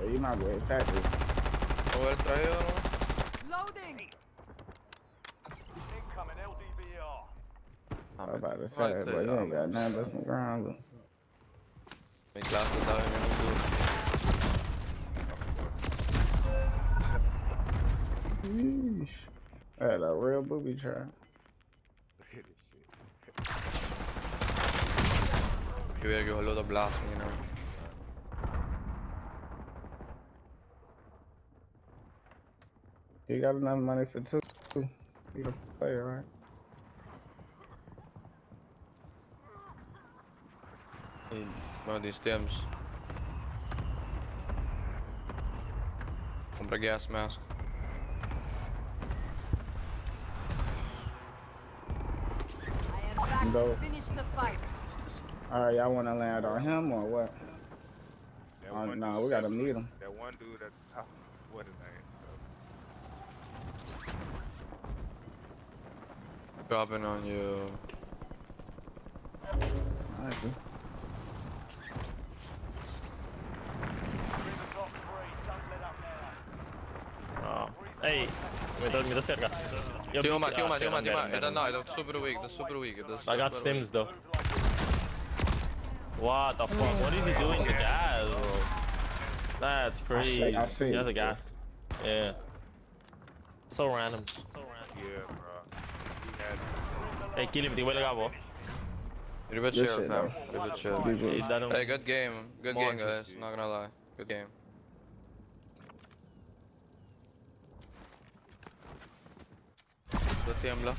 Yeah, you might as well hit Texas. Oh, el traído, ¿no? Loading. Incoming LDBR. I was about to say, Right but there, you ain't got nothing but some ground. Mi clase estaba en un Yeesh. That's a real booby trap. Look at this shit. You will get a lot of blasting, you know. You got enough money for two. You can play, right? One of these Tims. Compra gas mask. I am back Go. to finish the fight. Alright, y'all wanna land on him or what? That Oh, one no, dude- we gotta meet him. That one dude at the top. What his name? Dropping on you. Alright, dude. We're in the top three. Don't let up now. Oh. Hey, me da cerca. Eu Tiuma, beat- ah, shit, I'm dead, I'm dead, I'm dead. That's super weak, that's super weak. I got stims though. What the fuck? What is he doing to gas, bro? That's crazy. I see. He has a gas. Yeah. So random. Yeah, bro. He had. Hey, kill him, te voy a legal, bro. You're a bit Good chill, shit, fam. though. You're a bit chill. GG. Hey, good game. Good More game, guys. interesting. Not gonna lie. Good game. Tiembla.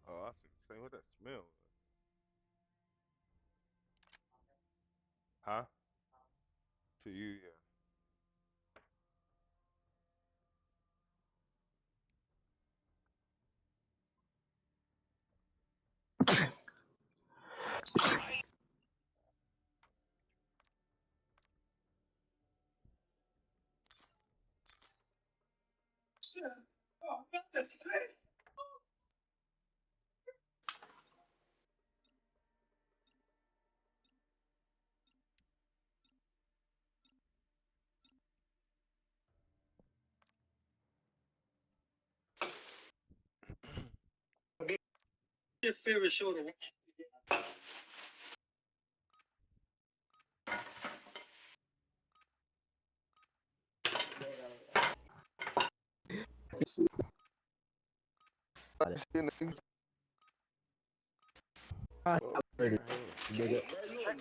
Oh, I see. Say what that smell was. Huh? To you, yeah. Check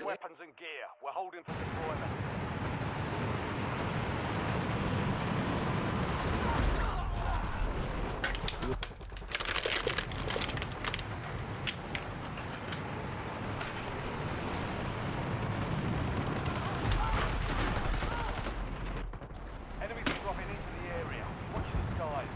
weapons and gear. We're holding for deployment. Enemies are dropping into the area. Watch the skies.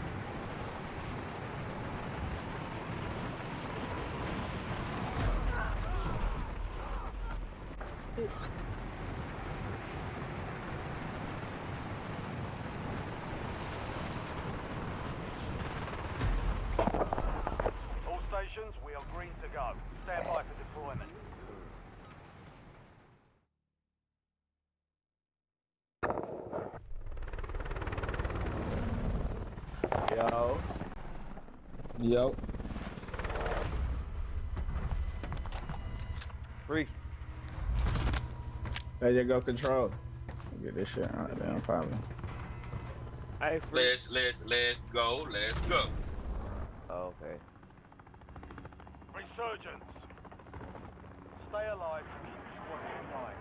All stations, we are green to go. Stand by for deployment. Yo. Yo. Free. There you go, control. Get this shit out there, probably. Hey, free. Let's go. Let's go. Oh, okay. Resurgence. Stay alive to keep your squad alive.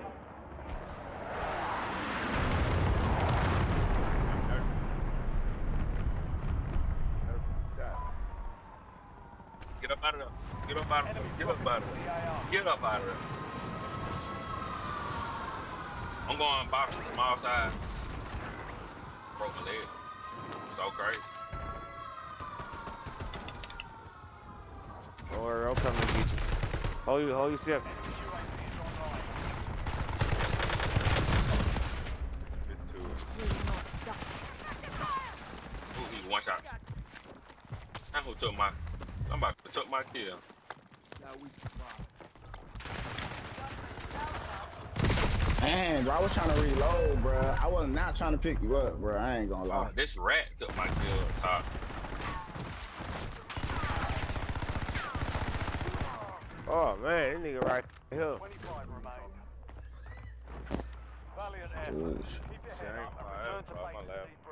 Get up out of there. Get up out of there. Get up out of there. Get up out of there. I'm going bottom, small side. Broke my leg. So crazy. Don't worry, I'll come and get you. Hold you step. Ooh, he's one shot. That's who took my. I'm about to took my kill. Man, bro, I was trying to reload, bro. I was not trying to pick you up, bro. I ain't gonna lie. Oh, this rat took my kill up top. Oh man, this nigga right here. 25 remain. Valiant effort. Ooh. Keep your head up and return to base.